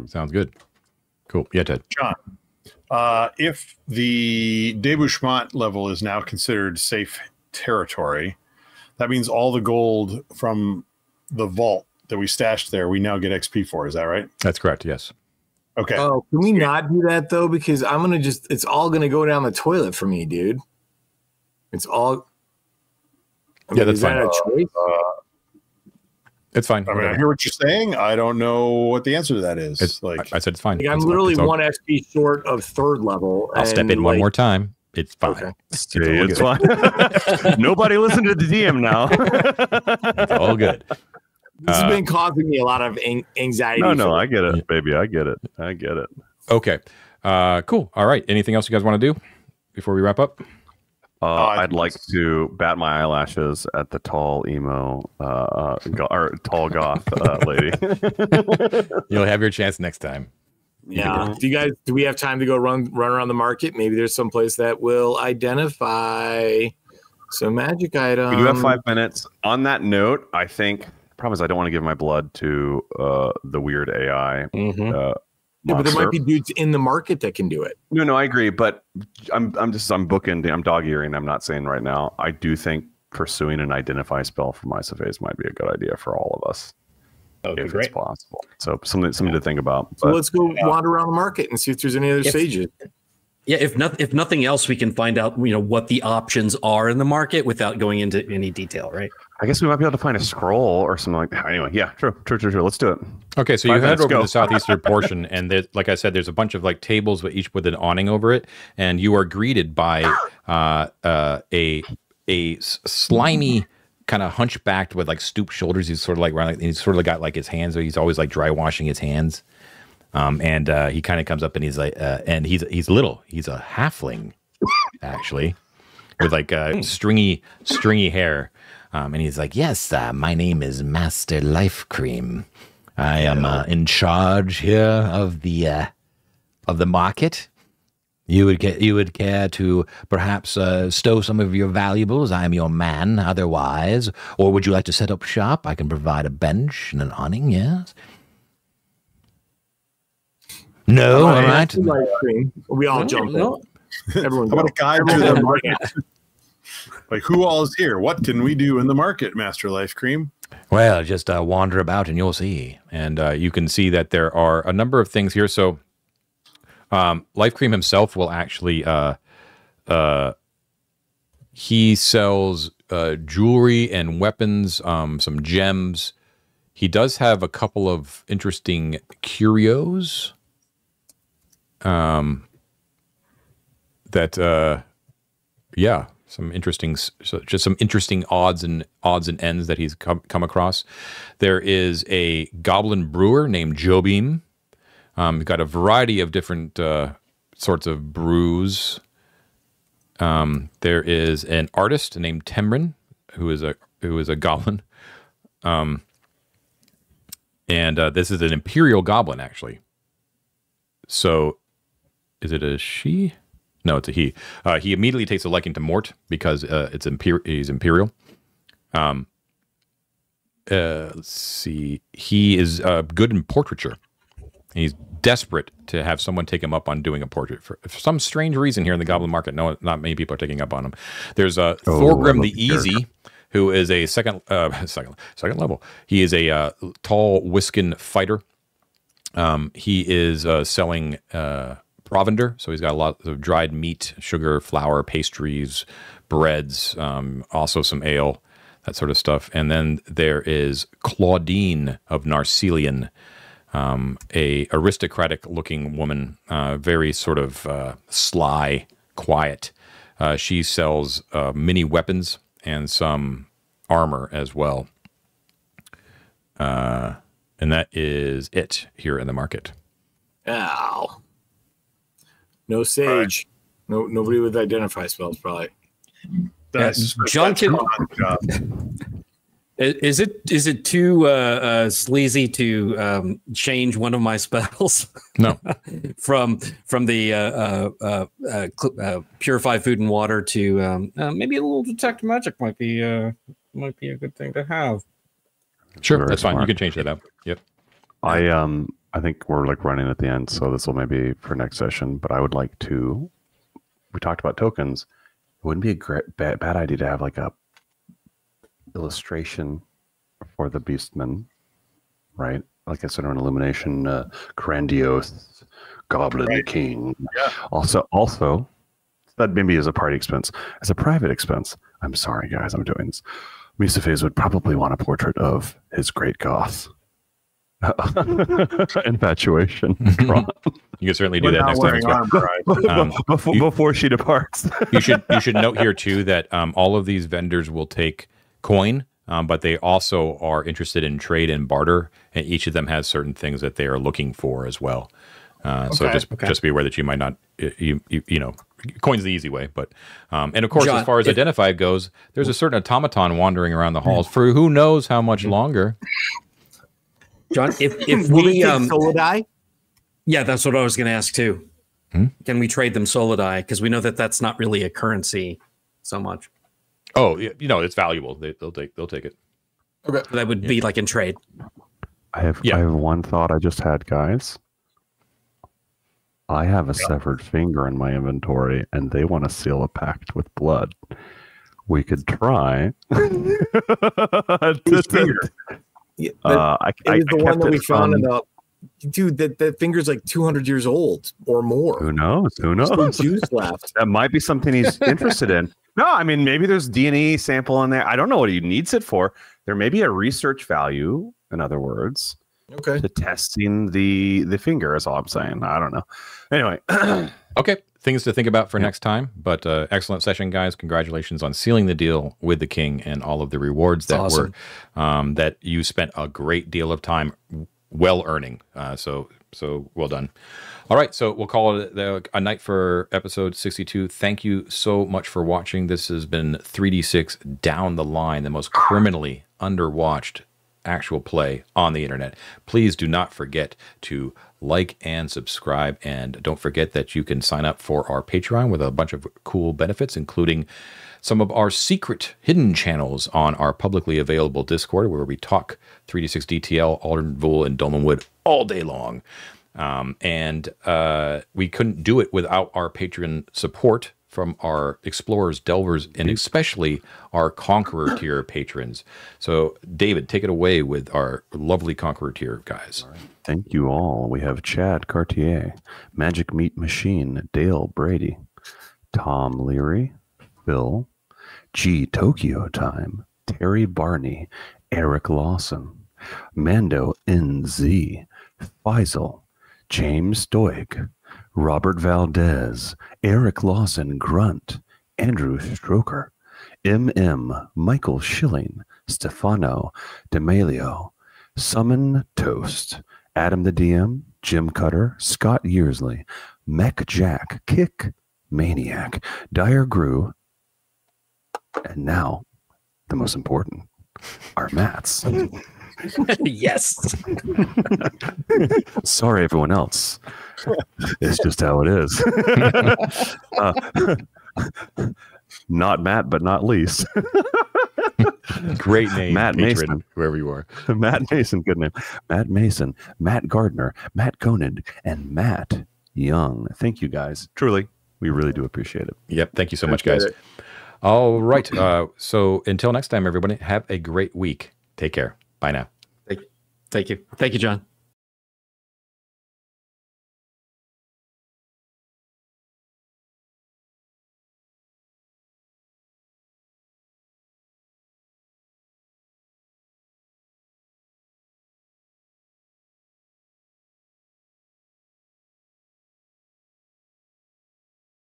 Sounds good. Cool. Yeah, Ted. John, if the debouchement level is now considered safe territory, that means all the gold from the vault that we stashed there, we now get XP for. Is that right? That's correct. Yes. Okay. Oh, can we not do that though? Because I'm gonna it's all gonna go down the toilet for me, dude. It's all. Yeah, that's is that fine. a choice? It's fine. I mean, I hear what you're saying. I don't know what the answer to that is. It's like, I said it's fine. Like, I'm It's fine. literally It's all- 1 XP short of 3rd level. I'll step and, in one like, more time. It's fine. Okay. It's fine. Nobody listen to the DM now. It's all good. This has been causing me a lot of anxiety. No, I get it, baby. I get it. Okay. Cool. All right. Anything else you guys want to do before we wrap up? I'd like to bat my eyelashes at the tall emo or tall goth lady. You'll have your chance next time. Yeah. Do we have time to go run around the market? Maybe there's some place that will identify some magic items. We do have 5 minutes. On that note, I think problem is I don't want to give my blood to the weird AI. Yeah, but there might be dudes in the market that can do it. No, I agree. But I'm booking. I'm dog earing. I'm not saying right now. I do think pursuing an identify spell for Mesophase might be a good idea for all of us. If it's possible. So something to think about. So let's go wander around the market and see if there's any other sages. Yeah, if nothing else, we can find out what the options are in the market without going into any detail, right? I guess we might be able to find a scroll or something like that. Anyway, yeah, true. Let's do it. Okay, so 5 you head minutes, over to go. the southeastern portion, and like I said, there's a bunch of like tables with each with an awning over it, and you are greeted by a slimy kind of hunchbacked with like stooped shoulders. He's sort of like he's sort of got like his hands. He's always like dry washing his hands, and he kind of comes up and he's like, and he's little. He's a halfling, actually, with like stringy hair. And he's like, yes, my name is Master Life Cream. I am in charge here of the market. You would care to perhaps stow some of your valuables. I am your man. Otherwise, or would you like to set up shop? I can provide a bench and an awning. Yes. No, all right. We all jump in. Everyone, how about a guide to the market? Like, who all is here? What can we do in the market, Master Life Cream? Well, just wander about and you'll see. And you can see that there are a number of things here. So Life Cream himself will actually He sells jewelry and weapons, some gems. He does have a couple of interesting curios. Some interesting, just some interesting odds and ends that he's come across. There is a goblin brewer named Jobim. Got a variety of different sorts of brews. There is an artist named Temrin, who is a goblin. And this is an imperial goblin, actually. So, is it a she? No, it's a he. He immediately takes a liking to Mort because he's imperial. Let's see. He is good in portraiture. He's desperate to have someone take him up on doing a portrait. For some strange reason here in the goblin market, no, not many people are taking up on him. There's Thorgrim the Easy, who is a second level. He is a tall Whiskin fighter. He is selling provender, so he's got a lot of dried meat, sugar, flour, pastries, breads, also some ale, that sort of stuff. And then there is Claudine of Narcelian, a aristocratic-looking woman, very sort of sly, quiet. She sells many weapons and some armor as well. And that is it here in the market. Ow. No sage. Right. Nobody with identify spells, probably. John can. Is it too sleazy to change one of my spells? No. from the purify food and water to maybe a little detect magic might be a good thing to have. Sure, that's fine. You can change that up. Yep. I think we're like running at the end, so this will maybe for next session. But I would like to. We talked about tokens. It wouldn't be a bad idea to have like a illustration for the Beastman, right? Like a sort of an illumination, grandiose Goblin King. Yeah. Also, that maybe is a party expense. As a private expense, I'm sorry, guys, I'm doing this. Misafes would probably want a portrait of his great goth. Infatuation. You can certainly do that next time. Before she departs. you should note here too that all of these vendors will take coin, but they also are interested in trade and barter, and each of them has certain things that they are looking for as well. So just be aware that you might not you know, coin's the easy way, but and of course, John, as far as identify goes, there's a certain automaton wandering around the halls for who knows how much longer. John, if we Solidai? Yeah, that's what I was going to ask too. Can we trade them Solidai? Because we know that that's not really a currency so much. Oh, you know, it's valuable. They'll take it. Okay, that would be like in trade. I have one thought I just had, guys. I have a severed finger in my inventory, and they want to seal a pact with blood. We could try. Yeah, the one that we found about, dude. That finger's like 200 years old or more. Who knows? Juice left. That might be something he's interested in. No, I mean maybe there's DNA sample in there. I don't know what he needs it for. There may be a research value, in other words, to testing the finger. Is all I'm saying. I don't know. Anyway, okay. Things to think about for next time, but excellent session, guys. Congratulations on sealing the deal with the king and all of the rewards that were that you spent a great deal of time well earning. So well done. All right, so we'll call it a night for episode 62. Thank you so much for watching. This has been 3D6 Down the Line, the most criminally underwatched actual play on the internet. Please do not forget to like and subscribe, and don't forget that you can sign up for our Patreon with a bunch of cool benefits, including some of our secret hidden channels on our publicly available Discord, where we talk 3D6 DTL, Arden Vul, and Dolmenwood all day long. And we couldn't do it without our Patreon support from our explorers, delvers, and especially our Conqueror tier patrons. So, David, take it away with our lovely Conqueror tier guys. Thank you all. We have Chad Cartier, Magic Meat Machine, Dale Brady, Tom Leary, Phil, G Tokyo Time, Terry Barney, Eric Lawson, Mando NZ, Faisal, James Stoic, Robert Valdez, Eric Lawson Grunt, Andrew Stroker, MM, Michael Schilling, Stefano D'Amelio, Summon Toast, Adam the DM, Jim Cutter, Scott Yearsley, Mech Jack, Kick, Maniac, Dire Grew, and now, the most important, our Mats. Yes. Sorry, everyone else. It's just how it is. Not Matt, but not least. Great name, Matt patron, Mason. whoever you are. Matt Mason, good name. Matt Mason, Matt Gardner, Matt Koenig, and Matt Young. Thank you, guys. Truly, we really do appreciate it. Yep. Thank you so much, guys. All right. So until next time, everybody, have a great week. Take care. Bye now. Thank you. Thank you, John.